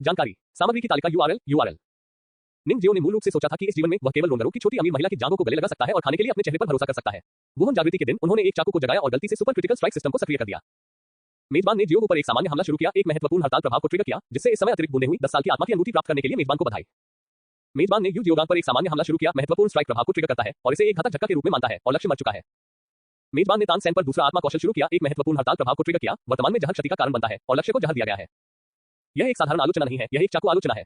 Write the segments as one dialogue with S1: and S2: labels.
S1: जानकारी, सामग्री की तालिका यूआरएल। निंग जियो ने मूल रूप से सोचा था कि इस जीवन में वह केवल रोंगरों की छोटी अमीर महिला की जांघों को गले लगा सकता है और खाने के लिए अपने चेहरे पर भरोसा कर सकता है। वुहान जागृति के दिन उन्होंने एक चाकू को जगाया और गलती से सुपर क्रिटिकल स्ट्राइक सिस्टम को सक्रिय कर दिया। मेजबान ने जियो पर एक सामान्य हमला शुरू किया, एक महत्वपूर्ण हड़ताल प्रभाव को ट्रिगर किया, जिससे इस समय अतिरिक्त बूंदें हुई 10 साल की आत्मा की अनुभूति प्राप्त करने के लिए मेजबान को बधाई। मेजबान ने यू जियोगांग पर एक सामान्य हमला शुरू किया, महत्वपूर्ण स्ट्राइक प्रभाव को ट्रिगर करता है और इसे एक घातक झटका के रूप में मानता है और लक्ष्य मर चुका है। मेजबान ने तांग सैन पर दूसरा आत्मा कौशल शुरू किया, एक महत्वपूर्ण हड़ताल प्रभाव को ट्रिगर किया, वर्तमान में जहर क्षति का कारण बनता है और लक्ष्य को जहर दिया गया है। यह एक साधारण आलोचना नहीं है, यह एक चाकू आलोचना है।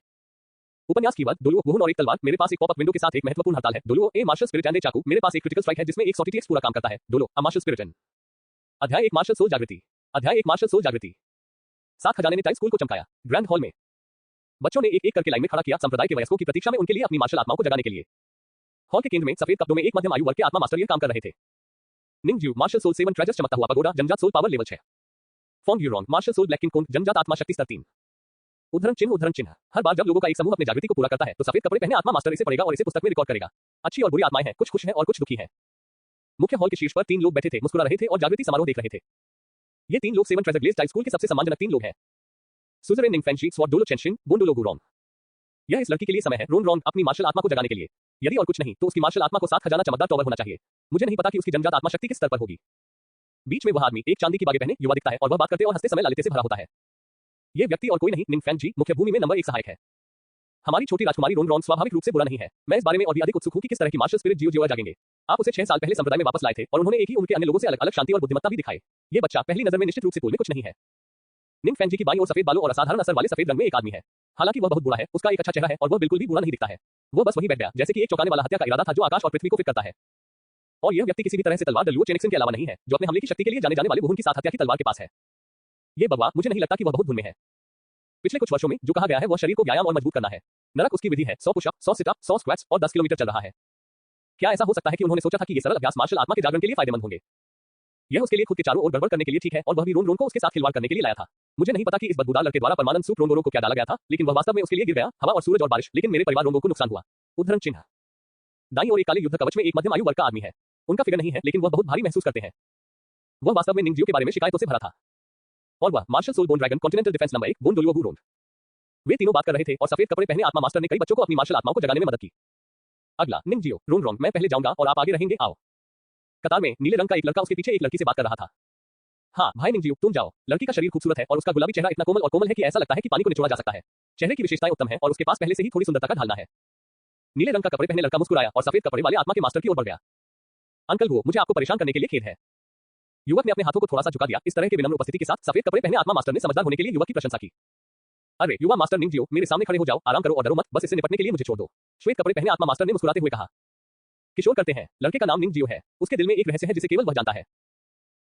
S1: उपन्यास कीवर्ड डोलुओ वुहान और एक तलवार। मेरे पास एक पॉपअप विंडो के साथ एक महत्वपूर्ण हड़ताल है। डोलुओ ए मार्शल स्पिरिट एंड ए चाकू। मेरे पास एक क्रिटिकल स्ट्राइक है जिसमें 100 टीटीएक्स पूरा काम करता है। डोलो अ मार्शल स्पिरिट एंड। अध्याय 1 मार्शल सोल जागृति। अध्याय 1 मार्शल सोल जागृति। सात खजाने ने टाइम स्कूल को चमकाया। ग्रैंड हॉल में बच्चों ने एक एक करके लाइन में खड़ा किया, संप्रदाय के वयस्कों की प्रतीक्षा में उनके लिए अपनी मार्शल आत्माओं को जगाने के लिए। हॉल के केंद्र में सफेद कपड़ों में एक मध्यम आयु वर्ग के आत्मा मास्टर ये काम कर रहे थे। निंग जियो मार्शल सोल 7 ट्रेजर्स चमकता हुआ पगोडा, जनजात सोल पावर लेवल 6। फॉन्ग यूरोंग मार्शल सोल ब्लैक किंग कोन, जनजात आत्मा शक्ति स्तर 3। उद्धरण चिन्ह। हर बार जब लोगों का एक समूह अपनी जागृति को पूरा करता है तो सफेद कपड़े पहने आत्मा मास्टर इसे पढ़ेगा और इसे पुस्तक में रिकॉर्ड करेगा। अच्छी और बुरी आत्माएं हैं, कुछ खुश हैं और कुछ दुखी हैं। मुख्य हॉल के शीर्ष पर 3 लोग बैठे थे, मुस्कुरा रहे थे और जागृति समारोह देख रहे थे। ये 3 लोग 7 ट्रेजर ग्लेज टाइप स्कूल के सबसे सम्मानजनक 3 लोग हैं। सुजरेन निंग फेंगशी स्वॉर्ड डोलो चेनशिन बोन डोलो गुरोंग। यह इस लड़की के लिए समय है, रोन रोंग, अपनी मार्शल आत्मा को जगाने के लिए। यदि और कुछ नहीं तो उसकी मार्शल आत्मा को 7 खजाना चमकदार टॉवर होना चाहिए। मुझे नहीं पता कि उसकी जनजात आत्मा शक्ति किस स्तर पर होगी। बीच में वह आदमी एक चांदी की बागे पहने युवा दिखता है और वह बात करते और हंसते समय लालित्य से भरा होता है। ये व्यक्ति और कोई नहीं, निंग फेंग जी मुख्य भूमि में नंबर 1 सहायक है। हमारी छोटी राजकुमारी रोन रोंग स्वाभाविक रूप से बुरा नहीं है। मैं इस बारे में और भी अधिक उत्सुक हूं कि किस तरह की मार्शल स्पिरिट जियो जियो जागेंगे। आप उसे 6 साल पहले संप्रदाय में वापस लाए थे और उन्होंने एक ही उनके अन्य लोगों से अलग अलग शांति और बुद्धिमत्ता भी दिखाए। ये बच्चा पहली नजर में निश्चित रूप से तुल में कुछ नहीं है। निंग फेंग जी की बाईं ओर सफेद बालों और असाधारण असर वाले सफेद रंग में एक आदमी है। हालांकि वह बहुत बुरा है, उसका एक अच्छा चेहरा है और वह बिल्कुल भी बुरा नहीं दिखता है। वह बस वही बैठ गया जैसे कि एक चौंकाने वाला हत्या का इरादा था जो आकाश और पृथ्वी को फिट करता है। और यह व्यक्ति किसी भी तरह से तलवार डलुओ चेनिक्सन के अलावा नहीं है, जो अपने हमले की शक्ति के लिए जाने जाने वाले वुहान की 7 हत्या की तलवार के पास है। ये बगवा, मुझे नहीं लगता कि वह बहुत धुन में है। पिछले कुछ वर्षों में जो कहा गया है वह शरीर को व्यायाम और मजबूत करना है। नरक उसकी विधि है, 100 पुशअप, 100 सिटअप, 100 स्क्वाट्स और 10 किलोमीटर चल रहा है। क्या ऐसा हो सकता है कि उन्होंने सोचा था कि ये सरल अभ्यास मार्शल आत्मा के जागरण के लिए फायदेमंद होंगे? यह उसके लिए खुद के चारों ओर गड़बड़ करने के लिए ठीक है और वह भी रोन रोन को उसके साथ खिलवाड़ करने के लिए लाया था। मुझे नहीं पता कि इस बदबूदार लड़के द्वारा परमानंद सूप रोन को क्या डाला गया था, लेकिन वह वास्तव में उसके लिए गिर गया, हवा और सूरज और बारिश, लेकिन मेरे परिवार रोंगो को नुकसान हुआ। उद्धरण चिन्ह। दाईं ओर एक काले युद्ध कवच में एक मध्यम आयु वर्ग का आदमी है। उनका फिगर नहीं है लेकिन वह बहुत भारी महसूस करते हैं। वह वास्तव में निंग जियो के बारे में शिकायतों से भरा था। और वह martial soul bone dragon continental defence number 1 bone डोलुओ गुरोंग। वे तीनों बात कर रहे थे और सफेद कपड़े पहने आत्मा मास्टर ने कई बच्चों को अपनी मार्शल आत्माओं को जगाने में मदद की। अगला निंग जियो रोन रोंग, मैं पहले जाऊंगा और आप आगे रहेंगे। आओ। कतार में नीले रंग का एक लड़का उसके पीछे एक लड़की से बात कर रहा था। हाँ भाई निंग जियो, तुम जाओ। लड़की का शरीर खूबसूरत है और उसका गुलाबी चेहरा इतना कोमल है कि ऐसा लगता है कि पानी को निचोड़ा जा सकता है। चेहरे की विशेषताएं उत्तम है और उसके पास पहले से ही थोड़ी सुंदरता का ढालना है। नीले रंग का कपड़े पहने लड़का मुस्कुराया और सफेद कपड़े वाले आत्मा के मास्टर की ओर बढ़ गया। अंकल वो, मुझे आपको परेशान करने के लिए खेद है। युवक ने अपने हाथों को थोड़ा सा झुका दिया। इस तरह के विनम्र उपस्थिति के साथ सफेद कपड़े पहने आत्मा मास्टर ने समझदार होने के लिए युवक की प्रशंसा की। अरे युवा मास्टर निंग जियो, मेरे सामने खड़े हो जाओ, आराम करो और डरो मत, बस इससे निपटने के लिए मुझे छोड़ दो। श्वेत कपड़े पहने आत्मा मास्टर ने मुस्कुराते हुए कहा। किशोर करते हैं। लड़के का नाम निंग जियो है। उसके दिल में एक रहस्य है जिसे केवल वह जानता है।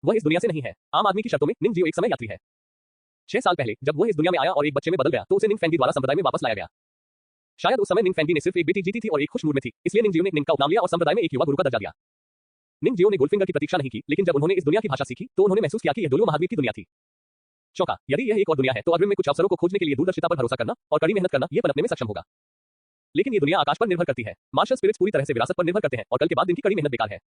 S1: वह इस दुनिया से नहीं है। आम आदमी की शर्तों में निंग जियो एक समय यात्री है। 6 साल पहले जब वह इस दुनिया में आया और एक बच्चे में बदल गया तो उसे निंग फेंगी द्वारा संप्रदाय में वापस लाया गया। शायद उस समय निंग फेंगी ने सिर्फ एक बेटी जीती थी और एक खुश मूड में थी, इसलिए निंग जियो ने निंग का उपनाम लिया और संप्रदाय में एक युवा गुरु का दर्जा दिया। निंग जियो ने गोल्डफिंगर की प्रतीक्षा नहीं की, लेकिन जब उन्होंने इस दुनिया की भाषा सीखी तो उन्होंने महसूस किया कि यह डोलुओ महाद्वीप की दुनिया थी। चौका, यदि यह एक और दुनिया है तो अग्रिम में कुछ अवसरों को खोजने के लिए दूरदर्शिता पर भरोसा करना और कड़ी मेहनत करना, यह पनपने में सक्षम होगा। लेकिन ये दुनिया आकाश पर निर्भर करती है। मार्शल स्पिरिट्स पूरी तरह से विरासत पर निर्भर करते हैं और कल के बाद दिन की कड़ी मेहनत बेकार है।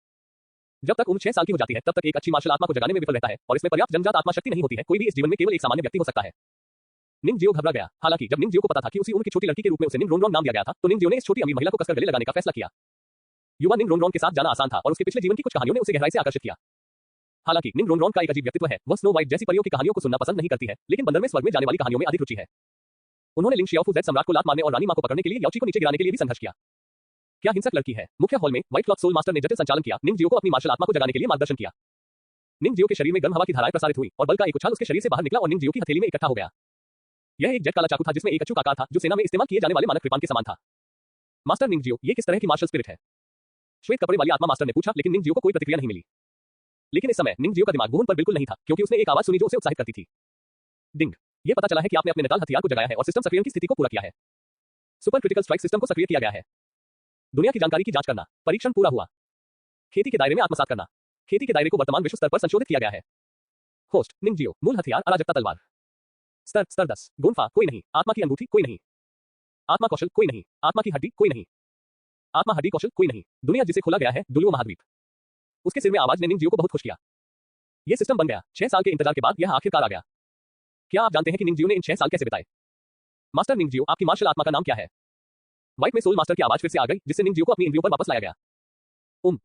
S1: जब तक उम्र 6 साल की हो जाती है तब तक एक अच्छी मार्शल आत्मा को जगाने में विफल रहता है और इसमें पर्याप्त जनजात आत्मा शक्ति नहीं होती है। कोई भी इस जीवन में केवल एक सामान्य व्यक्ति हो सकता है। निंग जियो घबरा गया। हालांकि जब निंग जियो को पता था कि उसी उम्र की छोटी लड़की के रूप में उसे निंग रोन रोन नाम दिया गया था तो निंग जियो ने इस छोटी अमीर महिला को कसकर गले लगाने का फैसला किया। युवा निंग रोन रोन के साथ जाना आसान था और उसके पिछले जीवन की कुछ कहानियों ने उसे गहराई से आकर्षित किया। हालांकि निंग रोन रोन का एक अजीब व्यक्तित्व है। वह स्नो व्हाइट जैसी परियों की कहानियों को सुनना पसंद नहीं करती है, लेकिन बंदर में स्वर्ग में जाने वाली कहानियों में अधिक रुचि है। उन्होंने लिंग शियाओफू जेड सम्राट को लात मारने और रानी मां को पकड़ने के लिए याओची को नीचे गिराने के लिए भी संघर्ष किया। क्या हिंसक लड़की है। मुख्य हॉल में व्हाइट क्लॉथ सोल मास्टर ने जटिल संचालन किया। निंग जियो को अपनी मार्शल आत्मा को जगाने के लिए मार्गदर्शन किया। निंग जियो के शरीर में गर्म हवा की धाराएं प्रसारित हुई और बल का एक उछाल उसके शरीर से बाहर निकला और निंग जियो की हथेली में इकट्ठा हो गया। यह एक जेट काला चाकू था जिसमें एक अचूक आकार था जो सेना में इस्तेमाल किए जाने वाले मानक कृपान के समान था। मास्टर निंग जियो, ये किस तरह की मार्शल स्पिरिट है? श्वेत कपड़े वाली आत्मा मास्टर ने पूछा, लेकिन निंग जियो को कोई प्रतिक्रिया नहीं मिली। लेकिन इस समय निंग जियो का दिमाग वुहान पर बिल्कुल नहीं था, क्योंकि उसने एक आवाज सुनी जो उसे उत्साहित करती थी। डिंग। यह पता चला है कि आपने अपने नटाल हथियार को जगाया है और सिस्टम सक्रियण की स्थिति को पूरा किया है। सुपर क्रिटिकल स्ट्राइक सिस्टम को सक्रिय किया गया है। दुनिया की जानकारी की जांच करना। परीक्षण पूरा हुआ। खेती के दायरे में आत्मसात करना। खेती के दायरे को वर्तमान विश्व स्तर पर संशोधित किया गया है। होस्ट निंग जियो। मूल हथियार अराजकता तलवार। स्तर 10। गुणफा कोई नहीं। आत्मा की अनुभूति कोई नहीं। आत्मा कौशल कोई नहीं। आत्मा की हड्डी कोई नहीं। आत्मा हड्डी कौशल कोई नहीं। दुनिया जिसे खोला गया है डोलुओ महाद्वीप। उसके सिर में आवाज ने निंग जियो को बहुत खुश किया। यह सिस्टम बन गया। 6 साल के इंतजार के बाद यह आखिरकार आ गया। क्या आप जानते हैं कि निंग जियो ने इन 6 साल कैसे बिताए? मास्टर निंगजियो, आपकी मार्शल आत्मा का नाम क्या है? व्हाइट में सोल मास्टर की आवाज फिर से आ गई, जिससे निंगजियो को अपनी इंद्रियों पर वापस लाया गया।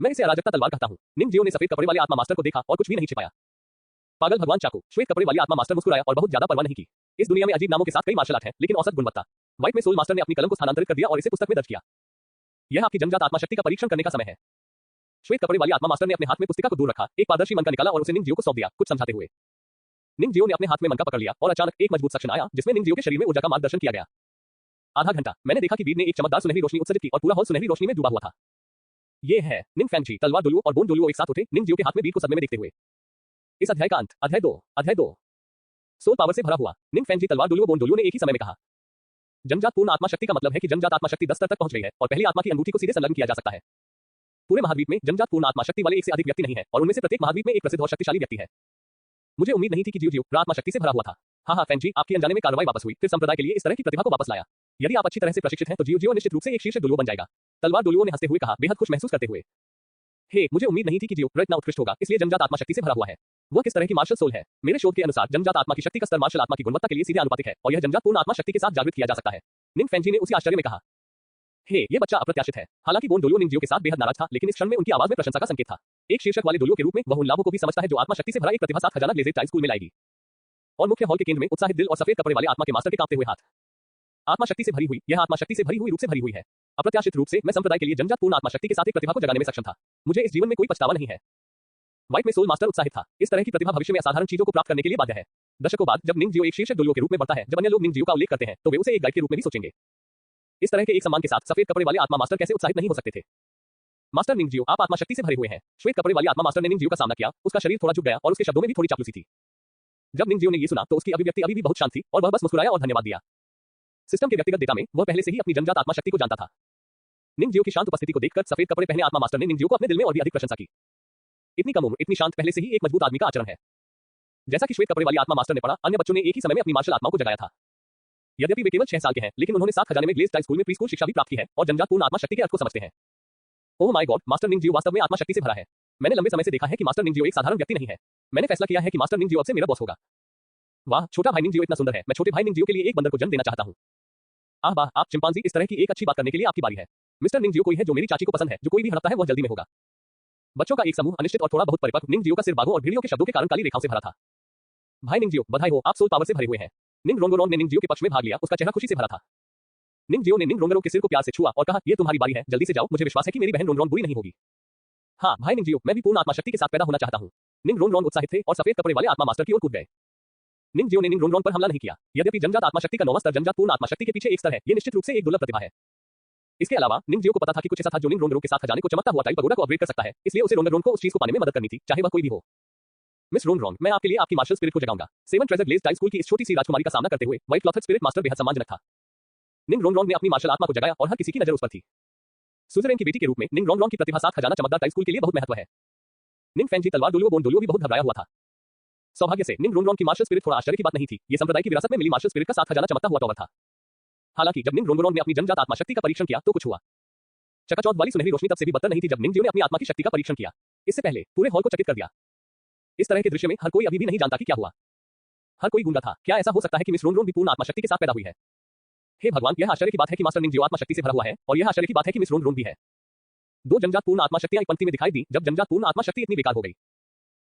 S1: मैं इसे अराजकता तलवार कहता हूँ। निंगजियो ने सफेद कपड़े वाले आत्मा मास्टर को देखा और कुछ भी नहीं छिपाया। पागल भगवान चाकू, श्वेत कपड़े वाली आत्मा मास्टर मुस्कुराया और बहुत ज्यादा परवाह नहीं की। इस दुनिया में अजीब नामों के साथ कई मार्शल आर्ट हैं, लेकिन औसत गुणवत्ता। व्हाइट में सोल मास्टर ने अपनी कलम को स्थानांतरित कर दिया और इसे पुस्तक में दर्ज किया। यह आपकी जन्मजात आत्मा शक्ति का परीक्षण करने का समय है। श्वेत कपड़े वाली आत्मा मास्टर ने अपने हाथ में पुस्तिका को दूर रखा, एक पारदर्शी मन का निकाला और उसे निंगजियो को सौंप दिया, कुछ समझाते हुए। निंगजियो ने अपने हाथ में मन का पकड़ लिया और अचानक एक मजबूत सक्शन आया, जिसमें निंगजियो के शरीर में ऊर्जा का मार्गदर्शन किया गया। आधा घंटा मैंने देखा कि वीर ने एक चमकदार सुनहरी रोशनी उत्सर्जित की और पूरा हॉल सुनहरी रोशनी में डूबा हुआ था। ये है निंग फैंगजी। तलवार डोलुओ और बोन डोलुओ एक साथ उठे, निंगजियो के हाथ में वीर को सदमे में देखते हुए। इस अध्याय का अंत। अध्याय 2 सोल पावर से भरा हुआ। निंग फैंगजी, तलवार डोलुओ, बोन डोलुओ ने एक ही समय में कहा। जन्मजात पूर्ण आत्मा शक्ति का मतलब है कि जन्मजात आत्मा शक्ति 10 स्तर तक पहुंच गई है और पहली आत्मा की अंगूठी को सीधे संलग्न किया जा सकता है। पूरे महाद्वीप में जन्मजात पूर्ण आत्मा शक्ति वाले एक से अधिक व्यक्ति नहीं है और उनमें से प्रत्येक महाद्वीप में एक प्रसिद्ध और शक्तिशाली व्यक्ति है। मुझे उम्मीद नहीं थी कि जियो आत्मा शक्ति से भरा हुआ था। हाँ फैंगजी, आपकी अनजाने में कार्रवाई वापस हुई, फिर संप्रदाय के लिए इस तरह की प्रतिभा को वापस लाया। यदि आप अच्छी तरह से प्रशिक्षित हैं तो जियो निश्चित रूप से एक शीर्ष डोलुओ बन जाएगा। तलवार डोलुओ ने हंसते हुए कहा, बेहद खुश महसूस करते हुए। हे, मुझे उम्मीद नहीं थी कि जियो इतना उत्कृष्ट होगा, इसलिए जन्मजात आत्मा शक्ति से भरा हुआ है। वह किस तरह की मार्शल सोल है? मेरे शोध के अनुसार जन्मजात आत्मा की शक्ति का स्तर मार्शल आत्मा की गुणवत्ता के लिए सीधे आनुपातिक है और यह जन्मजात पूर्ण आत्मा शक्ति के साथ जागृत किया जा सकता है। निंग फैंगजी ने उसी आश्चर्य में कहा, हे, ये बच्चा अप्रत्याशित है। हालांकि बोन डोलुओ निंगजियो के साथ बेहद नाराज था, लेकिन इस क्षण में उनकी आवाज में प्रशंसा का संकेत था। एक शीर्षक वाले डोलुओ के रूप में वह उन लाभों को भी समझता है जो आत्मा शक्ति से भरा एक प्रतिभा साथ खजाना ग्लेज़ेड टाइल स्कूल में लाएगी। और मुख्य हॉल के केंद्र में उत्साहित दिल और सफेद कपड़े वाले आत्मा के मास्टर के कांपते हुए हाथ। आत्मा शक्ति से भरी हुई, यह आत्मा शक्ति से भरी हुई रूप से भरी हुई है। अप्रत्याशित रूप से मैं संप्रदाय के लिए जन्मजात पूर्ण आत्मा शक्ति के साथ एक प्रतिभा को जगाने में सक्षम था। मुझे इस जीवन में कोई पछतावा नहीं है। व्हाइट में सोल मास्टर उत्साहित था। इस तरह की प्रतिभा भविष्य में असाधारण चीजों को प्राप्त करने के लिए बाध्य है। दशकों बाद जब निंगजियो एक शीर्षक डोलुओ के रूप में बढ़ता है, जब अन्य लोग निंगजियो का उल्लेख करते हैं, तो वे उसे एक गाइड के रूप में भी सोचेंगे। इस तरह के एक सम्मान के साथ सफेद कपड़े वाले आत्मा मास्टर कैसे उत्साहित नहीं हो सकते थे? मास्टर निंगजियो, आप आत्मा शक्ति से भरे हुए हैं। श्वेत कपड़े वाली आत्मा मास्टर ने निंगजियो का सामना किया, उसका शरीर थोड़ा झुक गया और उसके शब्दों में भी थोड़ी चापलूसी थी। जब निंगजियो ने ये सुना तो उसकी अभिव्यक्ति अभी भी बहुत शांत थी और वह बस मुस्कुराया और धन्यवाद दिया। सिस्टम के व्यक्तिगत डेटा में वह पहले से ही अपनी जन्मजात आत्मा शक्ति को जानता था। निंगजियो की शांत उपस्थिति को देखकर सफेद कपड़े पहने आत्मा मास्टर ने निंगजियो को अपने दिल में और भी अधिक प्रशंसा की। इतनी कम उम्र, इतनी शांत, पहले से ही एक मजबूत आदमी का आचरण है। जैसा कि श्वेत कपड़े वाली आत्मा मास्टर ने पढ़ा, अन्य बच्चों ने एक ही समय में अपनी मार्शल आत्मा को जगाया था। यद्यपि वे केवल 6 साल के हैं, लेकिन उन्होंने 7 खजाने में ग्लेज़ टाइल स्कूल में प्रीस्कूल शिक्षा भी प्राप्त की है और जन्मजात पूर्ण आत्मा शक्ति के अर्थ को समझते हैं। ओह माय गॉड, मास्टर निंगजियो वास्तव में आत्मा शक्ति से भरा है। मैंने लंबे समय से देखा है कि मास्टर निंगजियो एक साधारण व्यक्ति नहीं है। मैंने फैसला किया है कि मास्टर निंगजियो अब से मेरा बॉस होगा। वाह, छोटा भाई निंगजियो इतना सुंदर है। मैं छोटे भाई निंगजियो के लिए एक बंदर को जन्म देना चाहता हूँ। आह वाह, आप चिंपांजी, इस तरह की एक अच्छी बात करने के लिए आपकी बारी है। मिस्टर निंगजियो कोई है जो मेरी चाची को पसंद है, जो कोई भी हड़पता है वह जल्दी में होगा। बच्चों का एक समूह, अनिश्चित और थोड़ा बहुत परिपक्व। निंगजियो का सिर बाघों और भेड़ियों के शब्दों के कारण काली रेखाओं से भरा था। भाई निंगजियो, बधाई हो, आप सोल पावर से भरे हुए हैं। निंग रोंगरोंग ने निंगजियो के पक्ष में भाग लिया, उसका चेहरा खुशी से भरा था। निंगजियो ने निंग रोंगरोंग के सिर को प्यार से छुआ और कहा, ये तुम्हारी बारी है, जल्दी से जाओ, मुझे विश्वास है कि मेरी बहन रोंगरोंग बुरी नहीं होगी। हाँ भाई निंगजियो, मैं भी पूर्ण आत्मा शक्ति के साथ पैदा होना चाहता हूँ। निंग रोंगरोंग उत्साहित थे और सफेद कपड़े वाले आत्मा मास्टर की ओर कूद गए। निंगजियो ने निंग रोंगरोंग पर हमला नहीं किया। यद्यपि जन्मजात आत्मा शक्ति का 9वां स्तर जन्मजात पूर्ण आत्मा शक्ति के पीछे एक स्तर है, ये निश्चित रूप से एक दुर्लभ प्रतिभा है। इसके अलावा निंगजियो को पता था कि कुछ ऐसा था जो निंग रोंगरोंग के साथ खजाने को चमकता हुआ टाइल पगोडा को अपग्रेड कर सकता है, इसलिए उसे रोंगरोंग को उस चीज को पाने में मदद करनी थी, चाहे वह कोई भी हो। मिस रोंगरोंग, मैं आपके लिए आपकी मार्शल स्पिरिट को जगाऊंगा। 7 ट्रेजर ग्लेज़ टाइल स्कूल की इस छोटी सी राजकुमारी का सामना करते हुए व्हाइट क्लॉथड स्पिरिट मास्टर बेहद सम्मानजनक था। निंग रोंगरोंग ने अपनी मार्शल आत्मा को जगाया और हर किसी की नजर उस पर थी। सुज़ेरेन की बेटी के रूप में निंग रोंगरोंग की प्रतिभा साथ खजाना चमकदार टाइल स्कूल के लिए बहुत महत्व है। निंग फैंगजी, तलवार डोलुओ, बोन डोलुओ भी बहुत घबराया हुआ था। सौभाग्य से निंग रोंगरोंग की मार्शल स्पिरिट थोड़ा आश्चर्य की बात नहीं थी। ये संप्रदाय की विरासत में मिली मार्शल स्पिरिट का साथ खजाना चमकता हुआ टॉवर था। हालांकि जब निंग रोंगरोंग ने अपनी जन्मजात आत्मा शक्ति का परीक्षण किया तो कुछ हुआ। चकाचौंध वाली सुनहरी रोशनी तब से भी बदतर नहीं थी जब निंगजियो ने अपनी आत्मा की शक्ति का परीक्षण किया। इससे पहले पूरे हॉल को चकित कर दिया। इस तरह के दृश्य में हर कोई अभी भी नहीं जानता कि क्या हुआ। हर कोई गूंगा था। क्या ऐसा हो सकता है कि मिस रोंगरोंग भी पूर्ण आत्मा शक्ति के साथ पैदा हुई है? हे भगवान, यह आश्चर्य की बात है कि मास्टर निंगजियो आत्मा शक्ति से भरा हुआ है और यह आश्चर्य की बात है कि मिस रोंगरोंग भी है। 2 जन्मजात पूर्ण आत्मा शक्तियां एक पंक्ति में दिखाई दी जब जन्मजात पूर्ण आत्मा शक्ति इतनी बेकार हो गई।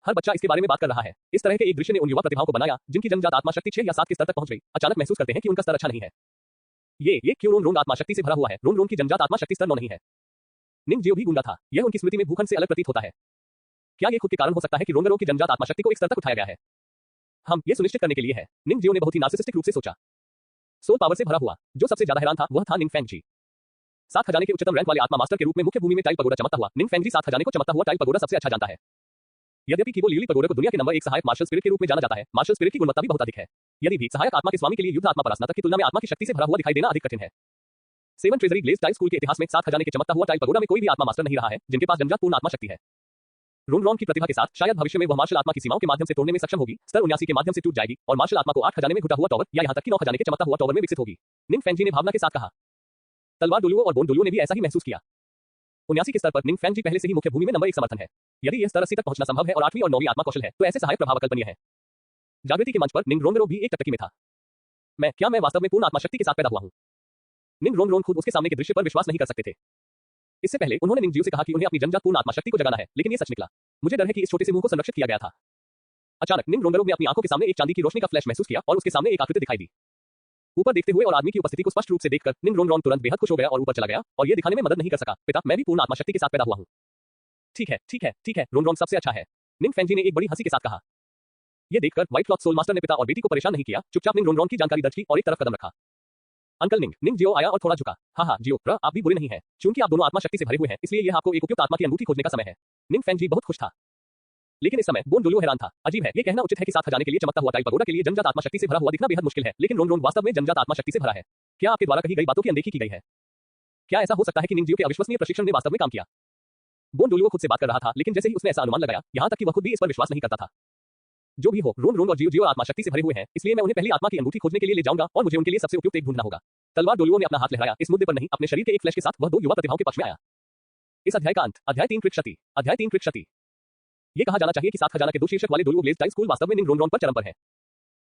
S1: हर बच्चा इसके बारे में बात कर रहा है। इस तरह के एक दृश्य ने उन युवा प्रतिभाओं को बनाया जिनकी जन्मजात आत्मा शक्ति 6 या 7 के स्तर तक पहुंच गई, अचानक महसूस करते हैं कि उनका स्तर अच्छा नहीं है। ये क्यों रोंगरोंग आत्मा शक्ति से भरा हुआ है? रोंगरोंग की जन्मजात आत्मा शक्ति स्तर 9 नहीं है। निंगजियो भी गूंगा था। यह उनकी स्मृति में भूखंड से अलग प्रतीत होता है। क्या ये खुद के कारण हो सकता है कि रोंगरोंग की जन्मजात आत्मा शक्ति को एक स्तर तक उठाया गया है? हम ये सुनिश्चित करने के लिए है। निंगजियो ने बहुत ही नार्सिसिस्टिक रूप से सोचा। सोल पावर से भरा हुआ जो सबसे ज्यादा हैरान था वह था निंग फैंगजी। 7 खजाने के उच्चतम रैंक वाले आत्मा मास्टर के रूप में मुख्य भूमि में टाइल पगोडा चमकता हुआ निंग फैंगजी 7 खजाने को चमकता हुआ टाइल पगोडा सबसे अच्छा जानता है। यद्यपि कीबो लिली पगोडा को दुनिया के नंबर 1 सहायक मार्शल स्पिरिट के रूप में जाना जाता है, मार्शल स्पिरिट की गुणवत्ता भी बहुत अधिक है। यदि भी सहायक आत्मा के स्वामी के लिए युद्ध आत्मा परास्नातक की तुलना में आत्मा की शक्ति से भरा हुआ दिखाई देना अधिक कठिन है। 7 ट्रेजरी ग्लेज़ टाइल स्कूल के इतिहास में 7 खजाने के चमकता हुआ टाइल पगोडा में कोई भी आत्मा मास्टर नहीं रहा है जिनके पास जन्मजात पूर्ण आत्मा शक्ति है। रोंगरोंग की प्रतिभा के साथ शायद भविष्य में वह मार्शल आत्मा की सीमाओं के माध्यम से तोड़ने में सक्षम होगी, स्तर 79 के माध्यम से टूट जाएगी और मार्शल आत्मा को 8 खजाने में घुटा हुआ टॉवर या यहां तक कि 9 खजाने के चमकता हुआ टॉवर में विकसित होगी। निंग फैंगजी ने भावना के साथ कहा। तलवार डोलुओ और बोन डोलुओ ने भी ऐसा ही महसूस किया। 79 के स्तर पर निंग फैंगजी पहले से ही मुख्य भूमि में नंबर 1 समर्थन है। यदि यह स्तर 80 तक पहुंचना संभव है और 8वीं और 9वीं आत्मा कौशल है तो ऐसे सहायक प्रभाव अकल्पनीय है। जागृति के मंच पर निंग रोंगरोंग भी एक टकटकी में था। क्या मैं वास्तव में पूर्ण आत्मा शक्ति के साथ पैदा हुआ हूँ? निंग रोंग रोंग खुद उसके सामने के दृश्य पर विश्वास नहीं कर सकते थे। इससे पहले उन्होंने निंग जियो से कहा कि उन्हें अपनी जन्मजात पूर्ण आत्मा शक्ति को जगाना है, लेकिन ये सच निकला। मुझे डर है कि इस छोटे से मुंह को संरक्षित किया गया था। अचानक निंग रोंगरोंग ने अपनी आंखों के सामने एक चांदी की रोशनी का फ्लैश महसूस किया और उसके सामने एक आकृति दिखाई दी। ऊपर देखते हुए और आदमी की उपस्थिति को स्पष्ट रूप से देखकर निंग रोंग रोंग तुरंत बेहद खुश हो गया और ऊपर चला गया और ये दिखाने में मदद नहीं कर सका, पिता मैं भी पूर्ण आत्मा शक्ति के साथ पैदा हुआ हूँ। ठीक है ठीक है ठीक है, रोंग रोंग सबसे अच्छा है, निंग फैंजी ने एक बड़ी हंसी के साथ कहा। ये देखकर व्हाइट क्लॉथ सोल मास्टर ने पिता और बेटी को परेशान नहीं किया, चुपचाप निंग रोंग रोंग की जानकारी दर्ज की और एक तरफ कदम रखा। अंकल निंग, निंग जियो आया और थोड़ा झुका। हाँ जियो आप भी बुरे नहीं हैं, क्योंकि आप दोनों आत्मा शक्ति से भरे हुए हैं, इसलिए यह आपको एक उपयुक्त आत्मा की अंगूठी खोजने का समय है। निंग फैंजी बहुत खुश था, लेकिन इस समय बोन डोलियो हैरान था। अजीब है, ये कहना उचित है कि साथ खजाने के लिए चमकता हुआ टाइल पगोडा के लिए जन्मजात आत्मा शक्ति से भरा हुआ दिखना बेहद मुश्किल है, लेकिन रोंग रोंग वास्तव में जन्मजात आत्मा शक्ति से भरा है। क्या आपके द्वारा कही गई बातों की अनदेखी की गई है? क्या ऐसा हो सकता है कि निंग जियो के अविश्वसनीय प्रशिक्षण ने वास्तव में काम किया? बोन डोलियो खुद से बात कर रहा था, लेकिन जैसे ही उसने ऐसा अनुमान लगाया, यहाँ तक कि वह खुद भी इस पर विश्वास नहीं करता था। जो भी हो, रोंग रोंग और जियो जियो आत्मा शक्ति से भरे हुए हैं, इसलिए मैं उन्हें पहली आत्मा की अंगूठी खोजने के लिए ले जाऊंगा और मुझे उनके लिए सबसे उपयुक्त एक ढूंढना होगा। तलवार डोलियो ने अपना हाथ लहराया, इस मुद्दे पर नहीं, अपने शरीर के एक फ्लैश के साथ वह दो युवा प्रतिभाओं के पक्ष में आया। इस अध्याय का अंत, अध्याय 3 कृत क्षति। ये कहा जाना चाहिए कि सात खजाना के 2 शीर्षक वाले डोलियो ब्लेज टाइम स्कूल वास्तव में निंग रोंग रोंग पर चरम पर है।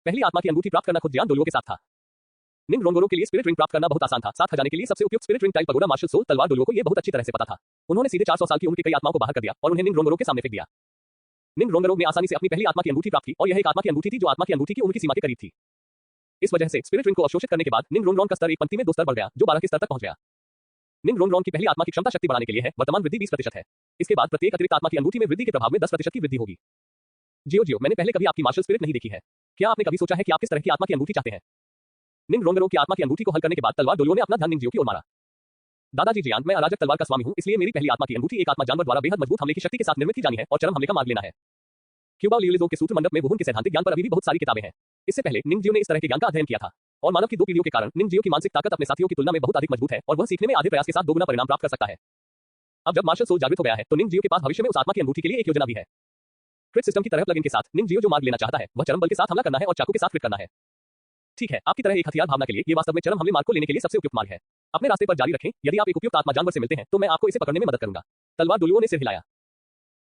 S1: पहली आत्मा की अंगूठी प्राप्त करना खुद जियान डोलियो के साथ था। निंग रोंगरों के लिए स्पिरिट रिंग प्राप्त करना बहुत आसान था। सात खजाने के लिए सबसे उपयुक्त spirit ring tile pagoda martial soul तलवार डोलियो को यह बहुत अच्छी तरह से पता था। उन्होंने सीधे 400 साल की उम्र के कई आत्माओं को बाहर कर दिया और उन्हें निंग रोंगरों के सामने फेंक दिया। निंग रोंगरों ने आसानी से अपनी पहली आत्मा की अंगूठी प्राप्त की और यह एक आत्मा की अंगूठी थी जो आत्मा की अंगूठी की उम्र की सीमा के करीब थी। इस वजह से स्पिरिट रिंग को अवशोषित करने के बाद निंग रोंग रोंग का स्तर एक पंक्ति में 2 स्तर बढ़ गया, जो 12 के स्तर तक पहुंच गया। निंग रोंग रोंग की पहली आत्मा की क्षमता शक्ति बढ़ाने के लिए है, वर्तमान वृद्धि 20% है। इसके बाद प्रत्येक अतिरिक्त आत्मा की अंगूठी में वृद्धि के प्रभाव में 10% की वृद्धि होगी। जियो, मैंने पहले कभी आपकी मार्शल स्पिरिट नहीं देखी है। क्या आपने कभी सोचा है कि आप किस तरह की आत्मा की अंगूठी चाहते हैं? निंग रोंगरों की आत्मा की अंगूठी को हल करने के बाद तलवार डोलियो ने अपना ध्यान निंग जियो की ओर मारा। दादाजी जियान, मैं अराजक तलवार का स्वामी हूं, इसलिए मेरी पहली आत्मा की अंगूठी एक आत्मा जानवर द्वारा बेहद मजबूत हमले की शक्ति के साथ निर्मित की जानी है और चरम हमले का मार्ग लेना है। क्यूबा लियोलिज़ो के सूत्र मंडप में वुहुन के सैद्धांतिक ज्ञान पर अभी भी बहुत सारी किताबें हैं। इससे पहले निंग जियो ने इस तरह के ज्ञान का अध्ययन किया था और मानव की 2 पीढ़ियों के कारण निंग जियो की मानसिक ताकत अपने साथियों की तुलना में बहुत अधिक मजबूत है और वह सीखने में आधे प्रयास के साथ 2 गुना परिणाम प्राप्त कर सकता है। अब जब मार्शल सोल जागृत हो गया है, तो निंग जियो के पास भविष्य में उस आत्मा की अंगूठी के लिए एक योजना भी है। क्रिट सिस्टम की तरह प्लगइन के साथ निंग जियो जो मार्ग लेना चाहता है, वह चरम बल के साथ हमला करना है और चाकू के साथ क्रिट करना है। ठीक है, आपकी तरह एक हथियार भावना के लिए ये वास्तव में चरम हमले मार्ग को लेने के लिए सबसे उपयुक्त मार्ग है। अपने रास्ते पर जारी रखें। यदि आप एक उपयुक्त आत्मा जानवर से मिलते हैं, तो मैं आपको इसे पकड़ने में मदद करूंगा। तलवार डोलियो ने सिर हिलाया।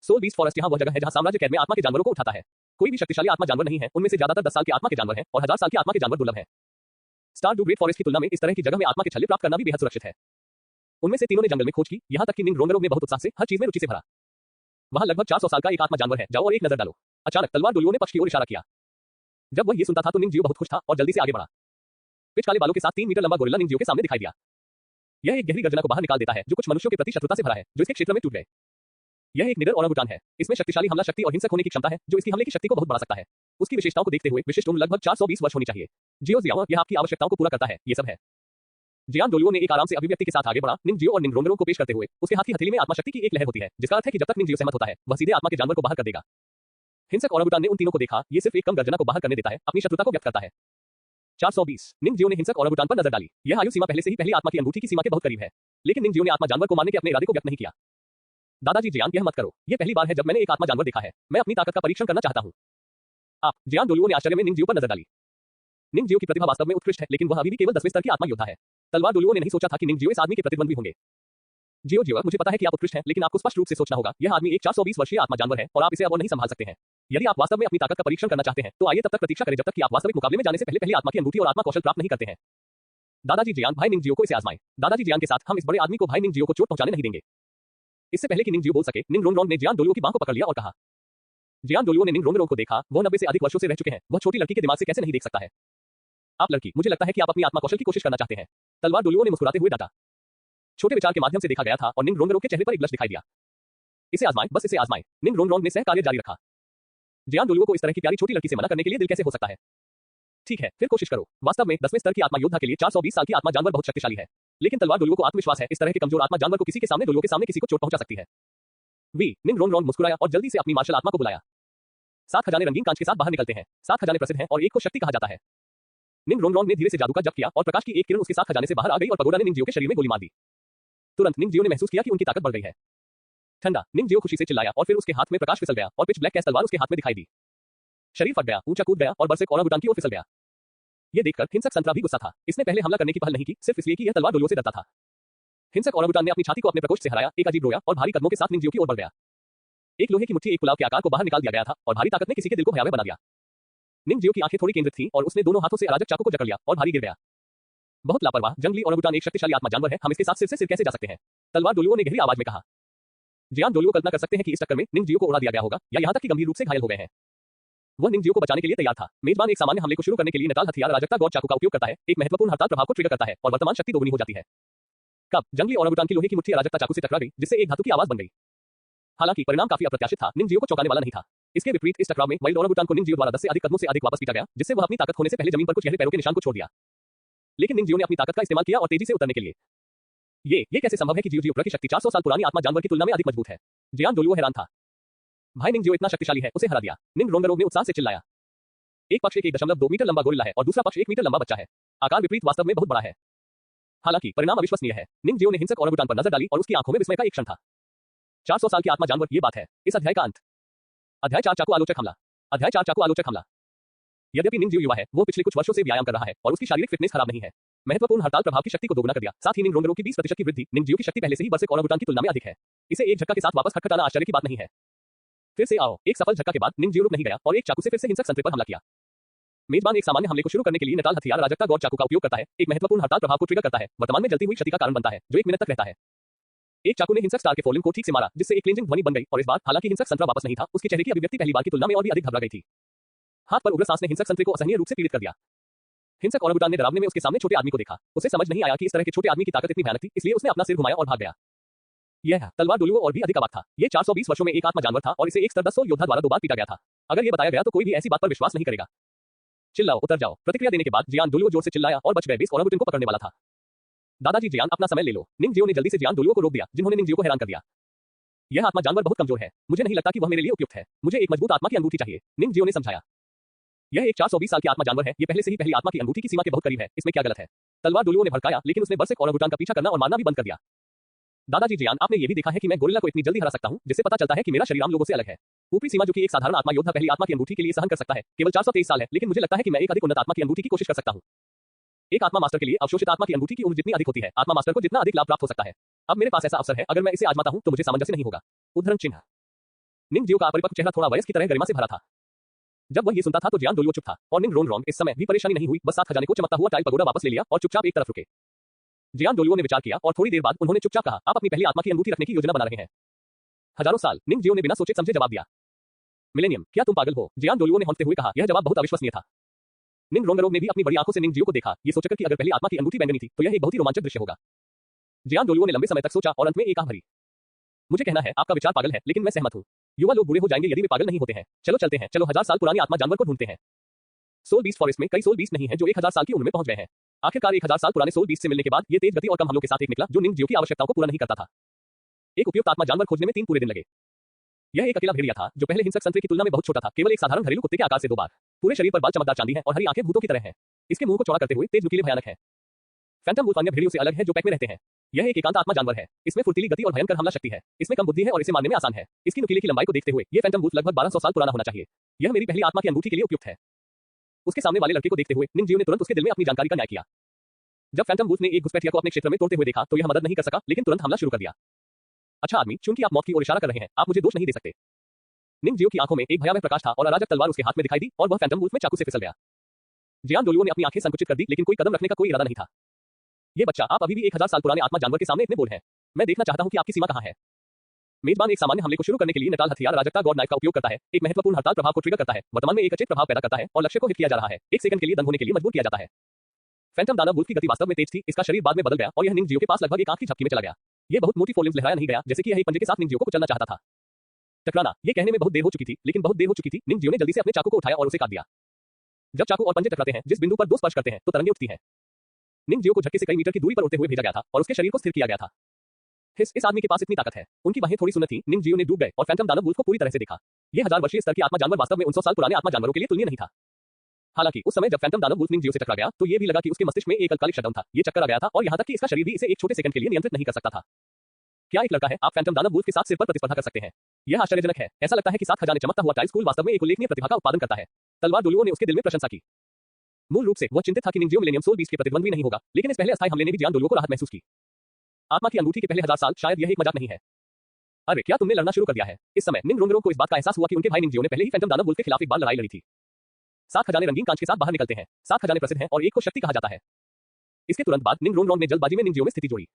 S1: सोल बीस्ट फॉरेस्ट यहाँ वह जगह है जहाँ साम्राज्य कैद में आत्मा के जानवरों को उठाता है। कोई भी शक्तिशाली आत्मा जानवर नहीं है, उनमें से ज्यादातर 10 साल के आत्मा के जानवर हैं और 1000 साल के आत्मा के जानवर दुर्लभ हैं। स्टार डू ग्रेट फॉरेस्ट की तुलना में इस तरह की जगह में आत्मा के छल्ले प्राप्त करना भी बेहद सुरक्षित है। उनमें से तीनों ने जंगल में खोज की, यहाँ तक कि निंग रोंगरों ने बहुत उत्साह से हर चीज में रुचि से भरा। वहां लगभग 400 साल का एक आत्मा जानवर है, जाओ और एक नजर डालो। अचानक तलवार डोलियो ने पक्ष की ओर इशारा किया। जब वह ये सुनता था तो निंग जियो बहुत खुश था और जल्दी से आगे बढ़ा। पिच काले बालों के साथ 3 मीटर लंबा गोरिल्ला निंग जियो के सामने दिखाई दिया। यह एक गहरी गर्जना को बाहर निकाल देता है जो कुछ मनुष्यों के प्रति शत्रुता से भरा है, जो इसके क्षेत्र में टूट गए। यह एक निडर ओरांगुटान है। इसमें शक्तिशाली हमला शक्ति और हिंसक होने की क्षमता है, जो इसकी हमले की शक्ति को बहुत बढ़ा सकता है। उसकी विशेषताओं को देखते हुए विशिष्ट उम्र लगभग 420 वर्ष होनी चाहिए। जियो जियाओ, यह आपकी आवश्यकताओं को पूरा करता है, ये सब है। जियान डोलियो ने एक आराम से अभिव्यक्ति के साथ आगे बढ़ा। निंग जियो और निंग रोंगरों को पेश करते हुए उसके हाथ की हथेली में आत्मा शक्ति की एक लहर होती है, जिसका अर्थ है कि जब तक निंग जियो सहमत होता है, वह सीधे आत्मा के जानवर को बाहर कर देगा। हिंसक ओरांगुटान ने उन तीनों को देखा। ये सिर्फ एक कम गर्जना को बाहर करने देता है, अपनी शत्रुता को व्यक्त करता है। 420। निंग जियो ने हिंसक ओरांगुटान पर नजर डाली। यह आयु सीमा पहले से ही पहली आत्मा की अंगूठी की सीमा के बहुत करीब है, लेकिन निंग जियो ने आत्मा जानवर को मारने के अपने इरादे को व्यक्त नहीं किया। दादाजी जियान, यह मत करो। यह पहली बार है जब मैंने एक आत्मा जानवर देखा है। मैं अपनी ताकत का परीक्षण करना चाहता हूं। आप जियान डोलियो ने आश्चर्य में निंग जियो पर नजर डाली। निंग जियो की प्रतिभा वास्तव में उत्कृष्ट है, लेकिन वह अभी भी केवल 10वें स्तर की आत्मा योद्धा है। तलवार डोलियो ने नहीं सोचा था कि निंग जियो इस आदमी के प्रतिद्वंदी होंगे। जियो, मुझे पता है कि आप उत्कृष्ट हैं, लेकिन आपको स्पष्ट रूप से सोचना होगा, यह आदमी एक 420 वर्षीय आत्मा जानवर है और आप इसे अब और नहीं संभाल सकते हैं। यदि आप वास्तव में अपनी ताकत का परीक्षण करना चाहते हैं, तो आइए तब तक प्रतीक्षा करें जब तक कि आप वास्तविक मुकाबले में जाने से पहले पहली आत्मा की अंगूठी और आत्मा कौशल प्राप्त नहीं करते हैं। दादाजी जियान, भाई निंग जियो को इसे आजमाएं। दादाजी जियान के साथ हम इस बड़े आदमी को भाई निंग जियो को चोट पहुंचाने नहीं देंगे। इससे पहले कि निंग जियो बोल सके, निंग रोंग रोंग ने जियान डोलियो की बांह को पकड़ लिया और कहा। जियान डोलियो ने निंग रोंग रोंग को देखा। वह 90 से अधिक वर्षों से रह चुके हैं। वह छोटी लड़की के दिमाग से कैसे नहीं देख सकता है? आप लड़की, मुझे लगता है कि आप अपनी आत्मा कौशल की कोशिश करना चाहते हैं। तलवार डोलियो ने मुस्कुराते हुए डांटा। छोटे विचार के माध्यम से देखा गया था और निंग रोंग रोंग के चेहरे पर एक ब्लश दिखाई दिया। इसे आजमाएं, बस इसे आजमाएं। निंग रोंग रोंग ने सहकार्य जारी रखा। जियान डोलियो को इस तरह की प्यारी छोटी लड़की से मना करने के लिए दिल कैसे हो सकता है? ठीक है, फिर कोशिश करो। वास्तव में 10वें स्तर की आत्मा योद्धा के लिए 420 साल की आत्मा जानवर बहुत शक्तिशाली है, लेकिन तलवार डोलियो को आत्मविश्वास है, इस तरह के कमजोर आत्मा जानवर को किसी के सामने, डोलियो के सामने किसी को चोट पहुंचा सकती है। निंग रोंग रोंग मुस्कुराया और जल्दी से अपनी मार्शल आत्मा को बुलाया। 7 खजाने रंगीन कांच के साथ बाहर निकलते हैं। 7 खजाने प्रसिद्ध हैं और एक को शक्ति कहा जाता है। निंग रोंग रोंग ने धीरे से जादू का जप किया और प्रकाश की एक किरण उसके 7 खजाने से बाहर आ गई और पगोडा ने निंग जियो के शरीर में गोली मार दी। तुरंत निंग जियो ने महसूस किया कि उनकी ताकत बढ़ गई है। ठंडा, निंग जियो खुशी से चिल्लाया और फिर उसके हाथ में प्रकाश फिसल गया और पिच ब्लैक कैस तलवार उसके हाथ में दिखाई दी। शरीर फट गया, ऊंचा कूद गया और बरसेक ओरांगुटान की ओर फिसल गया। यह देखकर हिंसक संतरा भी गुस्सा था। इसने पहले हमला करने की पहल नहीं की, सिर्फ इसलिए कि यह तलवार डोलियो से डरता था। हिंसक ओरांगुटान ने अपनी छाती को अपने प्रकोष्ठ से हराया, एक अजीब रोया और भारी कदमों के साथ निंग जियो की ओर बढ़ गया। एक लोहे की मुट्ठी एक पुलाव के आकार को बाहर निकाल दिया गया था और भारी ताकत ने किसी के दिल को भयावह बना दिया। निंग जियो की आंखें थोड़ी केंद्रित थीं और उसने दोनों हाथों से अराजक चाकू को जकड़ लिया और भारी गिर गया। बहुत लापरवाह जंगली ओरांगुटान एक शक्तिशाली आत्मा जानवर है, हम इसके साथ सिर से सिर कैसे जा सकते हैं? तलवार डोलुओ ने गहरी आवाज में कहा। जियान डोलुओ कल्पना कर सकते हैं कि इस टक्कर में निंग जियो को उड़ा दिया गया होगा या यहां तक कि गंभीर रूप से घायल हो गए हैं। वह निंग जियो को बचाने के लिए तैयार था। मेजबान एक सामान्य हमले को शुरू करने के लिए नटाल हथियार अराजकता गॉड चाकू का उपयोग करता है, एक महत्वपूर्ण हड़ताल प्रभाव को ट्रिगर करता है और वर्तमान शक्ति दोगुनी हो जाती है। कब जंगली ओरांगुटान की लोहे की मुट्ठी अराजकता चाकू से टकरा गई, जिससे एक धातु की आवाज बन गई। हालांकि परिणाम काफी अप्रत्याशित था, निंग जियो को चौंकाने वाला नहीं था। इसके विपरीत इस टकराव में वाइल्ड ओरांगुटान को निंग जियो द्वारा 10 से अधिक कदमों से अधिक वापस पीटा गया, जिससे वह अपनी ताकत होने से पहले जमीन पर कुछ गहरे पैरों के निशान को छोड़ दिया। लेकिन निंग जियो ने अपनी ताकत का इस्तेमाल किया और तेजी से उतरने के लिए। ये कैसे संभव है कि जियो की शक्ति 400 साल पुरानी आत्मा जानवर की तुलना में अधिक मजबूत है? जियान डोलुओ हैरान था। भाई निंग जियो इतना शक्तिशाली है, उसे हरा दिया। निंग रोंगरोग ने उत्साह से चिल्लाया। एक पक्ष 1.2 मीटर लंबा गोरिल्ला है और दूसरा पक्ष 1 मीटर लंबा बच्चा है। आकार विपरीत वास्तव में बहुत बड़ा है। हालांकि परिणाम अविश्वसनीय है। निंग जियो ने हिंसक ओरांगुटान पर नजर डाली और उसकी आंखों में विस्मय का एक क्षण था। 400 साल की आत्मा जानवर, ये बात है। इस अध्याय का अंत। अध्याय 4 चाकू आलोचक हमला। अध्याय 4 चाकू आलोचक हमला। यद्यपि निंग जियो युवा है, वो पिछले कुछ वर्षों से व्यायाम कर रहा है और उसकी शारीरिक फिटनेस खराब नहीं है। महत्वपूर्ण हड़ताल प्रभाव की शक्ति को दोगुना कर दिया। साथ ही निंग रोंगरोग की 20% की वृद्धि। निंग जियो की शक्ति पहले से ही बरसेक ओरांगुटान की तुलना में अधिक है। इसे एक झटका के साथ वापस खटखटाना आश्चर्य की बात नहीं है। फिर से आओ। एक सफल झटका के बाद निंग जियो रुक नहीं गया और एक चाकू से फिर से हिंसक संतरे पर हमला किया। मेजबान एक सामान्य हमले को शुरू करने के लिए नटाल हथियार अराजकता गॉड चाकू का उपयोग करता है, एक महत्वपूर्ण हड़ताल प्रभाव को ट्रिगर करता है, वर्तमान में जलती हुई क्षति का कारण बनता है, जो 1 मिनट तक रहता है। एक चाकू ने हिंसक स्टार के फोलिन को ठीक से मारा, जिससे एक क्लेंजिंग ध्वनि बन गई और इस बार हालांकि हिंसक संतरा वापस नहीं था, उसके चेहरे की अभिव्यक्ति पहली बार की तुलना में और भी अधिक घबरा गई थी। हाथ पर उग्र सांस ने हिंसक संतरे को असहनीय रूप से पीड़ित कर दिया। हिंसक ओरांगुटान ने डरावने में उसके सामने छोटे आदमी को देखा। उसे समझ नहीं आया कि इस तरह के छोटे आदमी की ताकत इतनी भयानक थी, इसलिए उसने अपना सिर घुमाया और भाग गया। यह तलवार डोलुओ और भी अधिक अवाक था। ये 420 वर्षों में एक आत्मा जानवर था और इसे एक स्तर 10 योद्धा द्वारा 2 बार पीटा गया था। अगर ये बताया गया तो कोई भी ऐसी बात पर विश्वास नहीं करेगा। चिल्लाओ, उतर जाओ। प्रतिक्रिया देने के बाद जियान डोलुओ जोर से चिल्लाया और बच गए। बेस ओरांगुटान को पकड़ने वाला था। दादाजी जियान, अपना समय ले लो। निंग जियो ने जल्दी से जियान डोलुओ को रोक दिया, जिन्होंने निंग जियो को हैरान कर दिया। यह आत्मा जानवर बहुत कमजोर है, मुझे नहीं लगता कि वह मेरे लिए उपयुक्त है। मुझे एक मजबूत आत्मा की अंगूठी चाहिए, निंग जियो ने समझाया। यह एक 420 साल की आत्मा जानवर है, ये पहले से ही पहली आत्मा की अंगूठी की सीमा के बहुत करीब है, इसमें क्या गलत है? तलवार डोलुओ ने भड़काया, लेकिन उसने बरसेक ओरांगुटान का पीछा करना और मारना भी बंद कर दिया। दादाजी जियान, आपने ये भी देखा है कि मैं गोरिल्ला को इतनी जल्दी हरा सकता हूं, जिससे पता चलता है कि मेरा शरीर आम लोगों से अलग है। ऊपरी सीमा जो कि एक साधारण आत्मा योद्धा पहली आत्मा की अंगूठी के लिए सहन कर सकता है, केवल 423 साल है, लेकिन मुझे लगता है कि मैं एक अधिक उन्नत आत्मा की अंगूठी की कोशिश कर सकता हूं। एक आत्मा मास्टर के लिए अवशोषित आत्मा की अंगूठी की उम्र जितनी अधिक होती है, आत्मा मास्टर को जितना अधिक लाभ प्राप्त हो सकता है। अब मेरे पास ऐसा अवसर है, अगर मैं इसे आजमाता हूं तो मुझे सामंजस्य नहीं होगा। उद्धरण चिन्ह। निंग जियो का अपरिपक्व चेहरा थोड़ा वयस्क की तरह गरिमा से भरा था। जब वह ये सुनता था तो जियान डोलुओ चुप था और निंग रोंग इस समय भी परेशानी नहीं हुई, बस साथ खजाने को चमकता हुआ टाइल पगोड़ा वापस ले लिया और चुपचाप एक तरफ रुके। जियान डोलुओ ने विचार किया और थोड़ी देर बाद उन्होंने चुपचाप कहा, आप अपनी पहली आत्मा की अंगूठी रखने की योजना बना रहे हैं। हजारों साल, निंग जियो ने बिना सोचे समझे जवाब दिया। मिलेनियम, क्या तुम पागल हो? जियान डोलुओ ने हंसते हुए कहा। यह जवाब बहुत अविश्वसनीय था। निंग रोंगरोग ने भी अपनी बड़ी आंखों से निंग जियो को देखा, ये सोचकर कि अगर पहली आत्मा की अंगूठी बैंगनी थी तो यह एक बहुत ही रोमांचक दृश्य होगा। जियान डोलुओ ने लंबे समय तक सोचा और अंत में एक आह भरी। मुझे कहना है, आपका विचार पागल है, लेकिन मैं सहमत हूं। युवा लोग बुरे हो जाएंगे यदि वे पागल नहीं होते हैं। चलो चलते हैं, चलो 1000 साल पुरानी आत्मा जानवर को ढूंढते हैं। सोल बीस्ट फॉरेस्ट में कई सोल बीस्ट नहीं है जो 1000 साल की उम्र में पहुंच गए हैं। आखिरकार 1000 साल पुराने सोल बीस्ट से मिलने के बाद ये तेज गति और कम हमलों के साथ एक निकला जो निंग जियो की आवश्यकताओं को पूरा नहीं करता था। एक उपयुक्त आत्मा जानवर खोजने में 3 पूरे दिन लगे। यह एक अकेला भेड़िया था जो पहले हिंसक संतरे की तुलना में बहुत छोटा था, केवल एक साधारण घरेलू कुत्ते के आकार से 2 बार। पूरे शरीर पर बाल चमकदार चांदी है और हरी आंखें भूतों की तरह हैं। इसके मुंह को चौड़ा करते हुए तेज नुकीले भयानक है। फैंटम वुल्फ अन्य भेड़ियों से अलग है जो पैक में रहते हैं। यह एक एकांत आत्मा जानवर है। इसमें फुर्तीली गति और भयंकर हमला शक्ति है। इसमें कम बुद्धि है और इसे मारने में आसान है। इसकी नुकीले की लंबाई को देखते हुए यह फैंटम वुल्फ लगभग 1200 साल पुराना होना चाहिए। यह मेरी पहली आत्मा की अंगूठी के लिए उपयुक्त है। उसके सामने वाले लड़के को देखते हुए निंग जियो ने तुरंत उसके दिल में अपनी जानकारी का न्याय किया। जब फैंटम वुल्फ ने एक घुसपैठिया को अपने क्षेत्र में तोड़ते हुए देखा तो यह मदद नहीं कर सका, लेकिन तुरंत हमला शुरू कर दिया। अच्छा आदमी, चूंकि आप मौत की ओर इशारा कर रहे हैं, आप मुझे दोष नहीं दे सकते। निंग जियो की आंखों में एक भयावह प्रकाश था और अराजक तलवार उसके हाथ में दिखाई दी और वह फैंटम वुल्फ में चाकू से फिसल गया। जियान डोलुओ ने अपनी आंखें संकुचित कर दी, लेकिन कोई कदम रखने का कोई इरादा नहीं था। ये बच्चा, आप अभी भी 1000 साल पुराने आत्मा जानवर के सामने इतने बोल हैं। मैं देखना चाहता हूं कि आपकी सीमा कहां है। मेजबान एक सामान्य हमले को शुरू करने के लिए नटाल हथियार अराजकता गॉड नाइफ का उपयोग करता है, एक महत्वपूर्ण हड़ताल प्रभाव को ट्रिगर करता है, वर्तमान में एक अचेत प्रभाव पैदा करता है और लक्ष्य को हिट किया जा रहा है। 1 सेकंड के लिए दंग होने के लिए मजबूर किया जाता है। फैंटम दानव वुल्फ की गति वास्तव में तेज थी, इसका शरीर बाद में बदल गया और यह निंग जियो के पास लगभग एक आंख की झपकी में चला गया। ये बहुत मोटी फोलिम्स लहराया नहीं गया, जैसे कि यह एक पंजे के साथ निंग जियो को कुचलना चाहता था। टकराना, ये कहने में बहुत देर हो चुकी थी, लेकिन बहुत देर हो चुकी थी। निंग जियो ने जल्दी से अपने चाकू को उठाया और उसे काट दिया। जब चाकू और पंजे टकराते हैं, जिस बिंदु पर 2 स्पर्श करते हैं, तो तरंगें उठती हैं। निंग जियो को झटके से कई मीटर की दूरी पर उड़ते हुए भेजा गया था और उसके शरीर को स्थिर किया गया था। इस आदमी के पास इतनी ताकत है। उनकी बाहें थोड़ी सुन्न थी। निंग जियो ने डूब गए और फैंटम दानव वुल्फ को पूरी तरह से देखा। ये 1000 वर्षीय स्तर की आत्मा जानवर वास्तव में 900 साल पुराने आत्मा जानवरों के लिए तुलनीय नहीं था। हालांकि उस समय जब फैंटम दानव वुल्फ निंग जियो से टकरा गया तो ये भी लगा कि उसके मस्तिष्क में एक अल्पकालिक शटडाउन था। ये चक्कर आ गया था और यहां तक कि इसका शरीर भी इसे एक छोटे सेकंड के लिए नियंत्रित नहीं कर सकता था। क्या एक लड़का है? आप फैंटम दानव वुल्फ के साथ सिर पर प्रतिस्पर्धा कर सकते हैं। यह आश्चर्यजनक है। ऐसा लगता है कि 7 खजाने चमकता हुआ टाइल स्कूल वास्तव में एक उल्लेखनीय प्रतिभा का उत्पादन करता है। तलवार डोलुओ ने उसके दिल में प्रशंसा की। मूल रूप से वह चिंतित था कि निंग जियो मिलेनियम सोल बीस्ट के प्रतिद्वंद्वी नहीं होगा, लेकिन इस पहले अस्थायी हमले ने भी जियान डोलुओ को राहत महसूस की। आत्मा की अंगूठी के पहले 1000 साल, शायद यह एक मजाक नहीं है। अरे क्या तुमने लड़ना शुरू कर दिया है? इस समय निंग रोंगरोग को इस बात का एहसास हुआ कि उनके भाई निंग जियो ने पहले ही फैंटम दानव वुल्फ के खिलाफ एक बार लड़ाई लड़ी थी। सात खजाने रंगीन कांच के साथ बाहर निकलते हैं। सात खजाने प्रसिद्ध हैं और एक को शक्ति कहा जाता है। इसके तुरंत बाद निंग रोंग रोंग ने जल्दबाजी में निंग जियो में स्थिति जोड़ी।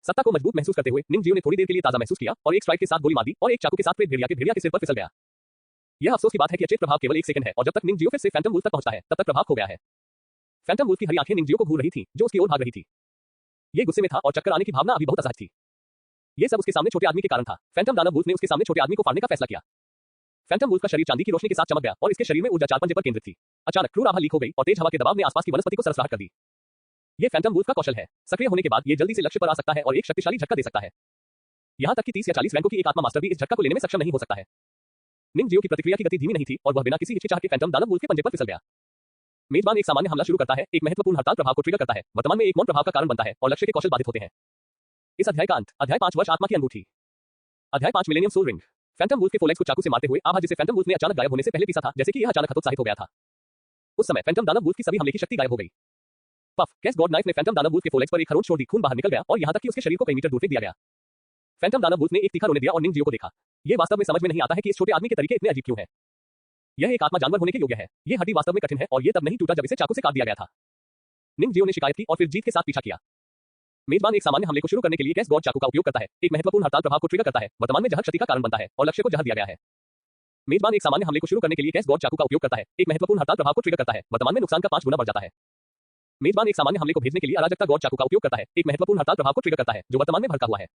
S1: सत्ता को मजबूत महसूस करते हुए निंग जियो ने थोड़ी देर के लिए ताजा महसूस किया और एक स्ट्राइक के साथ गोली मार दी और एक चाकू के साथ प्रेत भेड़िया के सिर पर फिसल गया। यह अफसोस की बात है कि अचेत प्रभाव केवल 1 सेकंड है और जब तक निंग जियो फिर से फैंटम वुल्फ तक पहुंचता है तब तक प्रभाव खो गया है। फैंटम वुल्फ की हरी आंखें निंग जियो को घूर रही थीं, जो उसकी ओर भाग रही थी। ये गुस्से में था और चक्कर आने की भावना अभी बहुत असहज थी। ये सब उसके सामने छोटे आदमी के कारण था। फैंटम दानव वुल्फ ने उसके सामने छोटे आदमी को फाड़ने का फैसला किया। फैंटम वुल्फ का शरीर चांदी की रोशनी के साथ चमक गया और इसके शरीर में ऊर्जा चार पंजे पर केंद्रित थी। अचानक क्रूर आभा लीक हो गई और तेज हवा के दबाव ने आसपास की वनस्पति को सरसराहट कर दी। ये फैंटम वुल्फ का कौशल है। सक्रिय होने के बाद ये जल्दी से लक्ष्य पर आ सकता है और एक शक्तिशाली झटका दे सकता है। यहां तक कि 30 या 40 रैंकों की एक आत्मा मास्टर भी इस झटका को लेने में सक्षम नहीं हो सकता है। निंग जियो की प्रतिक्रिया की गति धीमी नहीं थी और वह बिना किसी हिचकिचाहट के फैंटम दानव वुल्फ के पंजे पर फिसल गया। मेजबान एक सामान्य हमला शुरू करता है, एक महत्वपूर्ण हड़ताल प्रभाव को ट्रिगर करता है, वर्तमान में एक मौन प्रभाव का कारण बनता है और लक्ष्य के कौशल बाधित होते हैं। इस अध्याय का अंत। अध्याय 5 वर्ष आत्मा की अंगूठी। अध्याय 5 millennium soul ring. Phantom wolf के फोलेक्स को चाकू से मारते हुए आभा जिसे फैंटम वुल्फ ने अचानक गायब होने से पहले पीसा था, जैसे कि यह अचानक हतोत्साहित हो गया था। उस समय फैंटम दानव वुल्फ की सभी हमले की शक्ति गायब हो गई। पफ कैस गॉड नाइफ ने फैंटम दानव वुल्फ के फोलेक्स पर एक खरोंच छोड़ दी, खून बाहर निकल गया और यहां तक कि उसके शरीर को कई मीटर दूर फेंक दिया गया। फैंटम दानव वुल्फ ने एक तीखा रोने दिया और निंग जियो को देखा। ये वास्तव में समझ में नहीं आता है कि इस छोटे आदमी के तरीके इतने अजीब क्यों हैं। यह एक आत्मा जानवर होने के योग्य है। ये हड्डी वास्तव में कठिन है और ये तब नहीं टूटा जब इसे चाकू से काट दिया गया था। निंग जियो ने शिकायत की और फिर जीत के साथ पीछा किया। मेजबान एक सामान्य हमले को शुरू करने के लिए कैस गॉड चाकू का उपयोग करता है, एक महत्वपूर्ण हड़ताल प्रभाव को ट्रिगर करता है, वर्तमान में जहर क्षति का कारण बनता है और लक्ष्य को जहर दिया गया है। मेजबान एक सामान्य हमले को शुरू करने के लिए कैस गॉड चाकू का उपयोग करता है, एक महत्वपूर्ण हड़ताल प्रभाव को ट्रिगर करता है, वर्तमान में नुकसान का 5 गुना बढ़ जाता है। मेजबान एक सामान्य हमले को भेजने के लिए अराजकता गॉड चाकू का उपयोग करता है, एक महत्वपूर्ण हड़ताल प्रभाव को ट्रिगर करता है, जो वर्तमान में भड़का हुआ है।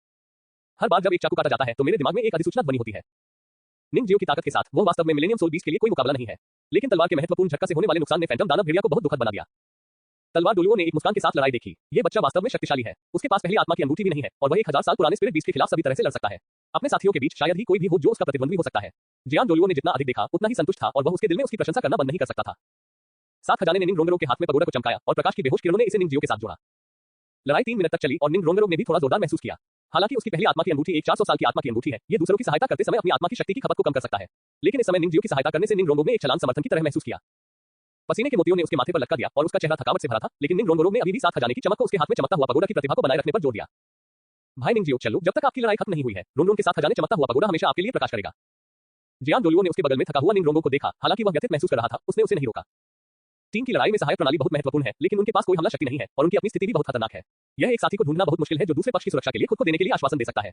S1: हर बार जब एक चाकू काटा जाता है तो मेरे दिमाग में एक अधिसूचना बनी होती है। निंग जियो की ताकत के साथ वो वास्तव में मिलेनियम सोल बीस्ट के लिए कोई मुकाबला नहीं है, लेकिन तलवार के महत्वपूर्ण झटका से होने वाले नुकसान ने फैंटम दानव भेड़िया को बहुत दुखद बना दिया। तलवार डोलुओं ने एक मुस्कान के साथ लड़ाई देखी। ये बच्चा वास्तव में शक्तिशाली है। उसके पास पहली आत्मा की अंगूठी भी नहीं है और वह 1000 साल पुराने स्पिरिट बीस्ट के खिलाफ सभी तरह से लड़ सकता है। अपने साथियों के बीच शायद ही कोई भी हो जो उसका प्रतिद्वंदी हो सकता है। जियान डोलुओ ने जितना अधिक देखा उतना ही संतुष्ट था और वह उसके दिल में उसकी प्रशंसा करना बंद नहीं कर सकता था। सात खजाने ने निंग रोंगरो के हाथ में पगोड़ा को चमकाया और प्रकाश की बेहोश किरणों ने इसे निंग जियो के साथ जोड़ा। लड़ाई 3 मिनट तक चली और निंग रोंगरो ने भी थोड़ा जोरदार महसूस किया। हालांकि उसकी पहली आत्मा की अंगूठी एक 400 साल की आत्मा की अंगूठी है, ये दूसरों की सहायता करते समय अपनी आत्मा की शक्ति की खपत को कम कर सकता है। लेकिन इस समय निंग जियो की सहायता करने से निंग रोंगरो ने एक छलांग समर्थन की तरह महसूस किया। पसीने के मोतियों ने उसके माथे पर लटका दिया और उसका चेहरा थकावट से भरा था, लेकिन निंग रोंगरो ने अभी भी सात खजाने की चमक को उसके हाथ में चमकता हुआ पगोड़ा की प्रतिभा को बनाए रखने पर जोर दिया। भाई निंग जियो, चलो, जब तक आपकी लड़ाई खत्म नहीं हुई है, रोंगरो के साथ खजाने चमकता हुआ पगोड़ा हमेशा आपके लिए प्रकाश करेगा। जियान डोलुओ ने उसके बगल में थका हुआ निंग रोंगरो को देखा। हालांकि वह व्यथित महसूस कर रहा था, उसने उसे नहीं रोका। टीम की लड़ाई में सहायक प्रणाली बहुत महत्वपूर्ण है, लेकिन उनके पास कोई हमला शक्ति नहीं है और उनकी अपनी स्थिति भी बहुत खतरनाक है। यह एक साथी को ढूंढना बहुत मुश्किल है जो दूसरे पक्ष की सुरक्षा के लिए खुद को देने के लिए आश्वासन दे सकता है।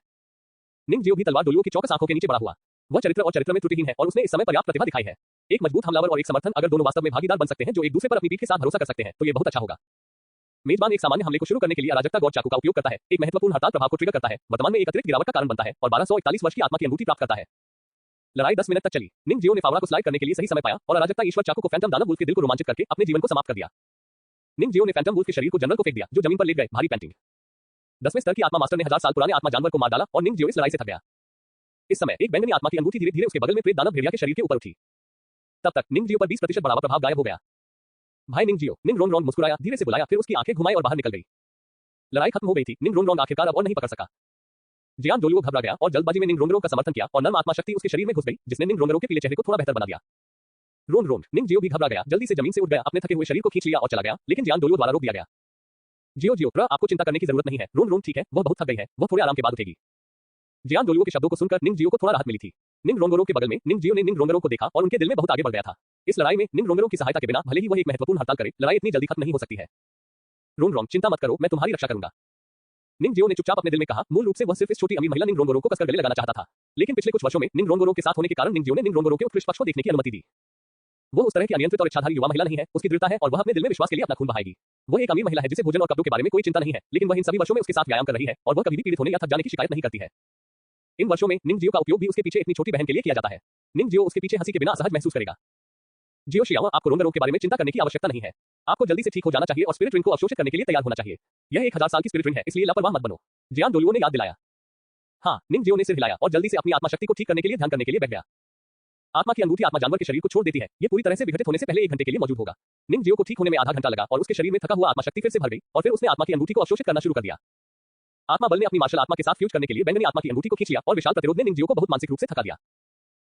S1: निंग जियो भी तलवार डोलुओ की चौकस आंखों के नीचे बड़ा हुआ। वह चरित्र में त्रुटिहीन है और उसने इस समय पर्याप्त प्रतिभा दिखाई है। एक मजबूत हमलावर और एक समर्थन, अगर दोनों वास्तव में भागीदार बन सकते हैं जो एक दूसरे पर अपनी पीठ के साथ भरोसा कर सकते हैं तो ये बहुत अच्छा होगा। मेजबान एक सामान्य हमले को शुरू करने के लिए अराजकता गॉड चाकू का उपयोग करता है, एक महत्वपूर्ण हड़ताल प्रभाव को ट्रिगर करता है, वर्तमान में एक अतिरिक्त गिरावट का कारण बनता है और 1241 वर्ष की आत्मा की अंगूठी प्राप्त करता है। लड़ाई 10 मिनट तक चली। निंग जियो ने फावड़ा को स्लाइड करने के लिए सही समय पाया और अराजकता ईश्वर चाकू को फैंटम दानव वुल्फ के दिल को रोमांचित करके अपने जीवन को समाप्त कर दिया। निंग जियो ने फैंटम वुल्फ के शरीर को जनरल को फेंक दिया जो जमीन पर लेट गए। भारी पेंटिंग। 10वें स्तर की आत्मा मास्टर ने 1000 साल पुराने आत्मा जानवर को मार डाला और निंग जियो इस लड़ाई से थक गया। इस समय एक बैंगनी आत्मा की अंगूठी धीरे धीरे उसके बगल में प्रेत दानव भेड़िया के शरीर के ऊपर उठी। तब तक निंग जियो पर 20% बढ़ावा प्रभाव गायब हो गया। भाई निंग जियो, निंग रोंग रोंग मुस्कुराया, धीरे से बुलाया, फिर उसकी आंखें घुमाई और बाहर निकल गई। लड़ाई खत्म हो गई थी। निंग रोंग रोंग आखिरकार अब और नहीं पकड़ सका। जियान डोलुओ घबरा गया और जल्दबाजी में निंग रोंगरो का समर्थन किया और नर्म आत्मा शक्ति उसके शरीर में घुस गई जिसने निंग रोंगरो के पीले चेहरे को थोड़ा बेहतर बना दिया। रोंग रोंग। निंग जियो भी घबरा गया, जल्दी से जमीन से उठ गया, अपने थके हुए शरीर को खींच लिया और चला गया, लेकिन जियान डोलुओ द्वारा रोक दिया गया। जियो जियो, आपको चिंता करने की जरूरत नहीं है। रोंग रोंग ठीक है, वह बहुत थक गई है, वह थोड़े आराम के बाद उठेगी। जियान डोलुओ के शब्दों को सुनकर निंग जियो को थोड़ा राहत मिली थी। निंग रोंगरो के बगल में निंग जियो ने निंग रोंगरो को देखा और उनके दिल में बहुत आगे बढ़ गया था। इस लड़ाई में निंग रोंगरो की सहायता के बिना भले ही वह एक महत्वपूर्ण हड़ताल करे, लड़ाई इतनी जल्दी खत्म नहीं हो सकती है। रोंग रोंग, चिंता मत करो, मैं तुम्हारी रक्षा करूंगा। निंग जियो ने चुपचाप अपने दिल में कहा। मूल रूप से वह सिर्फ इस छोटी अमीर महिला निंग रोंगरो को कसकर गले लगाना चाहता था, लेकिन पिछले कुछ वर्षों में निंग रोंगरो के साथ होने के कारण निंग जियो ने निंग रोंगरो के उत्कृष्ट पक्ष को देखने की अनुमति दी। वो उस तरह की अनियंत्रित और इच्छाधारी युवा महिला नहीं है, उसकी दृढ़ता है और वह अपने दिल में विश्वास के लिए अपना खून बहाएगी। वो एक अमीर महिला है जिसे भोजन और कपड़ों के बारे में कोई चिंता नहीं है, लेकिन वह इन सभी वर्षों में उसके साथ व्यायाम कर रही है और वह कभी भी पीड़ित होने या थक जाने की शिकायत नहीं करती है। इन वर्षों में निंग जियो का उपयोग भी उसके पीछे इतनी छोटी बहन के लिए किया जाता है। निंग जियो उसके पीछे हंसी के बिना असहज महसूस करेगा। जियो शियाओ, आपको रोंगरो के बारे में चिंता करने की आवश्यकता नहीं है। आपको जल्दी से ठीक हो जाना चाहिए और स्पिरिट रिंग को अवशोषित करने के लिए तैयार होना चाहिए। यह 1000 साल की स्पिरिट रिंग है, इसलिए लापरवाह मत बनो। जियान डोलुओ ने याद दिलाया। हाँ, निंग जियो ने सिर हिलाया और जल्दी से अपनी आत्मा शक्ति को ठीक करने के लिए ध्यान करने के लिए बैठ गया। आत्मा की अंगूठी आत्मा जानवर के शरीर को छोड़ देती है, ये पूरी तरह से विघटित होने से पहले 1 घंटे के लिए मौजूद होगा। निंग जियो को ठीक होने में आधा घंटा लगा और उसके शरीर में थका हुआ आत्मा शक्ति फिर से भर गई और फिर उसने आत्मा की अंगूठी को अवशोषित करना शुरू कर दिया। आत्मा बल ने अपनी मार्शल आत्मा के साथ फ्यूज करने के लिए बैंगनी आत्मा की अंगूठी को खींच लिया और विशाल प्रतिरोध ने निंग जियो को बहुत मानसिक रूप से थका दिया।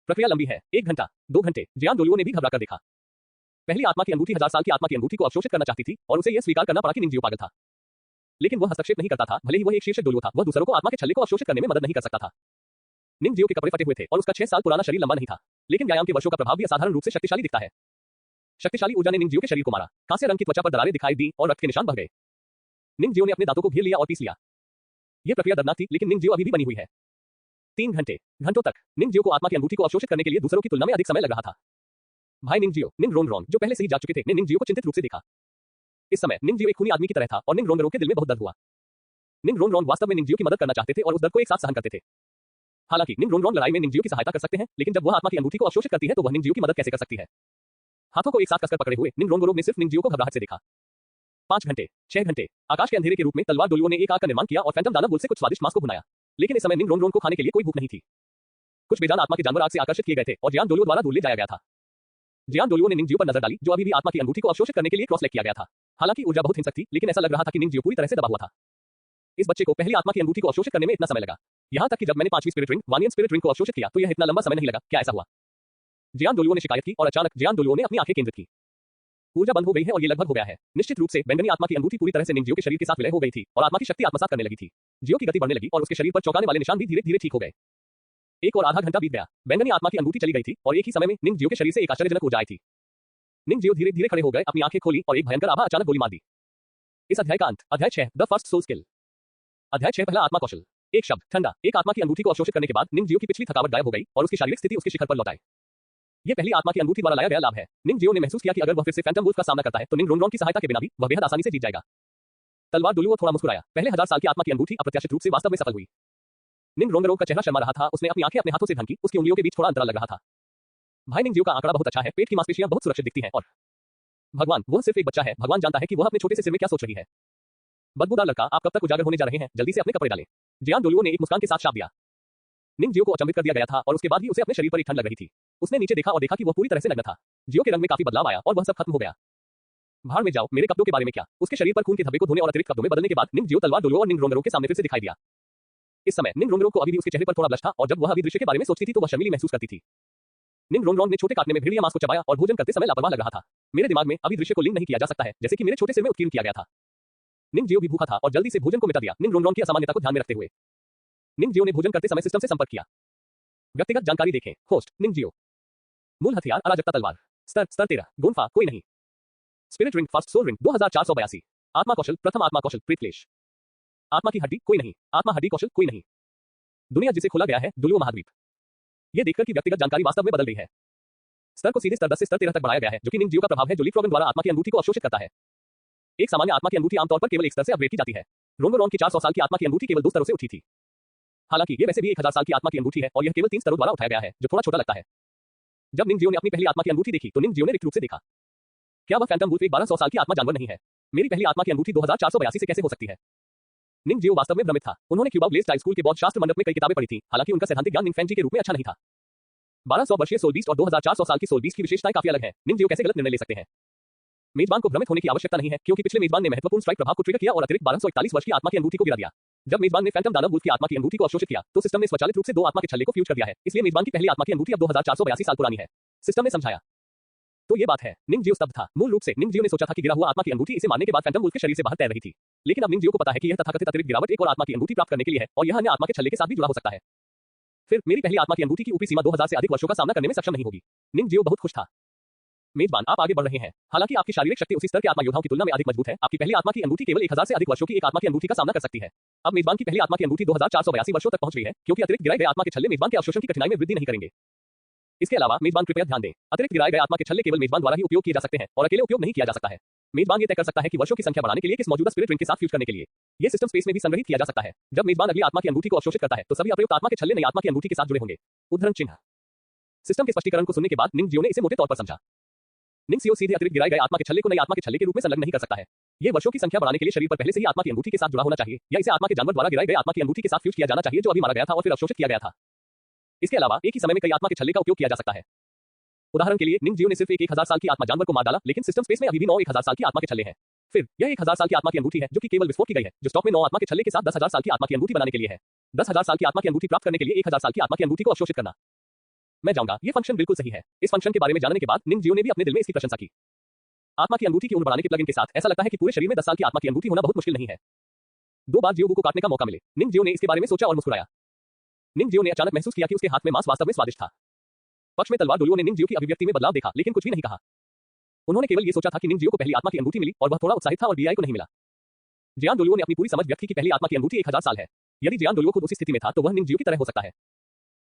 S1: प्रक्रिया लंबी है, 1 घंटा, 2 घंटे। जियान डोलुओ ने भी घबरा कर देखा। पहली आत्मा की अंगूठी 1000 साल की आत्मा की अंगूठी को अवशोषित करना चाहती थी और उसे यह स्वीकार करना पड़ा कि निंग जियो पागल था। लेकिन वह हस्तक्षेप नहीं करता था, भले ही वह एक शीर्षक डोलुओ था, वह दूसरों को आत्मा के छल्ले को अवशोषित करने में मदद नहीं कर सकता था। निंग जियो के कपड़े फटे हुए थे और उसका 6 साल पुराना शरीर लंबा नहीं था, लेकिन व्यायाम के वर्षों का प्रभाव भी असाधारण रूप से शक्तिशाली दिखता है। शक्तिशाली ऊर्जा ने निंग जियो के शरीर को मारा। कांस्य रंग की त्वचा पर दरारें दिखाई दी और रक्त के निशान बह गए। निंग जियो ने अपने दांतों को घेर लिया और पीस लिया। यह प्रक्रिया दर्दनाक थी, लेकिन निंग जियो अभी भी बनी हुई है। 3 घंटों तक निंग जियो को आत्मा की अनुभूति को अवशोषित करने के लिए दूसरों की तुलना में अधिक समय लग रहा था। भाई निंग जियो, निंग रोंग रोंग, जो पहले से ही जाग चुके थे, ने निंग जियो को चिंतित रूप से देखा। इस समय निंग जियो एक खूनी आदमी की तरह था और निंग रोंग रोंग के दिल में बहुत दर्द हुआ। निंग रोंग रोंग वास्तव में निंग जियो की मदद करना चाहते थे और उस दर्द को एक साथ सहन करते थे। हालांकि निंग रोंग रोंग लड़ाई में निंग जियो की सहायता कर सकते हैं, लेकिन जब वह आत्मा की अनुभूति को अवशोषित करती है तो वह निंग जियो की मदद कैसे कर सकती है? हाथों को एक साथ कसकर पकड़े हुए निंग रोंग रोंग ने सिर्फ निंग जियो को घबराहट से देखा। 5 घंटे, 6 घंटे, आकाश के अंधेरे के रूप में तलवार डोलियों ने एक आग का निर्माण किया और फैंटम दानव बुल से कुछ स्वादिष्ट मांस को भुनाया। लेकिन इस समय निंग रोंग रोंग को खाने के लिए कोई भूख नहीं थी। कुछ बेजान आत्मा के जानवर आग से आकर्षित किए गए थे और जियान डोलियो द्वारा दूर ले जाया गया था। जियान डोलियो ने निंग जियो पर नजर डाली, जो अभी भी आत्मा की अनुभूति को अवशोषित करने के लिए क्रॉस लेग किया गया था। हालांकि ऊर्जा बहुत हिंसक थी, लेकिन ऐसा लग रहा था कि निंग जियो पूरी तरह से दबा हुआ था। इस बच्चे को पहली आत्मा की अनुभूति को अवशोषित करने में इतना समय लगा। यहां तक कि जब मैंने 5वीं स्पिरिट रिंग, वानियन स्पिरिट रिंग को अवशोषित किया तो यह इतना लंबा समय नहीं लगा। क्या ऐसा हुआ? जियान डोलियो ने शिकायत की और अचानक जियान डोलियो ने अपनी आंखें केंद्रित की। ऊर्जा बंद हो गई है और ये लगभग हो गया है। निश्चित रूप से बैंगनी आत्मा की अनुभूति पूरी तरह से निंग जियो के शरीर के साथ विलय हो गई थी और आत्मा की शक्ति आत्मसात करने लगी थी। जियो की गति बढ़ने लगी और उसके शरीर पर चौंकाने वाले निशान भी धीरे धीरे ठीक हो गए। 1 और आधा घंटा बीत गया। बैंगनी आत्मा की अनुभूति चली गई थी और एक ही समय में निंग जियो के शरीर से एक आश्चर्यजनक ऊर्जा आई थी। निंग जियो धीरे धीरे खड़े हो गए, अपनी आंखें खोली और एक भयंकर आभा अचानक गोली मार दी। इस अध्याय का अंत। अध्याय 6, द फर्स्ट सोल स्किल। अध्याय 6, पहला आत्मा कौशल। एक शब्द, ठंडा। एक आत्मा की अनुभूति को अवशोषित करने के बाद निंग जियो की पिछली थकावट गायब हो गई और उसकी शारीरिक स्थिति उसके शिखर पर लौट आई। यह पहली आत्मा की अनुभूति द्वारा लाया गया लाभ है। निंग जियो ने महसूस किया कि अगर वह फिर से फैंटम वुल्फ का सामना करता है तो निंग रोंग रोंग की सहायता के बिना भी वह बेहद आसानी से जीत जाएगा। तलवार डोलियो थोड़ा मुस्कुराया। पहले 1000 साल की आत्मा की अनुभूति अप्रत्याशित रूप से वास्तव में सफल हुई। निंग रोंग रोंग का चेहरा शर्मा रहा था। उसने अपनी आंखें अपने हाथों से ढंकी, उसकी उंगलियों के बीच थोड़ा अंतराल लग रहा था। भाई निंग जियो का आंकड़ा बहुत अच्छा है, पेट की मांसपेशियां बहुत सुरक्षित दिखती हैं और भगवान, वह सिर्फ एक बच्चा है। भगवान जानता है कि वह अपने छोटे से सिर में क्या सोच रही है। बदबूदार लड़का, आप कब तक उजागर होने जा रहे हैं? जल्दी से अपने कपड़े डालें। जियान डोलियो ने एक मुस्कान के साथ शाप दिया। निंग जियो को अचंभित कर दिया गया था और उसके बाद ही उसे अपने शरीर पर एक ठंड लग रही थी। उसने नीचे देखा और देखा कि वह पूरी तरह से नग्न था। जियो के रंग में काफी बदलाव आया और वह सब खत्म हो गया। भाड़ में जाओ, मेरे कपड़ों के बारे में क्या? उसके शरीर पर खून के धब्बे को धोने और अतिरिक्त कपड़ों में बदलने के बाद निंग जियो तलवार डोलियो और निंग रोंग रोंग के सामने फिर से दिखाई दिया। इस समय निंग रोंग रोंग को अभी भी उसके चेहरे पर थोड़ा ब्लश था और जब वह अभी दृश्य के बारे में सोचती थी तो वह शर्मीली महसूस करती थी। निंग रोंग रोंग ने छोटे काटने में भेड़िया मांस को चबाया और भोजन करते समय लापरवाह लग रहा था। मेरे दिमाग में अभी दृश्य को लिंक नहीं किया जा सकता है, जैसे कि मेरे छोटे सिर में उत्कीर्ण किया गया था। निंग जियो भी भूखा था और जल्दी से भोजन को मिटा दिया, निंग रोंग रोंग की असामान्यता को ध्यान में रखते हुए। निंग जियो ने भोजन करते समय सिस्टम से संपर्क किया। व्यक्तिगत जानकारी देखें। होस्ट निंग जियो। मूल हथियार अराजकता तलवार। स्तर 13। गुणफा कोई नहीं। Spirit ring, first soul ring 2482। आत्मा कौशल, प्रथम आत्मा कौशल प्रीक्लेश। आत्मा की हड्डी कोई नहीं। आत्मा हड्डी कौशल कोई नहीं। दुनिया जिसे खोला गया है, डुलियो महाद्वीप। यह देखकर कि व्यक्तिगत जानकारी वास्तव में बदल गई है। स्तर को सीधे स्तर 10 से स्तर 13 तक बढ़ाया गया है, जो कि निंग जियो का प्रभाव है जो लीपफ्रॉगिंग द्वारा आत्मा की अनुभूति को अवशोषित करता है। एक सामान्य आत्मा की अनुभूति आमतौर पर केवल एक स्तर से अपग्रेड की जाती है। रोंगो रोंग की 400 साल की आत्मा की अनुभूति केवल 2 स्तरों से उठी थी। हालांकि ये वैसे भी 1000 साल की आत्मा की अनुभूति है और यह केवल 3 स्तरों द्वारा उठाया गया है, जो थोड़ा छोटा लगता है। जब निंग जियो ने अपनी पहली आत्मा की अनुभूति देखी तो निंग जियो ने रिक्त रूप से देखा। क्या वह फैंटम वुल्फ एक 1200 साल की आत्मा जानवर नहीं है? मेरी पहली आत्मा की अनुभूति 2482 से कैसे हो सकती है? निंग जियो वास्तव में भ्रमित था। उन्होंने क्यूबा ब्लेज स्कूल के बौद्ध शास्त्र मंडप में कई किताबें पढ़ी थी, हालांकि उनका सैद्धांतिक ज्ञान निंग फैंग जी के रूप में अच्छा नहीं था। 1200 वर्षीय सोल बीस्ट और 2400 साल की सोल बीस्ट की विशेषताएं काफी अलग हैं। निंग जियो कैसे गलत निर्णय ले सकते हैं? मेजबान को भ्रमित होने की आवश्यकता नहीं है, क्योंकि पिछले मेजबान ने महत्वपूर्ण स्ट्राइक प्रभाव को ट्रिगर किया और अतिरिक्त 1241 वर्ष की आत्मा की अनुभूति को गिरा दिया। जब मेजबान ने फैंटम दानव वुल्फ की आत्मा की अनुभूति को अवशोषित किया तो सिस्टम ने स्वचालित रूप से 2 आत्मा के छल्ले को फ्यूज कर दिया है, इसलिए मेजबान की पहली आत्मा की अनुभूति अब 2482 साल पुरानी है। सिस्टम ने समझाया। तो ये बात है। निंग जियो स्तब्ध था। मूल रूप से निंग जियो ने सोचा था कि गिरा हुआ आत्मा की अनुभूति इसे मारने के बाद फैंटम वुल्फ के शरीर से बाहर तैर रही थी, लेकिन अब निंग जियो को पता है कि यह तथाकथित अतिरिक्त गिरावट एक और आत्मा की अनुभूति प्राप्त करने के लिए है और यह अन्य आत्मा के छल्ले के साथ भी जुड़ा हो सकता है। फिर मेरी पहली आत्मा की अनुभूति की ऊपरी सीमा 2000 से अधिक वर्षों का सामना करने में सक्षम नहीं होगी। निंग जियो बहुत खुश था। मेजबान, आप आगे बढ़ रहे हैं। हालांकि आपकी शारीरिक शक्ति उसी स्तर के आत्मा योद्धाओं की तुलना में अधिक मजबूत है। आपकी पहली आत्मा की अनुभूति केवल 1000 से अधिक वर्षों की एक आत्मा की अनुभूति का सामना कर सकती है। अब मेजबान की पहली आत्मा की अनुभूति 2482 वर्षों तक पहुंच रही है, क्योंकि अतिरिक्त गिराए गए आत्मा के छल्ले मेजबान के अवशोषण की कठिनाई में वृद्धि नहीं करेंगे। इसके अलावा मेजबान कृपया ध्यान दें, अतिरिक्त गिराए गए आत्मा के छल्ले केवल मेजबान द्वारा ही उपयोग किए जा सकते हैं और अकेले उपयोग नहीं किया जा सकता है। मेजबान ये तय कर सकता है कि वर्षों की संख्या बढ़ाने के लिए किस मौजूदा स्पिरिट रिंग के साथ फ्यूज करने के लिए ये सिस्टम स्पेस में भी संग्रहित किया जा सकता है। जब मेजबान अगली आत्मा की अनुभूति को अवशोषित करता है तो सभी अप्रयुक्त आत्मा के छल्ले नई आत्मा की अनुभूति के साथ जुड़े होंगे। उदाहरण चिन्ह। सिस्टम के स्पष्टीकरण को सुनने के बाद निंग जियो ने इसे मोटे तौर पर समझा। निंग जियो सीधे अतिरिक्त गिराए गए आत्मा के छल्ले को नई आत्मा के छल्ले के रूप में संलग्न नहीं कर सकता है। ये वर्षों की संख्या बढ़ाने के लिए शरीर पर पहले से ही आत्मा की अनुभूति के साथ जुड़ा होना चाहिए, या इसे आत्मा के जानवर द्वारा गिराए गए आत्मा की अनुभूति के साथ फ्यूज किया जाना चाहिए जो अभी मारा गया था और फिर अवशोषित किया गया था। इसके अलावा एक ही समय में कई आत्मा के छल्ले का उपयोग किया जा सकता है। उदाहरण के लिए निंग जियो ने सिर्फ एक 1000 साल की आत्मा जानवर को मार डाला, लेकिन सिस्टम स्पेस में अभी भी 9 1000 साल की आत्मा के छल्ले हैं। फिर यह 1000 साल की आत्मा की अनुभूति है जो कि केवल विस्फोट की गई है, जो स्टॉक में 9 आत्मा के छल्ले के साथ 10,000 साल की आत्मा की अनुभूति बनाने के लिए है। 10,000 साल की आत्मा की अनुभूति प्राप्त करने के लिए 1000 साल की आत्मा की अनुभूति को अवशोषित करना। मैं जाऊंगा, ये फंक्शन बिल्कुल सही है। इस फंक्शन के बारे में जानने के बाद निंग जियो ने भी अपने दिल में इसकी प्रशंसा की। आत्मा की अनुभूति की उम्र बढ़ाने के प्लगइन के साथ ऐसा लगता है कि पूरे शरीर में 10 साल की आत्मा की अनुभूति होना बहुत मुश्किल नहीं है। 2 बार जियो को काटने का मौका मिले। निंग जियो ने इसके बारे में सोचा और मुस्कुराया। निंग जियो ने अचानक महसूस किया कि उसके हाथ में मांस वास्तव में स्वादिष्ट था। पक्ष में तलवार डोलियो ने निंग जियो की अभिव्यक्ति में बदलाव देखा, लेकिन कुछ भी नहीं कहा। उन्होंने केवल ये सोचा था कि निंग जियो को पहली आत्मा की अंगूठी मिली और वह थोड़ा उत्साहित था और बीआई को नहीं मिला। जियान डोलुओ ने अपनी पूरी समझ व्यक्त की कि पहली आत्मा की अंगूठी 1000 साल है। यदि जियान डोलुओ खुद उसी स्थिति में था तो वह निंग जियो की तरह हो सकता है।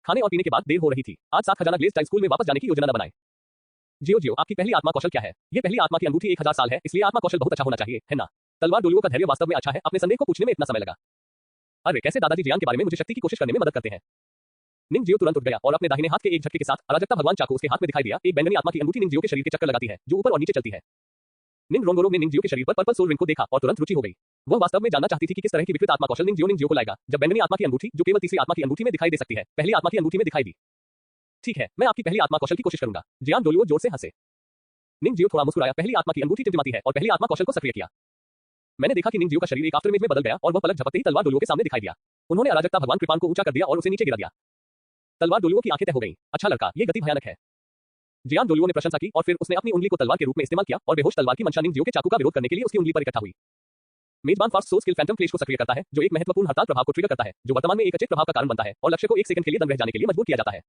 S1: खाने और पीने के बाद देर हो रही थी। आज 7 खजाना ग्लेज़ टाइल स्कूल में वापस जाने की योजना न बनाएं। जियो जियो, आपकी पहली आत्मा कौशल क्या है? ये पहली आत्मा की अंगूठी 1000 साल है, इसलिए आत्मा कौशल बहुत अच्छा होना चाहिए, है ना? तलवार डोलुओ का धैर्य वास्तव में अच्छा है, अपने संदेह को पूछने में इतना समय लगा। अरे कैसे दादाजी जियान के बारे में मुझे शक्ति की कोशिश करने में मदद करते हैं। निंग जियो तुरंत उठ गया और अपने दाहिने हाथ के एक झटके के साथ अराजकता भगवान चाकू उसके हाथ में दिखाई दिया। एक बैंगनी आत्मा की अंगूठी निंग जियो के शरीर के चक्कर लगाती है, जो ऊपर और नीचे चलती है। निंग रोंगोरो ने निंग जियो के शरीर पर पर्पल सोल रिंग को देखा और तुरंत रुचि हो गई। वह वास्तव में जानना चाहती थी कि किस तरह की विकृत आत्मा कौशल निंग जियो को लाएगा, जब बैंगनी आत्मा की अंगूठी, जो केवल तीसरी आत्मा की अंगूठी में दिखाई दे सकती है, पहली आत्मा की अंगूठी में दिखाई दी। ठीक है, मैं आपकी पहली आत्मा कौशल की कोशिश करूंगा। जियान डोलुओ जोर से हंसे। निंग जियो थोड़ा मुस्कुराया। पहली आत्मा की अंगूठी टिमटिमाती है और पहली आत्मा कौशल को सक्रिय किया। मैंने देखा कि निंग जियो का शरीर एक आफ्टर इमेज में बदल गया और वह पलक झपकते ही तलवार डोलुओ के सामने दिखाई दिया। उन्होंने अराजकता भगवान कृपान को ऊंचा कर दिया और उसे नीचे गिरा दिया। तलवार डोलुओ की आंखें तय हो गईं। अच्छा लड़का, ये गति भयानक है। जियान डोलुओ ने प्रशंसा की और फिर उसने अपनी उंगली को तलवार के रूप में इस्तेमाल किया और बेहोश तलवार की मंशा निंग जियो के चाकू का विरोध करने के लिए उसकी उंगली पर इकट्ठा हुई। मेजबान फास्ट सोल स्किल फैंटम क्लेश को सक्रिय करता है, जो एक महत्वपूर्ण हड़ताल प्रभाव को ट्रिगर करता है, जो वर्तमान में एक अचेत प्रभाव का कारण बनता है और लक्ष्य को 1 सेकंड के लिए दम रह जाने के लिए मजबूर किया जाता है।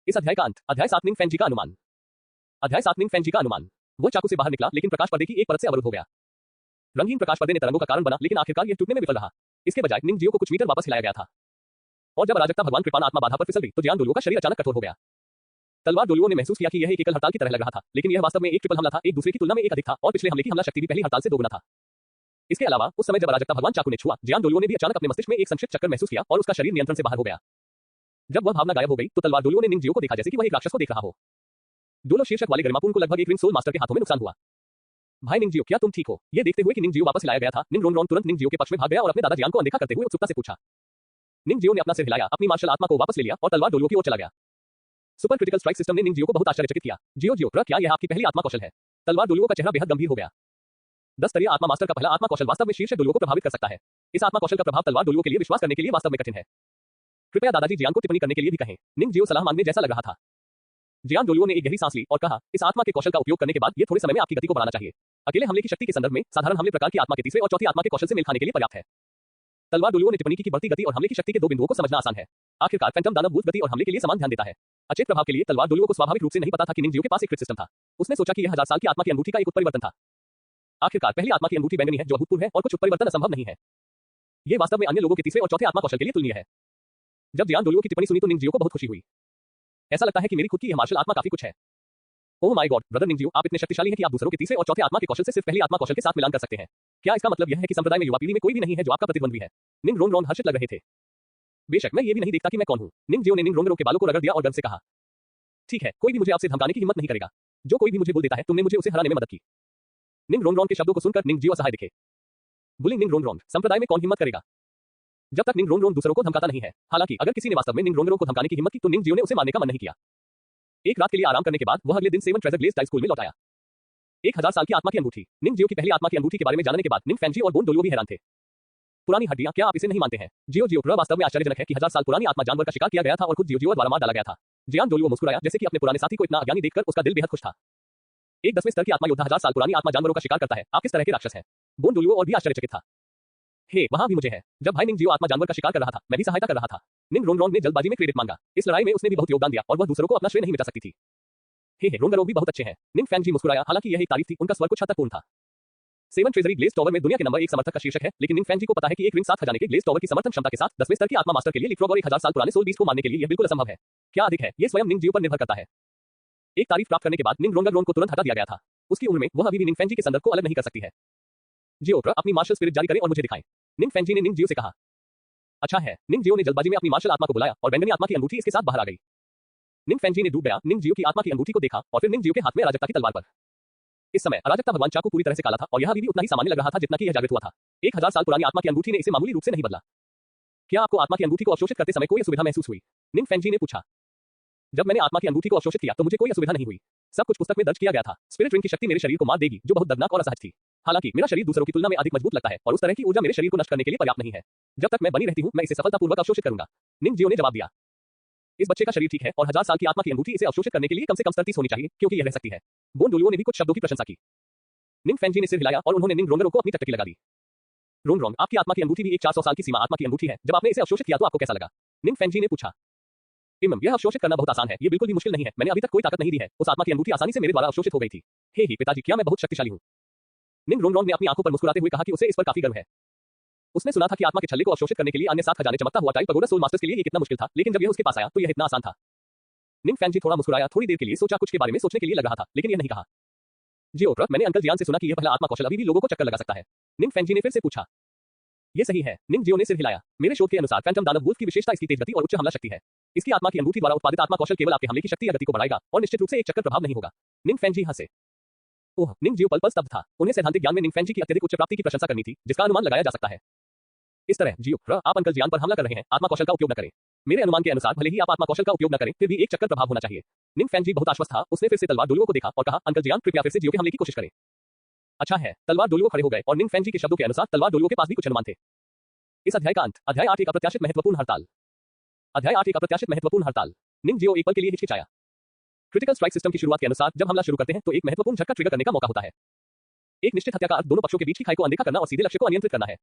S1: इस अध्याय का अंत। अध्याय 7 निंग फैंग जी का अनुमान। अध्याय 7 निंग फैंग जी का अनुमान। वो चाकू से बाहर निकला, लेकिन प्रकाश पर्दे की एक परत से अवरुद्ध हो गया। रंगीन प्रकाश पर्दे ने तरंगों का कारण बना, लेकिन आखिरकार यह टूटने में विफल रहा। इसके बजाय निंग जियो को कुछ मीटर वापस हिलाया गया था। और जब अराजकता भगवान कृपान आत्मा बाधा पर फिसल गई, तो जियान डोलुओ का शरीर अचानक कठोर हो गया। तलवार डोलुओ ने महसूस किया कि यह एक एकल हड़ताल की तरह लग रहा था, लेकिन यह वास्तव में एक ट्रिपल हमला था, एक दूसरे की तुलना में एक अधिक था और पिछले हमले की हमला शक्ति भी पहली हड़ताल से दोगुना था। इसके अलावा उस समय जब अराजकता भगवान चाकू ने छुआ, जियान डोलुओ ने भी अचानक अपने मस्तिष्क में एक संक्षिप्त चक्कर महसूस किया और उसका शरीर नियंत्रण से बाहर हो गया। जब वह भावना गायब हो गई, तो तलवार डोलुओ ने निंग जियो को देखा जैसे कि वह एक राक्षस को देख रहा हो। डोलो शीर्षक वाले गरिमापूर्ण को लगभग एक रिंग सोल मास्टर के हाथों में नुकसान हुआ। भाई निंग जियो, क्या तुम ठीक हो? ये देखते हुए कि निंग जियो वापस लाया गया था, निंग रोंग तुरंत निंग जियो के पक्ष में भाग गया और अपने दादा जियान को अनदेखा करते हुए उत्सुकता से पूछा। निंग जियो ने अपना सिर हिलाया, अपनी मार्शल आत्मा को वापस ले लिया और तलवार डोलुओ की ओर चला गया। सुपर क्रिटिकल स्ट्राइक सिस्टम ने निंग जियो को बहुत आश्चर्यचकित किया। जियो जियो, क्या यह आपकी पहली आत्मा कौशल है? तलवार डोलुओ का चेहरा बेहद गंभीर हो गया। 10 स्तरीय आत्मा मास्टर का पहला आत्मा कौशल वास्तव में शीर्ष डोलुओ को प्रभावित कर सकता है। इस आत्मा कौशल का प्रभाव तलवार डोलुओ के लिए विश्वास करने के लिए वास्तव में कठिन है। कृपया दादाजी जियान को टिप्पणी करने के लिए भी कहें। निंग जियो सलाह मांगने जैसा लग रहा था। जियान डोलुओ ने एक गहरी सांस ली और कहा, इस आत्मा के कौशल का उपयोग करने के बाद ये थोड़े समय में आपकी गति को बढ़ाना चाहिए। अकेले हमले की शक्ति के संदर्भ में साधारण हमले प्रकार की आत्मा के तीसरे और चौथी आत्मा के कौशल से मेल खाने के लिए पर्याप्त है। तलवार डोलुओ ने टिप्पणी की कि बढ़ती गति और हमले की शक्ति के दो बिंदुओं को समझना आसान है। आखिरकार फैंटम दानव भूत गति और हमले के लिए समान ध्यान देता है। अचेत प्रभाव के लिए तलवार डोलुओ को स्वाभाविक रूप से नहीं पता था कि निंग जियो के पास एक क्रिट सिस्टम था। उसने सोचा कि यह 1000 साल की आत्मा की अंगूठी का एक उत्परिवर्तन था। आखिरकार पहली आत्मा की अंगूठी बैंगनी है, जो अभूतपूर्व है और कुछ उत्परिवर्तन असंभव नहीं है। ये वास्तव में अन्य लोगों के तीसरे और चौथे आत्मा कौशल के लिए तुलनीय है। जब जियान डोलुओ की टिप्पणी सुनी तो निंग जियो को बहुत खुशी हुई। ऐसा लगता है कि मेरी खुद की यह मार्शल आत्मा काफी कुछ है। ओह माय गॉड, ब्रदर निंग जियो, आप इतने शक्तिशाली हैं कि आप दूसरों के तीसरे और चौथे आत्मा के कौशल से सिर्फ पहली आत्मा कौशल के साथ मिलान कर सकते हैं। क्या इसका मतलब यह है कि संप्रदाय में युवा पीढ़ी में कोई भी नहीं है जो आपका प्रतिद्वंद्वी है? निंग रोंग हर्षित लग रहे थे। बेशक, मैं ये भी नहीं देखता कि मैं कौन हूं। निंग जियो ने निंग रोंग के बालों को रगड़ दिया और गर्व से कहा, ठीक है, कोई भी मुझे आपसे धमकाने की हिम्मत नहीं करेगा। जो कोई भी मुझे बुल देता है, तुमने मुझे उसे हराने में मदद की। निंग रोंग के शब्दों को सुनकर निंग जियो असहाय दिखे। बुलिंग निंग रोंग, संप्रदाय में कौन हिम्मत करेगा? जब तक निंग रोंग दूसरों को धमकाता नहीं है। हालांकि अगर किसी ने वास्तव में निंग रोंग को धमकाने की हिम्मत की तो निंग जियो ने उसे मारने का मन नहीं किया। एक रात के लिए आराम करने के बाद वह अगले दिन 7 ट्रेजर ग्लेज़ टाइल स्कूल में लौट आया। 1000 साल की आत्मा की अंगूठी। निंग जियो की पहली आत्मा की अंगूठी के बारे में जानने के बाद निंग फैंजी और बोन डोलुओ भी हैरान थे। पुरानी हड्डियां, क्या आप इसे नहीं मानते हैं? जियो जियो, वास्तव में आश्चर्यजनक है कि 1000 साल पुरानी आत्मा जानवर का शिकार किया गया था और खुद जियो जियो द्वारा मार डाला गया था। जियान डोलुओ मुस्कुराया, जैसे कि अपने पुराने साथी को इतना अज्ञानी देखकर उसका दिल बेहद खुश था। एक 10वें स्तर की आत्मा योद्धा 1000 साल पुरानी आत्मा जानवरों का शिकार करता है। आप किस तरह के राक्षस हैं? बोन डोलुओ और भी आश्चर्यचकित था। हे, वहां भी मुझे है। जब भाई निंग जियो आत्मा जानवर का शिकार कर रहा था, मैं भी सहायता कर रहा था। निंग रोंग ने जल्दबाजी में क्रेडिट मांगा। इस लड़ाई में उसने भी बहुत योगदान दिया और वह दूसरों को अपना श्रेय नहीं मिटा सकती थी। हे रोंगरो भी बहुत अच्छे हैं। निंग फैंग जी मुस्कुराया, हालांकि यह एक तारीफ थी, उनका स्वर कुछ हद तक पूर्ण था। 7 ट्रेजरी ग्लेज़ टॉवर में दुनिया के नंबर 1 समर्थक का शीर्षक है, लेकिन निंग फैंग जी को पता है कि एक रिंग 7 खजाने के ग्लेज़ टॉवर की समर्थन क्षमता के साथ 10वें स्तर की आत्मा मास्टर के लिए लीपफ्रॉग और 1000 साल पुराने सोल बीस्ट को मारने के लिए यह बिल्कुल असंभव है। क्या अधिक है, यह स्वयं निंग जियो पर निर्भर करता है। एक तारीफ प्राप्त करने के बाद निंग रोंग को तुरंत हटा दिया गया था। उसकी उम्र में वह अभी भी निंग फैंग जी के संदर्भ को अलग नहीं कर सकती है। जियो, अपनी मार्शल स्पिरिट जारी करें और मुझे दिखाएं। निंग फैंग जी ने निंग जियो से कहा। अच्छा है। निंग जियो ने जल्दबाजी में अपनी मार्शल आत्मा को बुलाया और बैंगनी आत्मा की अंगूठी इसके साथ बाहर आ गई। निंग फैंग जी ने डूब गया, निंग जियो की आत्मा की अंगूठी को देखा और फिर निंग जियो के हाथ में अराजकता की तलवार पर। इस समय अराजकता भगवान चाकू पूरी तरह से काला था और यह अभी भी उतना ही सामान्य लग रहा था जितना कि यह जागृत हुआ था। 1000 साल पुरानी आत्मा की अंगूठी ने इसे मामूली रूप से नहीं बदला। क्या आपको आत्मा की अंगूठी को अवशोषित करते समय कोई असुविधा महसूस हुई? निंग फैंग जी ने पूछा। जब मैंने आत्मा की अंगूठी को अवशोषित किया तो मुझे कोई असुविधा नहीं हुई। सब कुछ पुस्तक में दर्ज किया गया था। स्पिरिट रिंग की शक्ति मेरे शरीर को मार देगी, जो बहुत दर्दनाक और असहज थी। हालांकि मेरा शरीर दूसरों की तुलना में अधिक मजबूत लगता है और उस तरह की ऊर्जा मेरे शरीर को नष्ट करने के लिए पर्याप्त नहीं है। जब तक मैं बनी रहती हूं, मैं इसे सफलतापूर्वक अवशोषित करूंगा। निंग जियो ने जवाब दिया। इस बच्चे का शरीर ठीक है और 1000 साल की आत्मा की अंगूठी इसे अवशोषित करने के लिए कम से कम 30 होनी चाहिए, क्योंकि यह रह सकती है। बोन डोलुओ ने भी कुछ शब्दों की प्रशंसा की। निंग फैंग जी ने सिर हिलाया और उन्होंने निंग रोंगरो को अपनी टकटकी लगा दी। रोंग, आपकी आत्मा की अंगूठी भी एक 400 साल की सीमा आत्मा की अंगूठी है। जब आपने इसे अवशोषित किया तो आपको कैसा लगा? निंग फैंग जी ने पूछा। यह अवशोषित करना बहुत आसान है, ये बिल्कुल भी मुश्किल नहीं है। मैंने अभी तक कोई ताकत नहीं दी है, उस आत्मा की अंगूठी आसानी से मेरे द्वारा अवशोषित हो गई थी। हे पिताजी, क्या मैं बहुत शक्तिशाली हूँ? निंग रोंगरोंग ने अपनी आंखों पर मुस्कुराते हुए कहा कि उसे इस पर काफी गर्व है। उसने सुना था कि आत्मा के छल्ले को अवशोषित करने के लिए अन्य 7 खजाने चमकता हुआ टाइप पगोडा सोल मास्टर्स के लिए ये कितना मुश्किल था, लेकिन जब यह उसके पास आया तो यह इतना आसान था। निंग फैंजी थोड़ा मुस्कुराया, थोड़ी देर के लिए सोचा, कुछ के बारे में सोचने के लिए लग रहा था, लेकिन यह नहीं कहा। जियो, मैंने अंकल जियान से सुना कि यह पहला आत्मा कौशल अभी भी लोगों को चक्कर लगा सकता है। निंग फैंजी ने फिर से पूछा। ये सही है, निंग जियो ने सिर हिलाया। मेरे शोध के अनुसार फैंटम दानव वुल्फ की विशेषता इसकी तेज गति और उच्च हमला शक्ति है। इसकी आत्मा की अंगूठी द्वारा उत्पादित आत्मा कौशल केवल आपके हमले की शक्ति या गति को बढ़ाएगा और निश्चित रूप से एक चक्कर प्रभाव नहीं होगा। निंग फैंजी हंसे। ओह, निंग जियो पल स्तब्ध था। उन्हें सैद्धांतिक ज्ञान में निंग फैंजी की अत्यधिक उच्च प्राप्ति की प्रशंसा करनी थी, जिसका अनुमान लगाया जा सकता है। इस तरह जियो, आप अंकल जियान पर हमला कर रहे हैं, आत्मा कौशल का उपयोग न करें। मेरे अनुमान के अनुसार भले ही आप आत्मा कौशल का उपयोग न करें, फिर भी एक चक्कर प्रभाव होना चाहिए। निंग फैंजी बहुत आश्वस्त था। उसने फिर से तलवार डोलुओ को देखा और कहा, अंकल जियान, कृपया फिर से जियो के हमले की कोशिश करें। अच्छा है। तलवार डोलुओ खड़े हो गए और निंग फैंजी के शब्दों के अनुसार तलवार डोलुओ के पास भी कुछ अनुमान थे। इस अध्याय का अंत। अध्याय 8 एक अप्रत्याशित महत्वपूर्ण हड़ताल। अध्याय 8 एक अप्रत्याशित महत्वपूर्ण हड़ताल। निंग जियो एक पल के लिए हिचकिचाया। क्रिटिकल स्ट्राइक सिस्टम की शुरुआत के अनुसार जब हमला शुरू करते हैं तो एक महत्वपूर्ण झटका ट्रिगर करने का मौका होता है। एक निश्चित हत्या का अर्थ दोनों पक्षों के बीच की खाई को अनदेखा करना और सीधे लक्ष्य को अनियंत्रित करना है।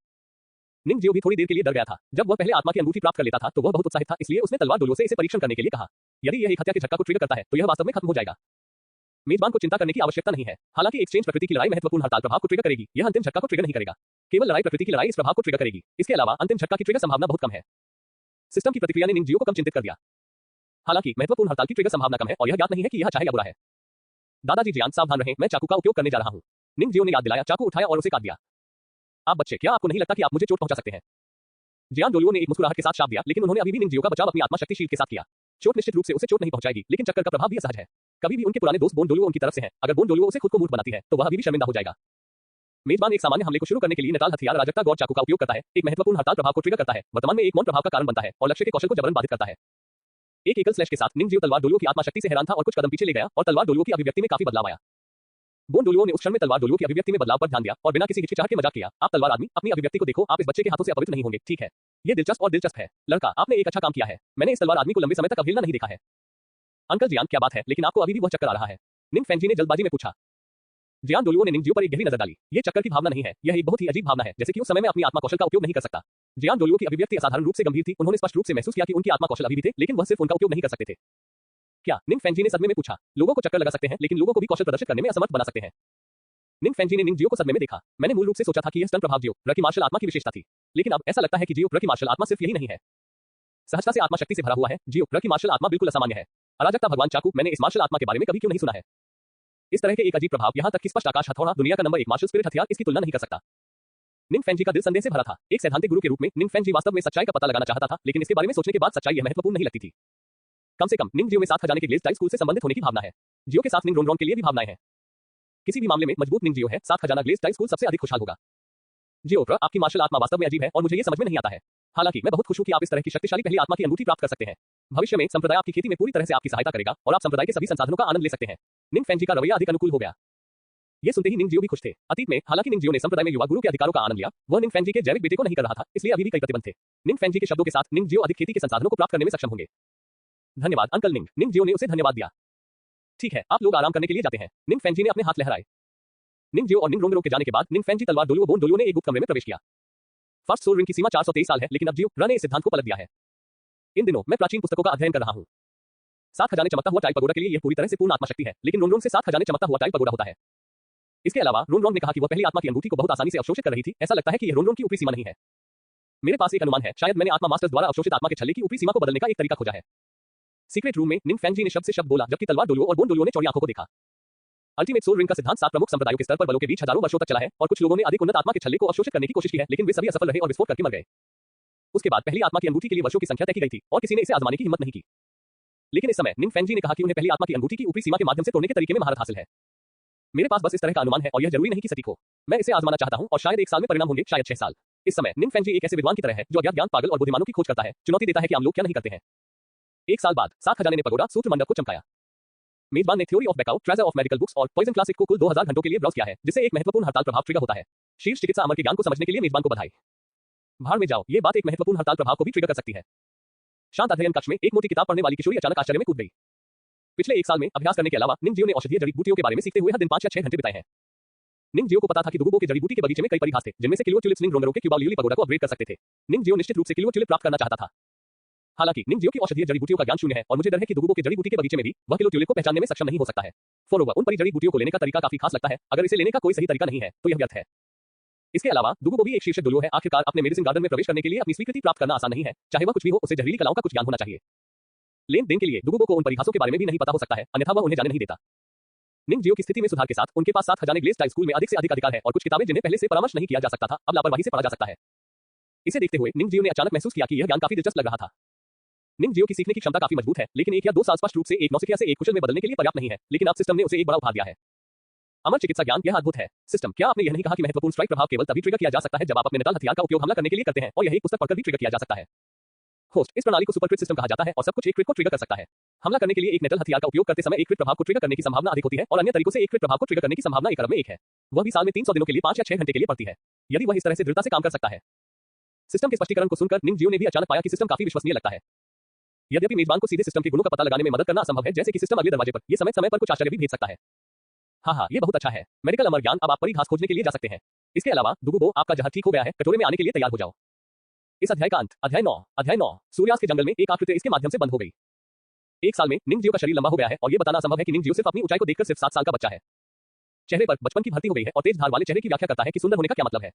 S1: निंग जियो भी थोड़ी देर के लिए डर गया था। जब वह पहले आत्मा की अंगूठी प्राप्त कर लेता था तो वह बहुत उत्साहित था, इसलिए उसने तलवार डोलुओ से इसे परीक्षण करने के लिए कहा। यदि यह एक हत्या के झटका को ट्रिगर करता है तो यह वास्तव में खत्म हो जाएगा। मेजबान को चिंता करने की आवश्यकता नहीं है। हालांकि एक्सचेंज प्रकृति की लड़ाई महत्वपूर्ण हड़ताल प्रभाव को ट्रिगर करेगी, यह अंतिम झटका को ट्रिगर नहीं करेगा। केवल लड़ाई प्रकृति की लड़ाई इस प्रभाव को ट्रिगर करेगी। इसके अलावा अंतिम झटका की ट्रिगर संभावना बहुत कम है। सिस्टम की प्रतिक्रिया ने निंग जियो को कम चिंतित कर दिया। हालांकि महत्वपूर्ण हड़ताल की ट्रिगर संभावना कम है और यह ज्ञात नहीं है कि यह अच्छा है या बुरा है। दादाजी जियान, सावधान रहें, मैं चाकू का उपयोग करने जा रहा हूं। निंग जियो ने याद दिलाया, चाकू उठाया और उसे काट दिया। आप बच्चे, क्या आपको नहीं लगता कि आप मुझे चोट पहुंचा सकते हैं? जियान डोलुओ ने एक मुस्कुराहट के साथ शाप दिया, लेकिन उन्होंने अभी भी निंग जियो का बचाव अपनी आत्मा शक्ति शील्ड के साथ किया। चोट निश्चित रूप से उसे चोट नहीं पहुंचाएगी, लेकिन चक्कर का प्रभाव भी असहज है। कभी भी उनके पुराने दोस्त बोन डोलुओ उनकी तरफ से हैं। अगर बोन डोलुओ उसे खुद को मूर्ख बनाती है तो वह अभी भी शर्मिंदा हो जाएगा। मेजबान एक सामान्य हमले को शुरू करने के लिए नटाल हथियार अराजकता गौर चाकू का उपयोग करता है। एक महत्वपूर्ण हड़ताल प्रभाव को ट्रिगर करता है, वर्तमान में एक मौन प्रभाव का कारण बनता है और लक्ष्य के कौशल को जबरन बाधित करता है। एक एकल स्लैश के साथ निंग जियो तलवार डोलुओ की आत्मा शक्ति से हैरान था और कुछ कदम पीछे ले गया और तलवार डोलुओ की अभिव्यक्ति में काफी बदलाव आया। बोन डोलुओ ने उस क्षण में तलवार डोलुओ की अभिव्यक्ति में बदलाव पर ध्यान दिया और बिना किसी हिचकिचाहट के मजाक किया। आप तलवार आदमी, अपनी अभिव्यक्ति को देखो, आप इस बच्चे के हाथों से अपवित्र नहीं होंगे, ठीक है? ये दिलचस्प है। लड़का, आपने एक अच्छा काम किया है। मैंने इस तलवार आदमी को लंबे समय तक अवहेलना नहीं देखा है। अंकल जियान, क्या बात है, लेकिन आपको अभी भी वह चक्कर आ रहा है? निंग फैंजी ने जल्दबाजी में पूछा। जियान डोलुओ ने निंग जियो पर एक गहरी नजर डाली। ये चक्कर की भावना नहीं है, यह एक बहुत ही अजीब भावना है, जैसे कि उस समय में अपनी आत्मा कौशल का उपयोग नहीं कर सकता। जियान डोलुओ की अभिव्यक्ति असाधारण रूप से गंभीर थी। उन्होंने स्पष्ट रूप से महसूस किया कि उनकी आत्मा कौशल अभी भी थे, लेकिन वह सिर्फ उनका उपयोग नहीं कर सकते थे। क्या? निंग फैंजी ने सदमे में पूछा। लोगों को चक्कर लगा सकते हैं, लेकिन लोगों को भी कौशल प्रदर्शित करने में असमर्थ बना सकते हैं। निंग फैंजी ने निंग जियो को सदमे में देखा। मैंने मूल रूप से सोचा था कि यह स्टन प्रभाव जियो की मार्शल आत्मा की विशेषता थी, लेकिन अब ऐसा लगता है कि जियो की मार्शल आत्मा सिर्फ यही नहीं है, सहजता से आत्मा शक्ति से भरा हुआ है। जियो की मार्शल आत्मा बिल्कुल असामान्य है। अराजकता भगवान चाकू, मैंने इस मार्शल आत्मा के बारे में कभी क्यों नहीं सुना है? इस तरह के एक अजीब प्रभाव, यहाँ तक कि स्पष्ट आकाश हथौड़ा, दुनिया का नंबर 1 मार्शल स्पिरिट हथियार इसकी तुलना नहीं कर सकता। निंग फैंजी का दिल संदेह से भरा था। एक सैद्धांतिक गुरु के रूप में निंग फैंजी वास्तव में सच्चाई का पता लगाना चाहता था, लेकिन इसके बारे में सोचने के बाद सच्चाई यह महत्वपूर्ण नहीं लगती थी। कम से कम निंग जियो में 7 खजाने के ग्लेज़ टाइप स्कूल से संबंधित होने की भावना है। जियो के साथ निंग रोंगरोंग के लिए भी भावनाएं हैं। किसी भी मामले में मजबूत निंग जियो है, 7 खजाना ग्लेज़ टाइप स्कूल सबसे अधिक खुशहाल होगा। जियो, आपकी मार्शल आत्मा वास्तव में अजीब है और मुझे ये समझ में नहीं आता है। हालांकि मैं बहुत खुश हूं कि आप इस तरह की शक्तिशाली पहली आत्मा की अनुभूति प्राप्त कर सकते हैं। भविष्य में संप्रदाय आपकी खेती में पूरी तरह से आपकी सहायता करेगा और आप संप्रदाय के सभी संसाधनों का आनंद ले सकते हैं। निंग फैंजी का रवैया अधिक अनुकूल हो गया। ये सुनते ही निंग जियो भी खुश थे। अतीत में हालांकि निंग जियो ने संप्रदाय में युवा गुरु के अधिकारों का आनंद लिया, वह निंग फैंजी के जैविक बेटे को नहीं कर रहा था, इसलिए अभी भी कई प्रतिबंध थे। निंग फैंजी के शब्दों के साथ निंग जियो अधिक खेती के संसाधनों को प्राप्त करने में सक्षम होंगे। धन्यवाद अंकल निंग। निंग जियो ने उसे धन्यवाद दिया। ठीक है, आप लोग आराम करने के लिए जाते हैं। निंग फैंजी ने अपने हाथ लहराए। निंग जियो और निंग रोंगरोंग के जाने के बाद निंग फैंजी तलवार डोलुओ बोन डोलुओ ने एक गुप्त कमरे में प्रवेश किया। फर्स्ट सोल रिंग की सीमा 423 साल है, लेकिन अब जियो ने इस सिद्धांत को पलट दिया है। इन दिनों मैं प्राचीन पुस्तकों का अध्ययन कर रहा हूं। 7 खजाने चमकता हुआ टाइल पगोडा के लिए यह पूरी तरह से पूर्ण आत्मा शक्ति है, लेकिन रोंगरोंग से 7 खजाने चमकता हुआ टाइल पगोडा होता है। इसके अलावा रोंगरोंग ने कहा कि वह पहली आत्मा की अंगूठी को बहुत आसानी से अवशोषित कर रही थी। ऐसा लगता है कि यह रोंगरोंग की ऊपरी सीमा नहीं है। मेरे पास एक अनुमान है, शायद मैंने आत्मा मास्टर्स द्वारा अवशोषित आत्मा के छल्ले की ऊपरी सीमा को बदलने का एक तरीका खोजा है। सीक्रेट रूम में निंग फैंजी ने शब्द से शब्द बोला, जबकि तलवार डोलुओ और बोन डोलुओ ने चौड़ी आंखों को देखा। अल्टीमेट सोल रिंग का सिद्धांत 7 प्रमुख संप्रदायों के स्तर पर बलों के बीच हजारों वर्षों तक चला है और कुछ लोगों ने अधिक उन्नत आत्मा के छल्ले को अवशोषित करने की कोशिश की है, लेकिन वे सभी असफल रहे और विस्फोट करके मर गए। उसके बाद पहली आत्मा की अंगूठी के लिए वर्षों की संख्या तय की गई थी और किसी ने इसे आजमाने की हिम्मत नहीं की। लेकिन इस समय निंग फैंजी ने कहा कि उन्हें पहली आत्मा की अंगूठी की ऊपरी सीमा के माध्यम से तोड़ने के तरीके में महारत हासिल है। मेरे पास बस इस तरह का अनुमान है और यह जरूरी नहीं कि सटीक हो। मैं इसे आजमाना चाहता हूं और शायद 1 साल में परिणाम होंगे, शायद 6 साल। इस समय निंग फैंजी एक ऐसे विद्वान की तरह है जो अज्ञात ज्ञान पागल और बुद्धिमानों की खोज करता है, चुनौती देता है कि आम लोग क्या नहीं करते हैं। 1 साल बाद 7 खजाने ने पगोडा सूत्र मंडप को चमकाया। मेजबान ने theory of backout, treasure of medical books और पॉइजन क्लासिक को कुल 2000 घंटों के लिए ब्राउज किया है, जिससे एक महत्वपूर्ण हड़ताल प्रभाव ट्रिगर होता है। शीर्ष चिकित्सा अमर के ज्ञान को समझने के लिए मेजबान को बधाई। भाड़ में जाओ, ये बात एक महत्वपूर्ण हड़ताल प्रभाव को भी ट्रिगर कर सकती है। शांत अध्ययन कक्ष में एक मोटी किताब पढ़ने वाली किशोरी अचानक आश्चर्य में कूद गई। पिछले 1 साल में अभ्यास करने के अलावा निंग जियो ने औषधीय जड़ी बूटियों के बारे में सीखते हुए हर दिन 5 या 6 घंटे बिताए हैं। निंग जियो को पता था कि दुगुबो के जड़ी बूटी के बगीचे में कई परिघास थे, जिनमें से किलो ट्यूलिप्स निंग रोंगरोंग के क्यूबा लिली पगोडा को अपग्रेड कर सकते थे। निंग जियो निश्चित रूप से किलो ट्यूलिप प्राप्त करना चाहता था। हालांकि निंग जियो की औषधीय जड़ी बूटियों का ज्ञान शून्य है और मुझे डर है कि दुगुबो के जड़ी बूटी के बगीचे में भी वह किलो ट्यूलिप को पहचानने में सक्षम नहीं हो सकता है। फॉरओवर उन परी जड़ी बूटियों को लेने का तरीका काफी खास लगता है। अगर इसे लेने का कोई सही तरीका नहीं है तो यह व्यर्थ है। इसके अलावा दुगुबो भी एक शीर्षक दुलुओ है। आखिरकार अपने मेडिसिन गार्डन में प्रवेश करने के लिए अपनी स्वीकृति प्राप्त करना आसान नहीं है। चाहे वह कुछ भी हो, उसे जहरीली कलाओं का कुछ ज्ञान होना चाहिए। लेन देन के लिए दुगुबो को उन परिभाषों के बारे में भी नहीं पता हो सकता है, अन्यथा वह उन्हें जाने नहीं देता। निंग जियो की स्थिति में सुधार के साथ उनके पास 7 खजाने ग्लेस स्टाइल स्कूल में अधिक से अधिक अधिकार है और कुछ किताबें जिन्हें पहले से परामर्श नहीं किया जा सकता था, अब लापरवाही से पढ़ा जा सकता है। इसे देखते हुए निंग जियो ने अचानक महसूस किया कि यह ज्ञान काफी दिलचस्प लग रहा था। निंग जियो की सीखने की क्षमता काफी मजबूत है, लेकिन 1 या 2 साल स्पष्ट रूप से एक नौसिखिया से एक कुशल में बदलने के लिए पर्याप्त नहीं है। लेकिन अब सिस्टम ने उसे एक बड़ा उपहार दिया है। अमर चिकित्सा ज्ञान, यह अद्भुत है। सिस्टम, क्या आपने यह नहीं कहा कि महत्वपूर्ण स्ट्राइक प्रभाव केवल तभी ट्रिगर किया जा सकता है जब आप अपने नटाल हथियार का उपयोग हमला करने के लिए करते हैं, और यह एक पुस्तक पढ़कर भी ट्रिगर किया जा सकता है। होस्ट, इस प्रणाली को सुपर क्रिट सिस्टम कहा जाता है और सब कुछ एक क्रिट को ट्रिगर कर सकता है। हमला करने के लिए एक नेटल हथियार का उपयोग करते समय एक क्रिट प्रभाव को ट्रिगर करने की संभावना अधिक होती है और अन्य तरीकों से एक क्रिट प्रभाव को ट्रिगर करने की संभावना 1 अरब में 1 है। वह भी साल में 300 दिनों के लिए 5 या 6 घंटे के लिए पड़ती है। यदि वह इस तरह से दृढ़ता से काम कर सकता है। सिस्टम के स्पष्टीकरण को सुनकर निंग जियो ने भी अचानक पाया कि सिस्टम काफी विश्वसनीय लगता है। यद्यपि मेजबान को सीधे सिस्टम के गुणों का पता लगाने में मदद करना असंभव है, जैसे कि सिस्टम अगले दरवाजे पर ये समय समय पर कुछ आश्चर्य भी भेज सकता है। हाँ, ये बहुत अच्छा है। मेडिकल अमर ज्ञान, अब आप परी घास खोजने के लिए जा सकते हैं। इसके अलावा दुगुबो, आपका जहर ठीक हो गया है, कटोरे में आने के लिए तैयार हो जाओ। इस अध्याय का अंत। अध्याय 9। सूर्यास्त के जंगल में एक आकृति इसके माध्यम से बंद हो गई। 1 साल में निंग जियो का शरीर लंबा हो गया है और यह बताना असंभव है कि निंग जियो सिर्फ अपनी ऊंचाई को देखकर सिर्फ 7 साल का बच्चा है। चेहरे पर बचपन की भर्ती हो गई है और तेज धार वाले चेहरे की व्याख्या करता है कि सुंदर होने का क्या मतलब है।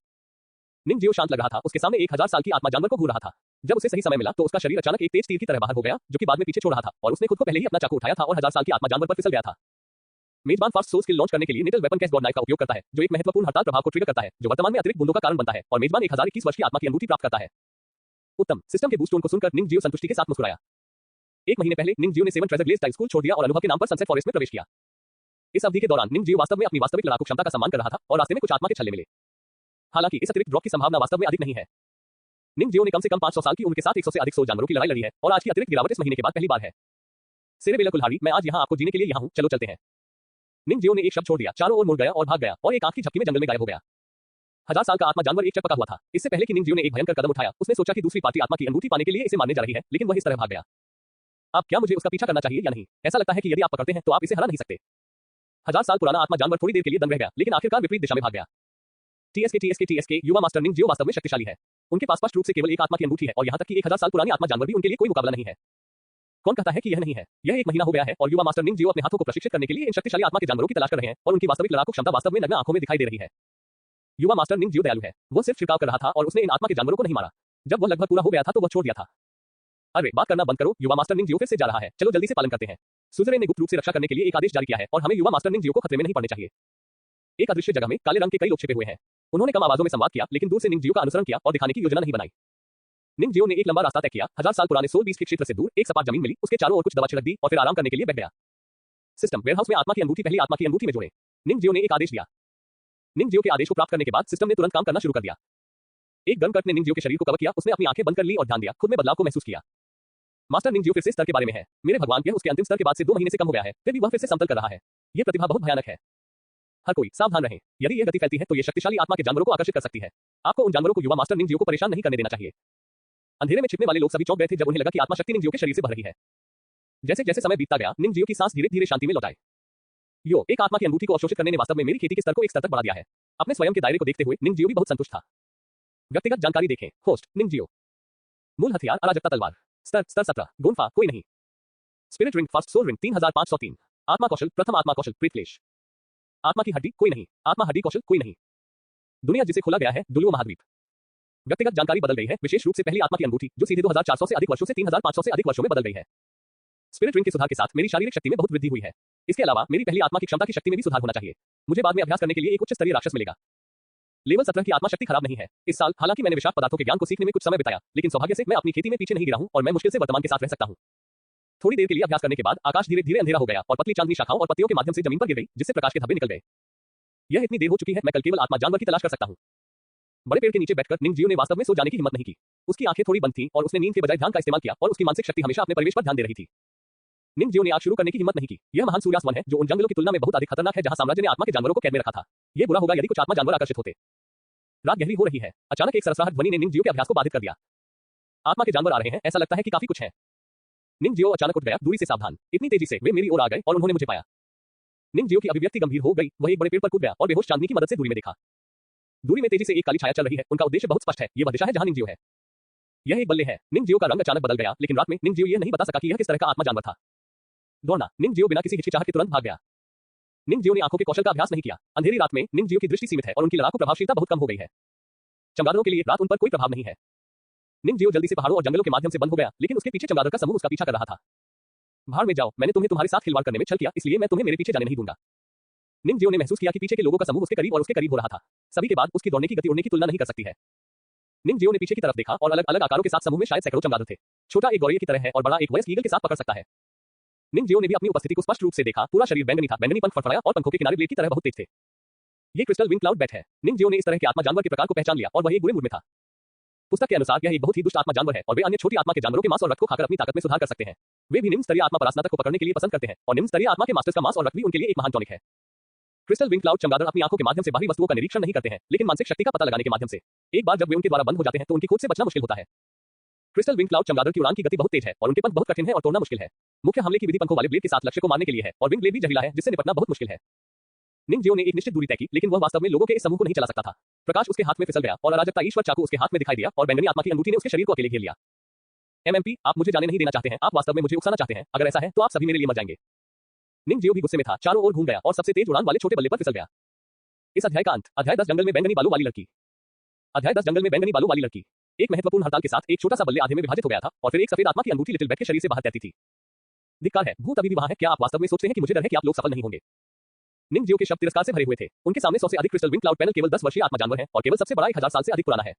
S1: निंग जियो शांत लग रहा था। उसके सामने 1000 साल की आत्मा जानवर को घूर रहा था। जब उसे सही समय मिला तो उसका शरीर अचानक एक तेज तीर की तरह बाहर हो गया, जो कि बाद में पीछे छोड़ रहा था, और उसने खुद को पहले ही अपना चाकू उठाया था और 1000 साल की आत्मा जानवर पर फिसल गया था। मेजबान फास्ट सोल स्किल लॉन्च करने के लिए निटल वेपन कैस गॉड नाइफ का उपयोग करता है, जो एक महत्वपूर्ण हड़ताल प्रभाव को ट्रिगर करता है, जो वर्तमान में अतिरिक्त बूंदों का कारण बनता है, और मेजबान 1021 वर्ष की आत्मा की अनुभूति प्राप्त करता है। उत्तम। सिस्टम के बूस्ट टोन को सुनकर निंग जियो संतुष्टि के साथ मुस्कुराया। 1 महीने पहले निंग जियो ने 7 ट्रेजर ग्लेस स्टाइल स्कूल छोड़ दिया और अनुभव के नाम पर सनसेट फॉरेस्ट में प्रवेश किया। इस अवधि के दौरान निंग जियो वास्तव में अपनी वास्तविक लड़ाकू क्षमता का सम्मान कर रहा था और रास्ते में कुछ आत्मा के छल्ले मिले। हालांकि इस अतिरिक्त ड्रॉप की संभावना वास्तव में अधिक नहीं है। निंग जियो ने कम से कम 500 साल की उम्र के साथ 100 से अधिक सोल जानवरों की लड़ाई लड़ी है और आज की अतिरिक्त गिरावट इस महीने के बाद पहली बार है। सेरेबेला कुल्हाड़ी, मैं आज यहाँ आपको जीने के लिए यहाँ हूँ, चलो चलते हैं। निंग जियो ने एक शब्द छोड़ दिया, चारों ओर मुड़ गया और भाग गया और एक आंख की झपकी में जंगल में गायब हो गया। 1000 साल का आत्मा जानवर एक चकपका हुआ था। इससे पहले कि निंग जियो ने एक भयंकर कदम उठाया, उसने सोचा कि दूसरी पार्टी आत्मा की अनुभूति पाने के लिए इसे मारने जा रही है, लेकिन वह इस तरह भाग गया। अब क्या मुझे उसका पीछा करना चाहिए या नहीं? ऐसा लगता है कि यदि आप पकड़ते हैं तो आप इसे हरा नहीं सकते। 1000 साल पुराना आत्मा जानवर थोड़ी देर के लिए दंग रह गया, लेकिन आखिरकार विपरीत दिशा में भाग गया। TSK युवा मास्टर निंग जियो वास्तव में शक्तिशाली है। उनके पास स्पष्ट रूप से केवल एक आत्मा की अनुभूति है और यहाँ तक कि 1000 साल पुरानी आत्मा जानवर भी उनके लिए कोई मुकाबला नहीं है। कौन कहता है कि यह नहीं है? यह 1 महीना हो गया है और युवा मास्टर निंग जियो अपने हाथों को प्रशिक्षित करने के लिए इन शक्तिशाली आत्मा के जानवरों की तलाश कर रहे हैं और उनकी वास्तविक लड़ाकू क्षमता वास्तव में नग्न आंखों में दिखाई दे रही है। युवा मास्टर निंग जियो दयालु है। वो सिर्फ छिड़काव कर रहा था और उसने इन आत्मा के जानवरों को नहीं मारा। जब वह लगभग पूरा हो गया था तो वह छोड़ दिया था। अरे, बात करना बंद करो। युवा मास्टर निंग जियो फिर से जा रहा है। चलो जल्दी से पालन करते हैं। सुजरे ने गुप्त रूप से रक्षा करने के लिए एक आदेश जारी किया है और हमें युवा मास्टर निंग जियो को खतरे में नहीं पड़ने चाहिए। एक अदृश्य जगह में काले रंग के कई लोग छिपे हुए हैं। उन्होंने कम आवाजों में संवाद किया, लेकिन दूर से निंग जियो का अनुसरण किया और दिखाने की योजना नहीं बनाई। निंग जियो ने एक लंबा रास्ता तय किया। 1000 साल पुराने सोल बीस के क्षेत्र से दूर एक सपाट जमीन मिली, उसके चारों ओर कुछ दवा छिड़क दी और फिर आराम करने के लिए बैठ गया। सिस्टम वेयरहाउस में आत्मा की अनुभूति पहली आत्मा की अनुभूति में जोड़े। निंग जियो ने एक आदेश दिया। निंग जियो के आदेश को प्राप्त करने के बाद सिस्टम ने तुरंत काम करना शुरू कर दिया। एक गर्म कट ने निंग जियो के शरीर को कवर किया। उसने अपनी आंखें बंद कर ली और ध्यान दिया, खुद में बदलाव को महसूस किया। मास्टर निंग जियो फिर से स्तर के बारे में है। मेरे भगवान, यह उसके अंतिम स्तर के बाद से 2 महीने से कम हो गया है, फिर भी वह फिर से समतल कर रहा है। यह प्रतिभा बहुत भयानक है। हर कोई सावधान रहे। यदि यह गति फैलती है तो यह शक्तिशाली आत्मा के जानवरों को आकर्षित कर सकती है। आपको उन जानवरों को युवा मास्टर निंग जियो को परेशान नहीं करने देना चाहिए। अंधेरे में छिपने वाले लोग सभी चौंक गए थे जब उन्हें लगा कि आत्मा शक्ति निंग जियो के शरीर से भर रही है। जैसे जैसे समय बीतता गया, निंग जियो की सांस धीरे धीरे शांति में लौट आई। एक आत्मा की अनुभूति को अवशोषित करने ने वास्तव में मेरी खेती के स्तर को एक स्तर तक बढ़ा दिया है। अपने स्वयं के दायरे को देखते हुए निंग जियो भी बहुत संतुष्ट था। व्यक्तिगत जानकारी देखें। होस्ट निंग जियो। मूल हथियार अराजकता तलवार। स्तर 17। गुणफा कोई नहीं। Spirit ring fast soul ring 3503। आत्मा कौशल प्रथम आत्मा कौशल प्रीतक्लेश। आत्मा की हड्डी कोई नहीं। आत्मा हड्डी कौशल कोई नहीं। दुनिया जिसे खोला गया है दुलुओ महाद्वीप। व्यक्तिगत जानकारी बदल गई है, विशेष रूप से पहली आत्मा की अनुभूति जो सीधे 2400 से अधिक वर्षों से 3500 से अधिक वर्षों में बदल गई है। स्पिरिट रिंग के सुधार के साथ मेरी शारीरिक शक्ति में बहुत वृद्धि हुई है। इसके अलावा मेरी पहली आत्मा की क्षमता की शक्ति में भी सुधार होना चाहिए। मुझे बाद में अभ्यास करने के लिए एक उच्च स्तरीय राक्षस मिलेगा। लेवल 17 की आत्मा शक्ति खराब नहीं है। इस साल हालांकि मैंने विषाक्त पदार्थों के ज्ञान को सीखने में कुछ समय बिताया, लेकिन सौभाग्य से मैं अपनी खेती में पीछे नहीं गिरा हूं और मैं मुश्किल से वर्तमान के साथ रह सकता हूं। थोड़ी देर के लिए अभ्यास करने के बाद आकाश धीरे धीरे अंधेरा हो गया और पतली चांदनी शाखाओं और पत्तियों के माध्यम से जमीन पर गिर गई, जिससे प्रकाश के धब्बे निकल गए। यह इतनी देर हो चुकी है, मैं कल केवल आत्मा जानवर की तलाश कर सकता हूं। बड़े पेड़ के नीचे बैठकर निंग जियो ने वास्तव में सो जाने की हिम्मत नहीं की। उसकी आंखें थोड़ी बंद थीं और उसने नींद के बजाय ध्यान का इस्तेमाल किया और उसकी मानसिक शक्ति हमेशा अपने परिवेश पर ध्यान दे रही थी। निंग जियो ने आज शुरू करने की हिम्मत नहीं की। यह महान सूर्यास्त वन है जो उन जंगलों की तुलना में बहुत अधिक खतरनाक है जहां साम्राज्य ने आत्मा के जानवरों को कैद में रखा था। यह बुरा होगा यदि कुछ आत्मा जानवर आकर्षित होते। रात गहरी हो रही है। अचानक एक सरसराहट ध्वनि ने निंग जियो के अभ्यास को बाधित कर दिया। आत्मा के जानवर आ रहे हैं, ऐसा लगता है कि काफी कुछ है। निंग जियो अचानक उठ गया, दूरी से सावधान। इतनी तेजी से वे मेरी ओर आ गए और उन्होंने मुझे पाया। निंग जियो की अभिव्यक्ति गंभीर हो गई। वह एक बड़े पेड़ पर कूद गया और बेहोश चांदनी की मदद से दूरी में देखा। दूरी में तेजी से एक काली छाया चल रही है। उनका उद्देश्य बहुत स्पष्ट है। ये वह दिशा है जहां निंग जियो है। यह एक बल्ले है। निंग जियो का रंग अचानक बदल गया, लेकिन रात में निंग जियो यह नहीं बता सका कि यह किस तरह का आत्मा जानवर था। दौड़ना। निंग जियो बिना किसी हिचकिचाहट के तुरंत भाग गया। निंग जियो ने आंखों के कौशल का अभ्यास नहीं किया। अंधेरी रात में निंग जियो की दृष्टि सीमित है और उनकी लड़ाकू प्रभावशीलता बहुत कम हो गई है। चमगादड़ों के लिए रात उन पर कोई प्रभाव नहीं है। निंग जियो जल्दी से पहाड़ों और जंगलों के माध्यम से बंद हो गया, लेकिन उसके पीछे चमगादड़ का समूह उसका पीछा कर रहा था। भाड़ में जाओ, मैंने तुम्हें तुम्हारे साथ खिलवाड़ करने में छल किया, इसलिए मैं तुम्हें मेरे पीछे जाने नहीं दूंगा। निंग जियो ने महसूस किया कि पीछे के लोगों का समूह उसके करीब और उसके करीब हो रहा था। सभी के बाद उसकी दौड़ने की गति उड़ने की तुलना नहीं कर सकती है। निंग जियो ने पीछे की तरफ देखा और अलग अलग आकारों के साथ समूह में शायद सैकड़ों चमगादड़ थे। छोटा एक गौरैया की तरह है और बड़ा एक वयस्क ईगल के साथ पकड़ सकता है। निंग जियो ने भी अपनी उपस्थिति को स्पष्ट रूप से देखा। पूरा शरीर बैंगनी था, बैंगनी पंख फड़फड़ाया और पंखों के किनारे ब्लेड की तरह बहुत तेज थे। ये क्रिस्टल विंग क्लाउड बैट है। निंग जियो ने इस तरह के आत्मा जानवर के प्रकार को पहचान लिया और वह एक बुरे मूड में था। पुस्तक के अनुसार यह एक बहुत ही दुष्ट आत्मा जानवर है और वे अन्य छोटी आत्मा के जानवरों के मांस और रक्त को खाकर अपनी ताकत में सुधार कर सकते हैं। वे भी निम्न स्तरीय आत्मा परास्नातक को पकड़ने के लिए पसंद करते हैं और निम्न स्तरीय आत्मा के मास्टर्स का मांस और रक्त भी उनके लिए एक महान टॉनिक है। क्रिस्टल विंग क्लाउड चमगादड़ अपनी आंखों के माध्यम से बाहरी वस्तुओं का निरीक्षण नहीं करते हैं, लेकिन मानसिक शक्ति का पता लगाने के माध्यम से। एक बार जब वे उनके द्वारा बंद हो जाते हैं तो उनकी खोज से बचना मुश्किल होता है। क्रिस्टल विंग क्लाउड चमगादड़ की उड़ान की गति बहुत तेज है और उनके पंख बहुत कठिन है और तोड़ना मुश्किल है। मुख्य हमले की विधि पंखों वाले ब्लेड के साथ लक्ष्य को मारने के लिए है और विंग ब्लेड भी जहरीला है, जिससे निपटना बहुत मुश्किल है। निंग जियो ने एक निश्चित दूरी तय की, लेकिन वह वास्तव में लोगों के इस समूह को नहीं चला सकता था। प्रकाश उसके हाथ में फिसल गया और अराजकता ईश्वर चाकू उसके हाथ में दिखाई दिया और बैंगनी आत्मा की अंगूठी ने उसके शरीर को अकेले घेर लिया। एमएमपी, आप मुझे जाने नहीं देना चाहते हैं, आप वास्तव में मुझे उकसाना चाहते हैं। अगर ऐसा है तो आप सभी मेरे लिए मर जाएंगे। निंग जियो भी गुस्से में था, चारों ओर घूम गया और सबसे तेज उड़ान वाले छोटे बल्ले पर फिसल गया। इस अध्याय का अंत। अध्याय 10 जंगल में बैंगनी बालों वाली लड़की। अध्याय 10 जंगल में बैंगनी बालों वाली लड़की। एक महत्वपूर्ण हड़ताल के साथ एक छोटा सा बल्ले आधे में विभाजित हो गया था और फिर एक सफेद आत्मा की अंगूठी लिटिल बैट के शरीर से बाहर तैरती थी। धिक्कार है, भूत अभी भी वहां है। क्या आप वास्तव में सोचते हैं कि मुझे डर है कि आप लोग सफल नहीं होंगे? निंग जियो के शब्द तिरस्कार से भरे हुए थे। उनके सामने 100 से अधिक क्रिस्टल विंग क्लाउड पैनल केवल 10 वर्षीय आत्मा जानवर है और केवल सबसे बड़ा 1000 साल से अधिक पुराना है।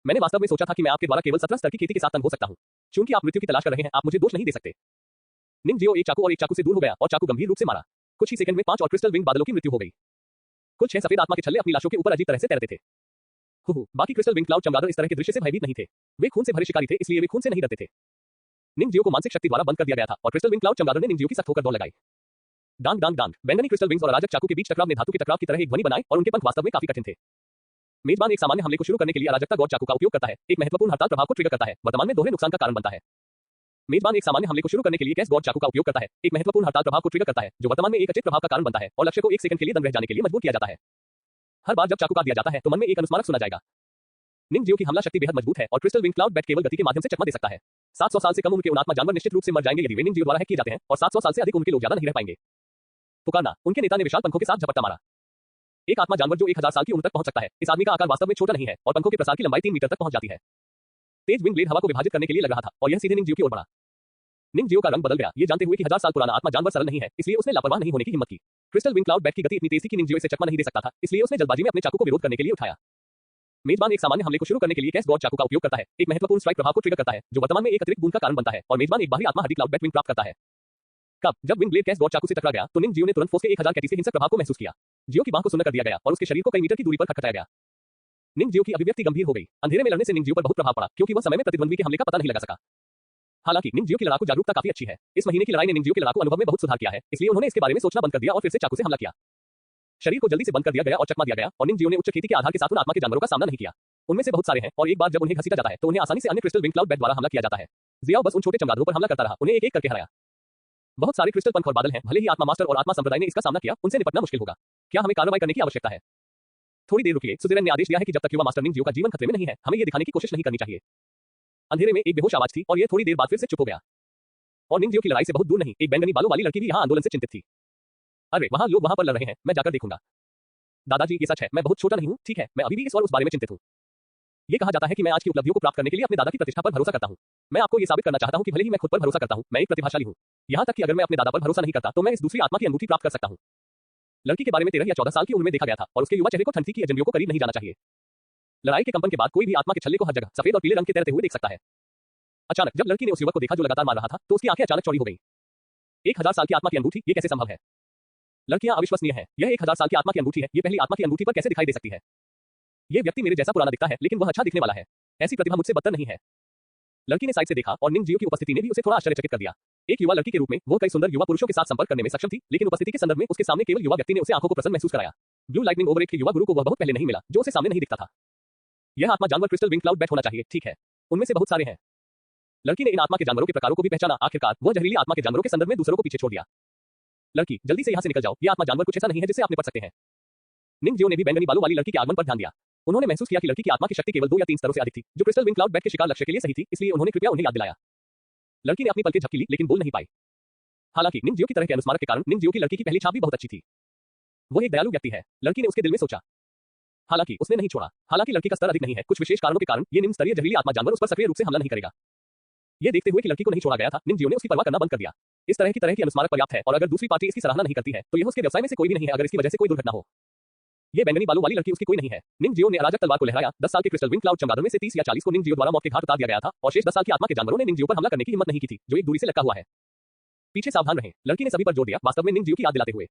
S1: मैंने वास्तव में सोचा था कि मैं आपके द्वारा केवल 17 स्तर की खेती के साथ तंग हो सकता हूं। चूंकि आप मृत्यु की तलाश कर रहे हैं, आप मुझे दोष नहीं दे सकते। निंग जियो एक चाकू से दूर हो गया और चाकू गंभीर रूप से मारा। कुछ ही सेकंड में 5 और क्रिस्टल विंग बादलों की मृत्यु हो गई। कुल 6 सफेद आत्मा के छल्ले अपनी लाशों के ऊपर अजीब तरह से तैरते थे। बाकी क्रिस्टल विंग क्लाउड चमगादड़ इस तरह के दृश्य से भयभीत नहीं थे। वे खून से भरे शिकारी थे, इसलिए वे खून से नहीं डरते थे। निंग जियो को मानसिक शक्ति द्वारा बंद कर दिया गया था और क्रिस्टल विंग क्लाउड चमगादड़ ने निंग जियो की सख्त होकर दौड़ लगाई। डांग डांग डांग। बैंगनी क्रिस्टल विंग्स और अराजक चाकू के बीच टकराव ने धातु के टकराव की तरह एक ध्वनि बनाई और उनके पंख वास्तव में काफी कठिन थे। मेजबान एक सामान्य हमले को शुरू करने के लिए अराजकता गॉड चाकू का उपयोग करता है, एक महत्वपूर्ण हड़ताल प्रभाव को ट्रिगर करता है, वर्तमान में दोहरे नुकसान का कारण बनता है। मेजबान एक सामान्य हमले को शुरू करने के लिए कैस गॉड चाकू का उपयोग करता है, एक महत्वपूर्ण हड़ताल प्रभाव को ट्रिगर करता है, जो वर्तमान में एक अचित प्रभाव का कारण बनता है और लक्ष्य को 1 सेकंड के लिए दंग रह जाने के लिए मजबूर किया जाता है। हर बार जब चाकू काट दिया जाता है तो मन में एक अनुस्मारक सुना जाएगा। निंग जियो की हमला शक्ति बेहद मजबूत है और क्रिस्टल विंग क्लाउड बैट केवल गति के माध्यम से चकमा दे सकता है। 700 साल से कम उनके उनात्मा जानवर निश्चित रूप से मर जाएंगे यदि वे निंग जियो द्वारा हैक किए जाते हैं और 700 साल से अधिक उनके लोग ज्यादा नहीं रह पाएंगे। पुकारना। उनके नेता ने विशाल पंखों के साथ झपट्टा मारा। एक आत्मा जानवर जो 1000 साल की उम्र तक पहुंच सकता है। इस आदमी का आकार वास्तव में छोटा नहीं है और पंखों के प्रसार की लंबाई 3 मीटर तक पहुंच जाती है। तेज विंग ब्लेड हवा को विभाजित करने के लिए लग रहा था और यह सीधे निंग जियो की ओर बढ़ा। निंग जियो का रंग बदल गया, ये जानते हुए कि 1000 साल पुराना आत्मा जानवर सरल नहीं है, इसलिए उसने लापरवाह नहीं होने की हिम्मत की। क्रिस्टल विंग क्लाउड बैट की गति इतनी तेज थी कि निंग जियो इसे चकमा नहीं दे सकता था, इसलिए उसने जल्दबाजी में अपने चाकू को विरोध करने के लिए उठाया। मेजबान एक सामान्य हमले को शुरू करने के लिए कैस गॉड चाकू का उपयोग करता है, एक महत्वपूर्ण स्ट्राइक प्रभाव को ट्रिगर करता है, जो वर्तमान में एक अतिरिक्त बूंद का कारण बनता है और मेजबान एक बाहरी आत्मा हड्डी क्लाउड बैट विंग प्राप्त करता है। कब जब विंग ब्लेड कैस गॉड चाकू से टकरा गया तो निंग जियो ने तुरंत फोर्स के 1000 कैटी से हिंसक प्रभाव को महसूस किया। जियो की बांह को सुन्न कर दिया गया और उसके शरीर को कई मीटर की दूरी पर खटखटाया गया। निंग जियो की अभिव्यक्ति गंभीर हो गई। अंधेरे में लड़ने से निंग जियो पर बहुत प्रभाव पड़ा क्योंकि वह समय में प्रतिद्वंद्वी के हमले का पता नहीं लगा सका। हालांकि निंग जियो की लड़ाकू जागरूकता काफी अच्छी है। इस महीने की लड़ाई ने निंग जियो के लड़ाकू अनुभव में बहुत सुधार किया है, इसलिए उन्होंने इसके बारे में सोचना बंद कर दिया और फिर से चाकू से हमला किया। शरीर को जल्दी से बंद कर दिया गया और चकमा दिया गया और निंग जियो ने उच्च खेती के आधार के साथ उन आत्मा के जानवरों का सामना नहीं किया। उनमें से बहुत सारे हैं और एक बार जब उन्हें घसीटा जाता है तो उन्हें आसानी से अन्य क्रिस्टल विंग क्लाउड बैट द्वारा हमला किया जाता है। जियाओ बस उन छोटे चमगादड़ों पर हमला करता रहा, उन्हें एक एक करके हराया। बहुत सारे क्रिस्टल पंख और बादल हैं, भले ही आत्मा मास्टर और आत्मा संप्रदाय ने इसका सामना किया, उनसे निपटना मुश्किल होगा। क्या हमें कार्रवाई करने की आवश्यकता है? थोड़ी देर रुकिए। सुज़ेरेन ने आदेश दिया है कि जब तक युवा मास्टर निंग जियो का जीवन खतरे में नहीं है, हमें यह दिखाने की कोशिश नहीं करनी चाहिए। अंधेरे में एक बेहोश आवाज थी और यह थोड़ी देर बाद फिर से चुप हो गया। और निंग जियो की लड़ाई से बहुत दूर नहीं एक बैंगनी बालों वाली लड़की भी यहाँ आंदोलन से चिंतित थी। अरे वहाँ लोग वहाँ पर लड़ रहे हैं, मैं जाकर देखूंगा। दादाजी ये सच है, मैं बहुत छोटा नहीं हूँ, ठीक है, मैं अभी भी इस और उस बारे में चिंतित हूँ। ये कहा जाता है कि मैं आज की उपलब्धियों को प्राप्त करने के लिए अपने दादा की प्रतिष्ठा पर भरोसा करता हूँ। मैं आपको ये साबित करना चाहता हूँ कि भले ही मैं खुद पर भरोसा करता हूँ, मैं एक प्रतिभाशाली हूँ। यहाँ तक कि अगर मैं अपने दादा पर भरोसा नहीं करता तो मैं इस दूसरी आत्मा की अंगूठी प्राप्त कर सकता हूँ। लड़की के बारे में 13 या 14 साल की उम्र में देखा गया था और उसके युवा चेहरे को ठंड थी कि एजेंडियों को करीब नहीं जाना चाहिए। लड़ाई के कंपन के बाद कोई भी आत्मा के छल्ले को हर जगह सफेद और पीले रंग के तैरते हुए देख सकता है। अचानक जब लड़की ने उस युवक को देखा जो लगातार मार रहा था तो उसकी आंखें अचानक चौड़ी हो गई। 1000 साल की आत्मा की अंगूठी, ये कैसे संभव है? लड़कियां अविश्वसनीय हैं। यह 1000 साल की आत्मा की अंगूठी है, ये पहली आत्मा की अंगूठी पर कैसे दिखाई दे सकती है? ये व्यक्ति मेरे जैसा पुराना दिखता है लेकिन वह अच्छा दिखने वाला है। ऐसी प्रतिभा मुझसे बदतर नहीं है। लड़की ने साइड से देखा और निंग जियो की उपस्थिति ने भी उसे थोड़ा आश्चर्यचकित कर दिया। एक युवा लड़की के रूप में वो कई सुंदर युवा पुरुषों के साथ संपर्क करने में सक्षम थी, लेकिन उपस्थिति के संदर्भ में उसके सामने केवल युवा व्यक्ति ने उसे आंखों को प्रसन्न महसूस कराया। ब्लू लाइटनिंग ओवरएट के युवा गुरु को वह बहुत पहले नहीं मिला जो उसे सामने नहीं दिखता था। यह आत्मा जानवर क्रिस्टल विंग क्लाउड बैट होना चाहिए, ठीक है, उनमें से बहुत सारे हैं। लड़की ने इन आत्मा के जानवरों के प्रकारों को भी पहचाना। आखिरकार वह जहरीली आत्मा के जानवरों के संदर्भ में दूसरों को पीछे छोड़ दिया। लड़की जल्दी से यहाँ से निकल जाओ, यह आत्मा जानवर कुछ ऐसा नहीं है जिससे आप निपट सकते हैं। निंग जियो ने भी बैंगनी बालों वाली लड़की के आगमन पर ध्यान दिया। उन्होंने महसूस किया कि लड़की की आत्मा की शक्ति केवल 2 या 3 स्तरों से अधिक थी, जो क्रिस्टल विंग क्लाउड बैट के शिकार लक्ष्य के लिए सही थी, इसलिए उन्होंने कृपया उन्हें याद दिलाया। लड़की ने अपनी पलकें झपकी ली, लेकिन बोल नहीं पाई। हालांकि निंगजियो की तरह के अनुस्मारक के कारण निंगजियो की लड़की की पहली छाप भी बहुत अच्छी थी। वो एक दयालु व्यक्ति है, लड़की ने उसके दिल में सोचा। हालांकि उसने नहीं छोड़ा। हालांकि लड़की का स्तर अधिक नहीं है, कुछ विशेष कारणों के कारण ये निम्न स्तरीय जहरीली आत्मा जानवर उस पर सक्रिय रूप से हमला नहीं करेगा। ये देखते हुए कि लड़की को नहीं छोड़ा गया था, निंगजियो ने उसकी परवाह करना बंद कर दिया। इस तरह की अनुस्मारक पर्याप्त है, और अगर दूसरी पार्टी इसकी सराहना नहीं करती है, तो यह उसके व्यवसाय में से कोई भी नहीं है अगर इसकी वजह से कोई दुर्घटना हो। ये बैंगनी बालों वाली लड़की उसकी कोई नहीं है। निंगजियो ने अराजक तलवार को लहराया। 10 साल के क्रिस्टल विंग क्लाउड चमगादड़ में से 30 या 40 को निंगजियो द्वारा मौत के घाट उतार दिया गया था, और शेष 10 साल की आत्मा के जानवरों ने निंगजियो पर हमला करने की हिम्मत नहीं की थी, जो एक दूरी से लटका हुआ है। पीछे सावधान रहें, लड़की ने सभी पर जोर दिया, वास्तव में निंगजियो की याद दिलाते हुए।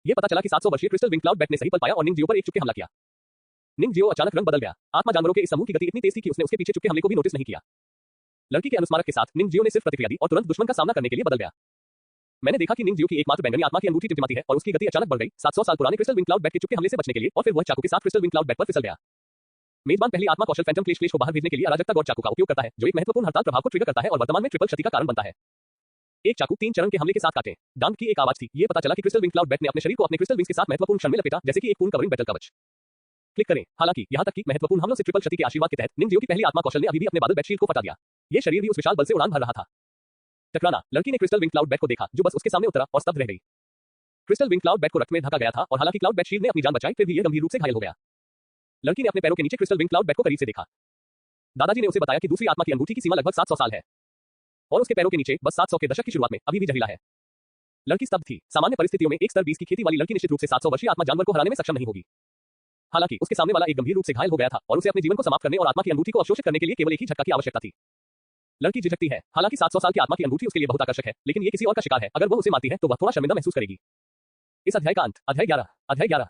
S1: यह पता चला कि 700 वर्षीय क्रिस्टल विंग क्लाउड बैट ने सही पल पाया और निंगजियो पर एक चुपके हमला किया। निंगजियो अचानक रंग बदल गया। आत्मा जानवरों के इस समूह की गति इतनी तेज थी कि उसने उसके पीछे चुपके हमले को भी नोटिस नहीं किया। लड़की के अनुस्मारक के साथ निंगजियो ने सिर्फ प्रतिक्रिया दी और तुरंत दुश्मन का सामना करने के लिए बदल गया। मैंने देखा कि निंगजियो की एकमात्र बैंगनी आत्मा की अंगूठी टिमटिमाती है और उसकी गति अचानक बढ़ गई, 700 साल पुराने क्रिस्टल विंग क्लाउड बैट के चुपके हमले से बचने के लिए, और फिर वह चाकू के साथ क्रिस्टल विंग क्लाउड बैट पर फिसल गया। मेजबान पहली आत्मा कौशल फैंटम क्लेश को बाहर भेजने के लिए अराजकता गॉड चाकू का उपयोग करता है, जो एक महत्वपूर्ण हड़ताल प्रभाव को ट्रिगर करता है और वर्तमान में ट्रिपल क्षति का कारण बनता है। एक चाकू 3 चरण के हमले के साथ काटे। डांट की एक आवाज थी। यह पता चला कि क्रिस्टल विंग क्लाउड बैट ने अपने शरीर को अपने क्रिस्टल विंग्स के साथ महत्वपूर्ण क्षण में लपेटा, जैसे कि एक पूर्ण कवरिंग बैटल कवच। क्लिक करें। हालांकि यहां तक कि महत्वपूर्ण हमलों से ट्रिपल क्षति के आशीर्वाद के तहत निंगजियो की पहली आत्मा कौशल ने अभी भी अपने बादल बैट शील्ड को फटा दिया। यह शरीर भी उस विशाल बल से उड़ान भर रहा था। टकराना। लड़की ने क्रिस्टल विंग क्लाउड बैट को देखा, जो बस उसके सामने उतरा और स्तब्ध रह गई। क्रिस्टल विंग क्लाउड बैट को रक्त में ढका गया था, और हालांकि क्लाउड बैट शील्ड ने अपनी जान बचाई, फिर भी यह गंभीर रूप से घायल हो गया। लड़की ने अपने पैरों के नीचे क्रिस्टल विंग क्लाउड बैट को करीब से देखा। दादाजी ने उसे बताया कि दूसरी आत्मा की अंगूठी की सीमा लगभग 700 साल है, और उसके पैरों के नीचे बस 700 के दशक की शुरुआत में अभी भी जहरीला है। लड़की स्तब्ध थी। सामान्य परिस्थितियों में एक स्तर 20 की खेती वाली लड़की निश्चित रूप से 700 वर्षीय आत्मा जानवर को हराने में सक्षम नहीं होगी। हालांकि उसके सामने वाला एक गंभीर रूप से घायल हो गया था, और उसे अपने जीवन को समाप्त करने और आत्मा की अंगूठी को अवशोषित करने के लिए केवल एक ही झटका की आवश्यकता थी। लड़की झिझकती है। हालांकि 700 साल की आत्मा की अंगूठी उसके लिए बहुत आकर्षक है, लेकिन ये किसी और का शिकार है। अगर वह उसे मारती है तो वह थोड़ा शर्मिंदा महसूस करेगी। इस अध्याय का अंत। अध्याय 11।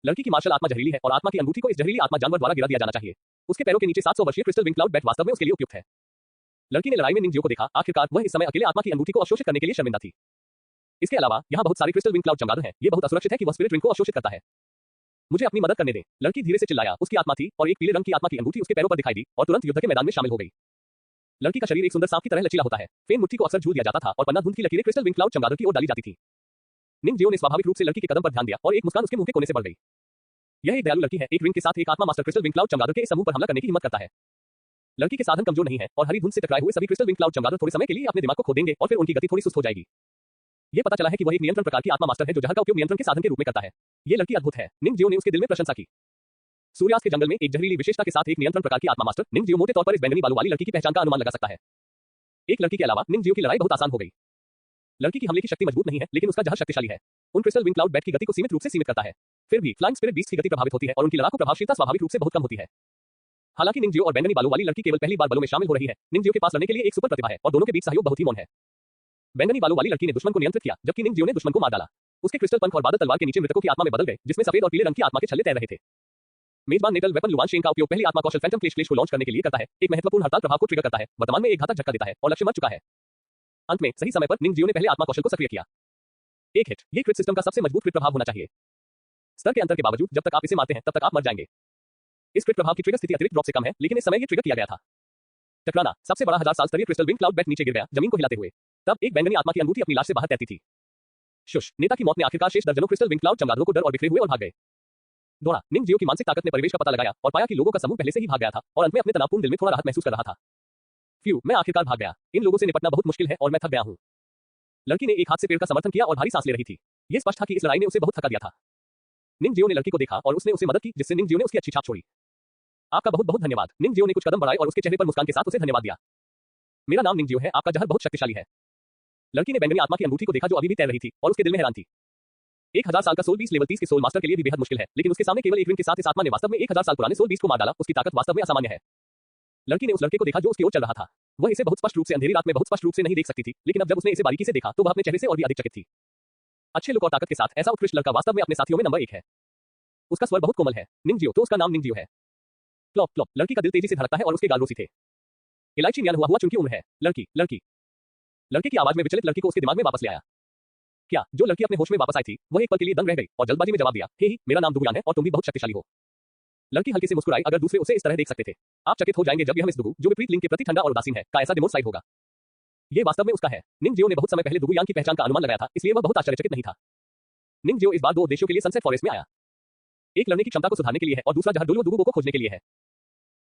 S1: लड़की की मार्शल आत्मा जहरीली है, और आत्मा की अंगूठी को इस जहरीली आत्मा जानवर द्वारा गिरा दिया जाना चाहिए। उसके पैरों के नीचे 700 वर्षीय क्रिस्टल विंग क्लाउड बैट वास्तव में उसके लिए उपयुक्त है। लड़की ने लड़ाई में निंगजियो को देखा। आखिरकार वह इस समय अकेले आत्मा की अंगूठी को अवशोषित करने के लिए शर्मिंदा थी। इसके अलावा यहाँ बहुत सारे क्रिस्टल विंग क्लाउड चमगादड़ हैं। ये बहुत असुरक्षित है कि वह स्पिरिट विंग को अवशोषित करता है। मुझे अपनी मदद करने दें। लड़की धीरे से चिल्लाया। उसकी आत्मा थी, और एक पीले रंग की आत्मा की अंगूठी उसके पैरों पर दिखाई दी, और तुरंत युद्ध के मैदान में शामिल हो गई। लड़की का शरीर एक सुंदर सांप की तरह लचीला होता है। फेन मुट्ठी को अक्सर झूल दिया जाता था, और पन्ना धुंध की लकीरें क्रिस्टल विंग क्लाउड चमगादड़ की ओर डाली जाती थी। निंगजियो ने स्वाभाविक रूप से लड़की के कदम पर ध्यान दिया, और एक मुस्कान उसके मुंह के कोने से बढ़ गई। यह एक दयालु लड़की है। एक रिंग के साथ एक आत्मा मास्टर क्रिस्टल विंग क्लाउड चमगादड़ के इस समूह पर हमला करने की हिम्मत करता है। लड़की के साधन कमजोर नहीं है, और हरी धुंध से टकराए हुए सभी क्रिस्टल विंग क्लाउड चमगादड़ थोड़े समय के लिए अपने दिमाग को खो देंगे, और फिर उनकी गति थोड़ी सुस्त हो जाएगी। ये पता चला है कि वह एक नियंत्रण प्रकार की आत्मा मास्टर है, जो जहर का उपयोग नियंत्रण के साधन के रूप में करता है। ये लड़की अद्भुत है। निंगजियो ने उसके दिल में प्रशंसा की। सूर्यास्त के जंगल में एक जहरीली विशेषता के साथ एक नियंत्रण प्रकार की आत्मा मास्टर। निंगजियो मोटे तौर पर इस बैंगनी बालों वाली लड़की की पहचान का अनुमान लगा सकता है। एक लड़की के अलावा निंगजियो की लड़ाई बहुत आसान हो गई। लड़की की हमले की शक्ति मजबूत नहीं है, लेकिन उसका जहर शक्तिशाली है। उन क्रिस्टल विंग क्लाउड बैट की गति को सीमित रूप से सीमित करता है। फिर भी फ्लाइंग स्पिरिट बीस्ट की गति प्रभावित होती है, और उनकी लड़ाकू प्रभावशीलता स्वाभाविक रूप से बहुत कम होती है। हालांकि निंगजियो और बैंगनी बालों वाली लड़की केवल पहली बार बलों में शामिल हो रही है। निंगजियो के पास लड़ने के लिए एक सुपर प्रतिभा है, और दोनों के बीच सहयोग बहुत ही मौन है। बैंगनी बालों वाली लड़की ने दुश्मन को नियंत्रित किया, जबकि निंगजियो ने दुश्मन को मार डाला। उसके क्रिस्टल पंख और बादल तलवार के नीचे मृतकों की आत्मा में बदल गए, जिसमें सफेद और पीले रंग की आत्मा के छल्ले तैर रहे थे। मेजबान नेटल वेपन लुआन शेन का उपयोग पहली आत्मा कौशल फैंटम क्लेश को लॉन्च करने के लिए करता है। एक महत्वपूर्ण हड़ताल प्रभाव को ट्रिगर करता है, वर्तमान में एक घातक झटका देता है, और लक्ष्य मर चुका है। अंत में सही समय पर निंगजियो ने पहले आत्मा कौशल को सक्रिय किया। एक हिट। ये क्रिट सिस्टम का सबसे मजबूत क्रिट प्रभाव होना चाहिए। स्तर के अंतर के बावजूद जब तक आप इसे मारते हैं, तब तक आप मर जाएंगे। इस क्रिट प्रभाव की ट्रिगर स्थिति अतिरिक्त ड्रॉप से कम है, लेकिन इस समय ये ट्रिगर किया गया था। टकराना। सबसे बड़ा 1000 साल स्तरीय क्रिस्टल विंग क्लाउड बैट नीचे गिर गया, जमीन को हिलाते हुए। तब एक बैंगनी आत्मा की अंगूठी अपनी लाश से बाहर तैरती थी। शुश। नेता की मौत ने आखिरकार शेष दर्जनों क्रिस्टल विंग क्लाउड चमगादड़ों को डर और बिखरे हुए और भाग गए। दौड़ा। निंगजियो की मानसिक ताकत ने परिवेश का पता लगाया, और पाया कि लोगों का समूह पहले से ही भाग गया था, और अंत में अपने तनावपूर्ण दिल में थोड़ा राहत महसूस कर रहा था। फ्यू, मैं आखिरकार भाग गया। इन लोगों से निपटना बहुत मुश्किल है, और मैं थक गया हूं। लड़की ने एक हाथ से पेड़ का समर्थन किया और भारी सांस ले रही थी। यह स्पष्ट था कि इस लड़ाई ने उसे बहुत थका दिया था। निंगजियो ने लड़की को देखा, और उसने उसे मदद की, जिससे निंगजियो ने उसकी अच्छी छाप छोड़ी। आपका बहुत बहुत धन्यवाद। निंगजियो ने कुछ कदम बढ़ाए और उसके चेहरे पर मुस्कान के साथ उसे धन्यवाद दिया। मेरा नाम निंगजियो है। आपका जहर बहुत शक्तिशाली है। लड़की ने बैंगनी आत्मा की अंगूठी को देखा, जो अभी भी तैर रही थी, और उसके दिल में हैरान थी। 1000 साल का सोल बीस्ट लेवल 30 के सोल मास्टर के लिए भी बेहद मुश्किल है, लेकिन उसके सामने केवल एक रिंग के साथ इस आत्मा ने वास्तव में 1000 साल पुराने सोल बीस्ट को मार डाला। उसकी ताकत वास्तव में असामान्य है। लड़की ने उस लड़के को देखा जो उसकी ओर चल रहा था। वह इसे बहुत स्पष्ट रूप से अंधेरी रात में बहुत स्पष्ट रूप से नहीं देख सकती थी, लेकिन अब जब उसने इसे बारीकी से देखा, तो वह अपने चेहरे से और भी अधिक चकित थी। अच्छे लुक और ताकत के साथ ऐसा उत्कृष्ट लड़का वास्तव में अपने साथियों में नंबर 1 है। उसका स्वर बहुत कोमल है। निंगजियो, तो उसका नाम निंगजियो है। Klopp Klopp. लड़की का दिल तेजी से धड़कता है, और उसके गाल रोसी थे। इलायची न्यान हुआ चुनकी उम्र है। लड़की। लड़के की आवाज में विचलित लड़की को उसके दिमाग में वापस ले आया। क्या? जो लड़की अपने होश में वापस आई थी, वह एक पल के लिए दंग रह गई, और जल्दबाजी में जवाब दिया, हे ही, मेरा नाम दुगुयान है, और तुम भी बहुत शक्तिशाली हो। लड़की हल्के से मुस्कुराई। अगर दूसरे उसे इस तरह देख सकते थे। आप चकित हो जाएंगे जब यह मिस दुगु, जो विपरीत लिंग के प्रति ठंडा और उदासीन है, का ऐसा डिमोसाइड होगा। ये वास्तव में उसका है। निंगजियो ने बहुत समय पहले दुगुयान की पहचान का अनुमान लगाया था, इसलिए वह बहुत आश्चर्यचकित नहीं था। निंगजियो इस बार 2 उद्देश्यों के लिए सनसेट फॉरेस्ट में आया। एक लड़ने की क्षमता को सुधारने के लिए है और दूसरा जहरडोलू दुगुबो को खोजने के लिए है।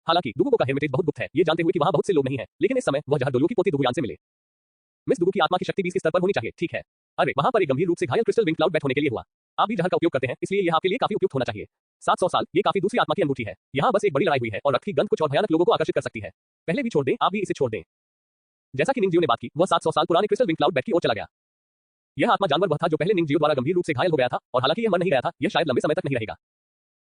S1: हालांकि दुगुबो का हेरिटेज बहुत गुप्त है, ये जानते हुए कि वहां बहुत से लोग नहीं है, लेकिन इस समय वह जहरडोलू की पोती दुगुयान से मिले। मिस दुगु की आत्मा की शक्ति 20 के स्तर पर होनी चाहिए, ठीक है। अरे वहां पर एक गंभीर रूप से घायल क्रिस्टल विंग क्लाउड बैट होने के लिए हुआ। आप भी जहर का उपयोग करते हैं, इसलिए यह आपके लिए काफी उपयुक्त होना चाहिए। 700 साल, ये काफी दूसरी आत्मा की अंगूठी है। यहाँ बस एक बड़ी लड़ाई हुई है और रक्त की गंध कुछ और भयानक लोगों को आकर्षित कर सकती है। पहले भी छोड़ दें, आप भी इसे छोड़ दें। जैसा कि निंगजियो ने बात की, वह 700 साल पुराने क्रिस्टल विंग क्लाउड बैट की ओर चला गया। यह आत्मा जानवर वह था जो पहले निंगजियो द्वारा गंभीर रूप से घायल हो गया था, और हालांकि यह मर नहीं गया था, यह शायद लंबे समय तक नहीं रहेगा।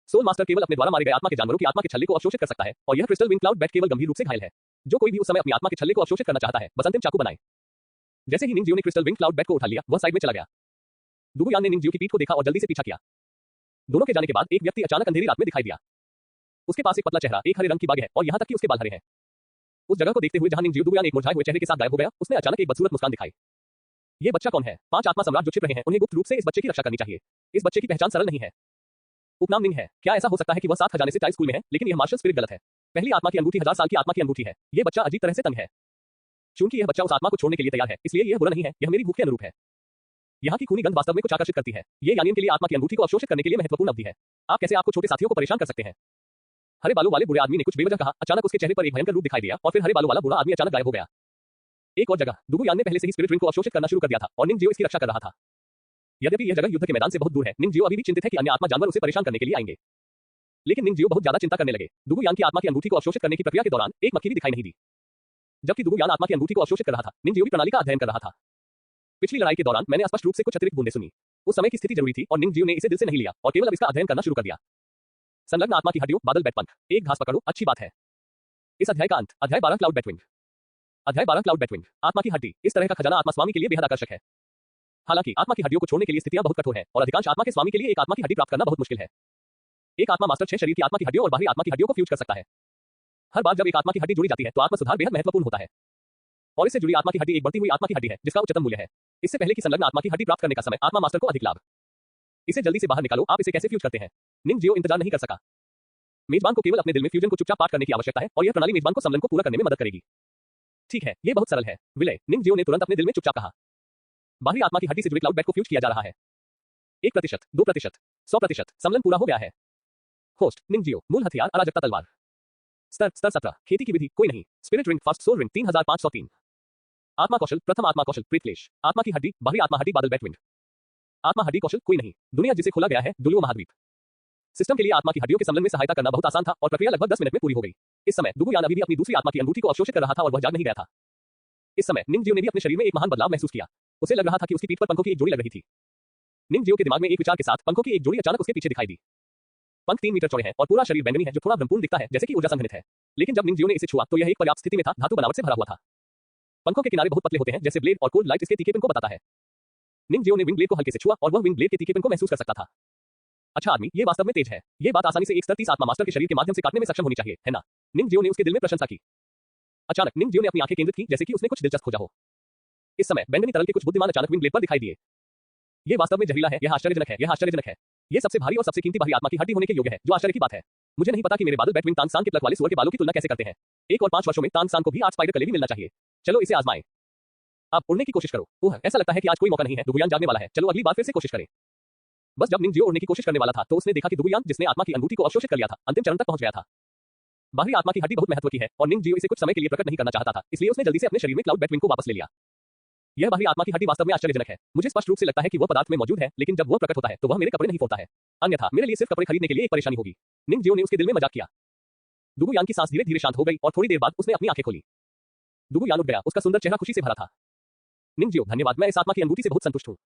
S1: सोल मास्टर केवल अपने द्वारा मारे गए आत्मा के जानवरों की आत्मा के छल्ले को अवशोषित कर सकता है, और यह क्रिस्टल विंग क्लाउड बैट केवल गंभीर रूप से घायल है। जो कोई भी उस समय अपनी आत्मा के छल्ले को अवशोषित करना चाहता है, बस अंतिम चाकू बनाए। जैसे ही निंगजियो ने क्रिस्टल विंग क्लाउड बैट को उठा लिया, वह साइड में चला गया। दुगुयान ने निंगजियो की पीठ को देखा और जल्दी से पीछा किया। दोनों के जाने के बाद एक व्यक्ति अचानक अंधेरी रात में दिखाई दिया। उसके पास एक पतला चेहरा, एक हरे रंग की बाग है, और यहाँ तक कि उसके बाल हरे हैं। उस जगह को देखते हुए जहां निंगजियो दुगुयान एक मुरझाए हुए चेहरे के साथ गायब हो गया, उसने अचानक एक बदसूरत मुस्कान दिखाई। ये बच्चा कौन है? 5 आत्मा सम्राट जो छिप रहे हैं, उन्हें गुप्त रूप से इस बच्चे की रक्षा करनी चाहिए। इस बच्चे की पहचान सरल नहीं है। उपनाम निंग है। क्या ऐसा हो सकता है कि वह 7 खजाने से चाइल्ड स्कूल में है, लेकिन यह मार्शल स्पिरिट गलत है। पहली आत्मा की अंगूठी 1000 साल की आत्मा की अंगूठी है। ये बच्चा अजीब तरह से तंग है। चूंकि यह बच्चा उस आत्मा को छोड़ने के लिए तैयार है, इसलिए यह बुरा नहीं है, यह मेरी भूख के अनुरूप है। यहाँ की खूनी गंध वास्तव में कुछ आकर्षित करती है। ये यानियन के लिए आत्मा की अंगूठी को अवशोषित करने के लिए महत्वपूर्ण अवधि है। आप कैसे आपको छोटे साथियों को परेशान कर सकते हैं? हरे बालों वाले बुरे आदमी ने कुछ बेवजह कहा। अचानक उसके चेहरे पर एक भयंकर रूप दिखाई दिया और फिर हरे बालों वाला बुरा आदमी अचानक गायब हो गया। एक और जगह, दुगुयान ने पहले से ही स्पिरिट रिंग को अवशोषित करना शुरू कर दिया था और निंगजियो इसकी रक्षा कर रहा था। यद्यपि यह जगह युद्ध के मैदान से बहुत दूर है, निंगजियो अभी भी चिंतित है कि अन्य आत्मा जानवर उसे परेशान करने के लिए आएंगे। लेकिन निंगजियो बहुत ज्यादा चिंता करने लगे। दुगुयान की आत्मा की अंगूठी को अवशोषित करने की प्रक्रिया के दौरान एक मक्खी भी दिखाई नहीं दी। जबकि दुगुयान आत्मा की अंगूठी को अवशोषित कर रहा था, निंगजियो भी प्रणाली का अध्ययन कर रहा था। पिछली लड़ाई के दौरान मैंने स्पष्ट रूप से कुछ अतिरिक्त बूंदें सुनी। उस समय की स्थिति जरूरी थी और निंगजियो ने इसे दिल से नहीं लिया और केवल अब इसका अध्ययन करना शुरू कर दिया। संलग्न आत्मा की हड्डियों, बादल बैटपंख, एक घास पकड़ो, अच्छी बात है। इस अध्याय का अंत, अध्याय 12 क्लाउड बैटविंग। अध्याय 12 क्लाउड बैटविंग, आत्मा की हड्डी। इस तरह का खजाना आत्मा स्वामी के लिए बेहद आकर्षक है। हालांकि आत्मा की हड्डियों को छोड़ने के लिए स्थितियां बहुत कठोर है और अधिकांश आत्मा के स्वामी के लिए एक आत्मा की हड्डी प्राप्त करना बहुत मुश्किल है। एक आत्मा मास्टर 6 शरीर की आत्मा की हड्डियों और बाहरी आत्मा की हड्डियों को फ्यूज कर सकता है। हर बार जब एक आत्मा की हड्डी जोड़ी जाती है तो आत्मा सुधार बेहद महत्वपूर्ण होता है। और इससे जुड़ी आत्मा की हड्डी एक बढ़ती हुई आत्मा की हड्डी है जिसका उच्चतम मूल्य है। इससे पहले कि संलग्न आत्मा की हड्डी प्राप्त करने का समय, आत्मा मास्टर को अधिक लाभ। इसे जल्दी से बाहर निकालो। आप इसे कैसे फ्यूज करते हैं? निंगजियो इंतजार नहीं कर सका। मेजबान को केवल अपने दिल में फ्यूजन को चुपचाप पाठ करने की आवश्यकता है और यह प्रणाली मेजबान को सम्मेलन को पूरा करने में मदद करेगी। ठीक है, यह बहुत सरल है। विलय, निंगजियो ने तुरंत अपने दिल में चुपचाप कहा। बाहरी आत्मा की हड्डी से जुड़े क्लाउड बैट को फ्यूज किया जा रहा है। 1%, 2%, 100%, सम्मेलन पूरा हो गया है। होस्ट, निंगजियो, मूल हथियार, अराजकता तलवार। स्तर 17, खेती की विधि, कोई नहीं। Spirit ring, first soul ring, 3503। आत्मा कौशल, प्रथम आत्मा कौशल, प्रीतक्लेश। आत्मा की हड्डी, बाहरी आत्मा हड्डी, बादल बैटविंड। आत्मा हड्डी कौशल, कोई नहीं। दुनिया जिसे खोला गया है, दुलुओ महाद्वीप। सिस्टम के लिए आत्मा की हड्डियों के सम्मेलन में सहायता करना बहुत आसान था और प्रक्रिया लगभग 10 मिनट में पूरी हो गई। इस समय दुगुयान अभी भी अपनी दूसरी आत्मा की अंगूठी को अवशोषित कर रहा था और वह जाग नहीं गया था। इस समय निंगजियो ने भी अपने शरीर में एक महान बदलाव महसूस किया। उसे लग रहा था कि उसकी पीठ पर पंखों की एक जोड़ी लग रही थी। निंगजियो के दिमाग में एक विचार के साथ पंखों की एक जोड़ी अचानक उसके पीछे दिखाई दी। पंख 3 मीटर चौड़े हैं और पूरा शरीर बैंगनी है जो थोड़ा भ्रमपूर्ण दिखता है, जैसे कि ऊर्जा संघनित है। लेकिन जब निंगजियो ने इसे छुआ तो यह एक पर्याप्त स्थिति में था, धातु बनावट से भरा हुआ था। पंखों के किनारे बहुत पतले होते हैं जैसे ब्लेड और कोल्ड लाइट इसके तीखेपन को बताता है। निंगजियो ने विंग ब्लेड को हल्के से छुआ और वह विंग ब्लेड के तीखेपन को महसूस कर सकता था। अच्छा आदमी, ये वास्तव में तेज है। ये बात आसानी से एक स्तर 30 आत्मा मास्टर के शरीर के माध्यम से काटने में सक्षम होनी चाहिए, है ना? निंगजियो ने उसके दिल में प्रशंसा की। अचानक निंगजियो ने अपनी आंखें केंद्रित की जैसे कि उसने कुछ दिलचस्प खोजा हो। इस समय बैंगनी तरल के कुछ बुद्धिमान अचानक विंग ब्लेड पर दिखाई दिए। ये वास्तव में जहरीला है, यह आश्चर्यजनक है, यह आश्चर्यजनक है। ये सबसे भारी और सबसे कीमती बाहरी आत्मा की हड्डी होने के योग्य है, जो आश्चर्य की बात है। मुझे नहीं पता कि मेरे बादल बैटविंग तांगसान के प्लक वाले सुअर के बालों की तुलना कैसे करते हैं। 1 और 5 वर्षों में तांगसान को भी 8 स्पाइडर कले भी मिलना चाहिए। चलो इसे आजमाएं। अब उड़ने की कोशिश करो। ओह, ऐसा लगता है कि आज कोई मौका नहीं है। दुगुयान जागने वाला है। चलो अगली बार फिर से कोशिश करें। बस जब निंगजियो उड़ने की कोशिश करने वाला था तो उसने देखा कि दुगुयान, जिसने आत्मा की अंगूठी को अवशोषित कर लिया था, अंतिम चरण तक पहुंच गया था। बाहरी आत्मा की हड्डी बहुत महत्व की है और निंगजियो इसे कुछ समय के लिए प्रकट नहीं करना चाहता था, इसलिए उसने जल्दी से अपने शरीर में क्लाउड बैटविंग को वापस ले लिया। यह बाहरी आत्मा की हड्डी वास्तव में आश्चर्यजनक है। मुझे स्पष्ट रूप से लगता है कि वह पदार्थ में मौजूद है, लेकिन जब वह प्रकट होता है तो वह मेरे कपड़े नहीं फोड़ता है। अन्यथा मेरे लिए सिर्फ कपड़े खरीदने के लिए एक परेशानी होगी। निंगजियो ने उसके दिल में मजाक किया। दुगुयान की सांस धीरे धीरे शांत हो गई और थोड़ी देर बाद उसने अपनी आंखें खोली। दुगुयान उठ गया, उसका सुंदर चेहरा खुशी से भरा था। निंगजियो, धन्यवाद, मैं इस आत्मा की अंगूठी से बहुत संतुष्ट हूँ।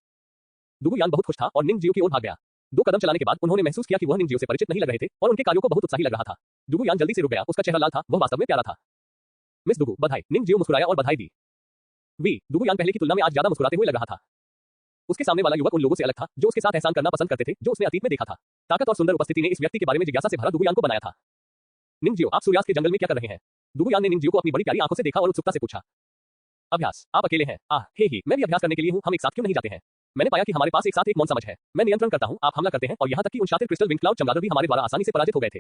S1: दुगुयान बहुत खुश था और निंगजियो की ओर भाग गया। 2 कदम चलाने के बाद उन्होंने महसूस किया कि वह निंगजियो से परिचित नहीं लग रहे थे और उनके कार्यों को बहुत उत्साही लग रहा था। दुगुयान जल्दी से रुक गया, उसका चेहरा लाल था, वह वास्तव में प्यारा था। मिस दुगु, बधाई। निंगजियो मुस्कुराया और बधाई दी। दुगुयान पहले की तुलना में आज ज्यादा मुस्कुराते हुए लग रहा था। उसके सामने वाला युवक उन लोगों से अलग था जो उसके साथ एहसान करना पसंद करते थे, जो उसने अतीत में देखा था। ताकत और सुंदर उपस्थिति ने इस व्यक्ति के बारे में जिज्ञासा से भरा दुगुयान को बनाया था। निंगजियो, आप सूर्यास्त के जंगल में क्या कर रहे हैं? दुगुयान ने निंगजियो को अपनी बड़ी प्यारी आंखों से देखा और उत्सुकता से पूछा। अभ्यास, आप अकेले हैं? ही, मैं भी अभ्यास करने के लिए हूँ, हम एक साथ क्यों नहीं जाते हैं? मैंने पाया कि हमारे पास एक साथ एक मौन समझ है। मैं नियंत्रण करता हूँ, आप हमला करते हैं और यहाँ तक कि उन शातिर क्रिस्टल विंग क्लाउड चमगादड़ भी हमारे द्वारा आसानी से पराजित हो गए थे।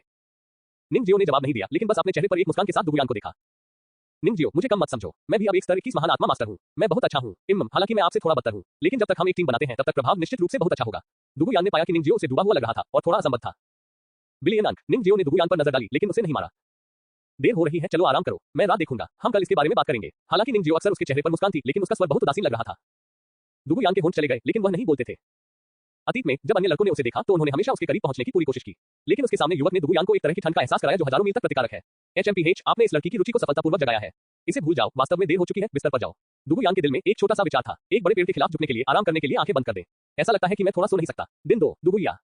S1: निंगजियो ने जवाब नहीं दिया, लेकिन बस अपने चेहरे पर एक मुस्कान के साथ दुगुयान को देखा। निंगजियो, मुझे कम मत समझो, मैं भी अब एक स्तर 21 महान आत्मा मास्टर हूँ। मैं बहुत अच्छा हूँ। हालांकि मैं आपसे थोड़ा बदतर हूँ, लेकिन जब तक हम एक टीम बनाते हैं तब तक प्रभाव निश्चित रूप से बहुत अच्छा होगा। दुगुयान ने पाया कि निंगजियो उसे डूबा हुआ लग रहा था और थोड़ा असंबद्ध था। बिलियन अंक। निंग जियो ने दुगुयान पर नजर डाली लेकिन उसे नहीं मारा। देर हो रही है, चलो आराम करो, मैं रात देखूंगा, हम कल इसके बारे में बात करेंगे। हालांकि निंग जियो अक्सर उसके चेहरे पर मुस्कान थी लेकिन उसका स्वर बहुत उदासीन लग रहा था। दुगुयान के होंठ चले गए लेकिन वह नहीं बोलते थे। अतीत में जब अन्य लड़कों ने उसे देखा तो उन्होंने हमेशा उसके करीब पहुंचने की पूरी कोशिश की, लेकिन उसके सामने युवक ने दुगुयान को एक तरह की ठंड का एहसास कराया जो हजारों मील तक प्रतिकारक है। HMPH, आपने इस लड़की की रुचि को सफलतापूर्वक जगाया है। इसे भूल जाओ, वास्तव में देर हो चुकी है, बिस्तर पर जाओ। दुगुयान के दिल में एक छोटा सा विचार था, एक बड़े पेड़ के खिलाफ झुकने के लिए, आराम करने के लिए आंखें बंद कर दे। ऐसा लगता है कि मैं थोड़ा सो नहीं सकता। दिन 2, दुगुया।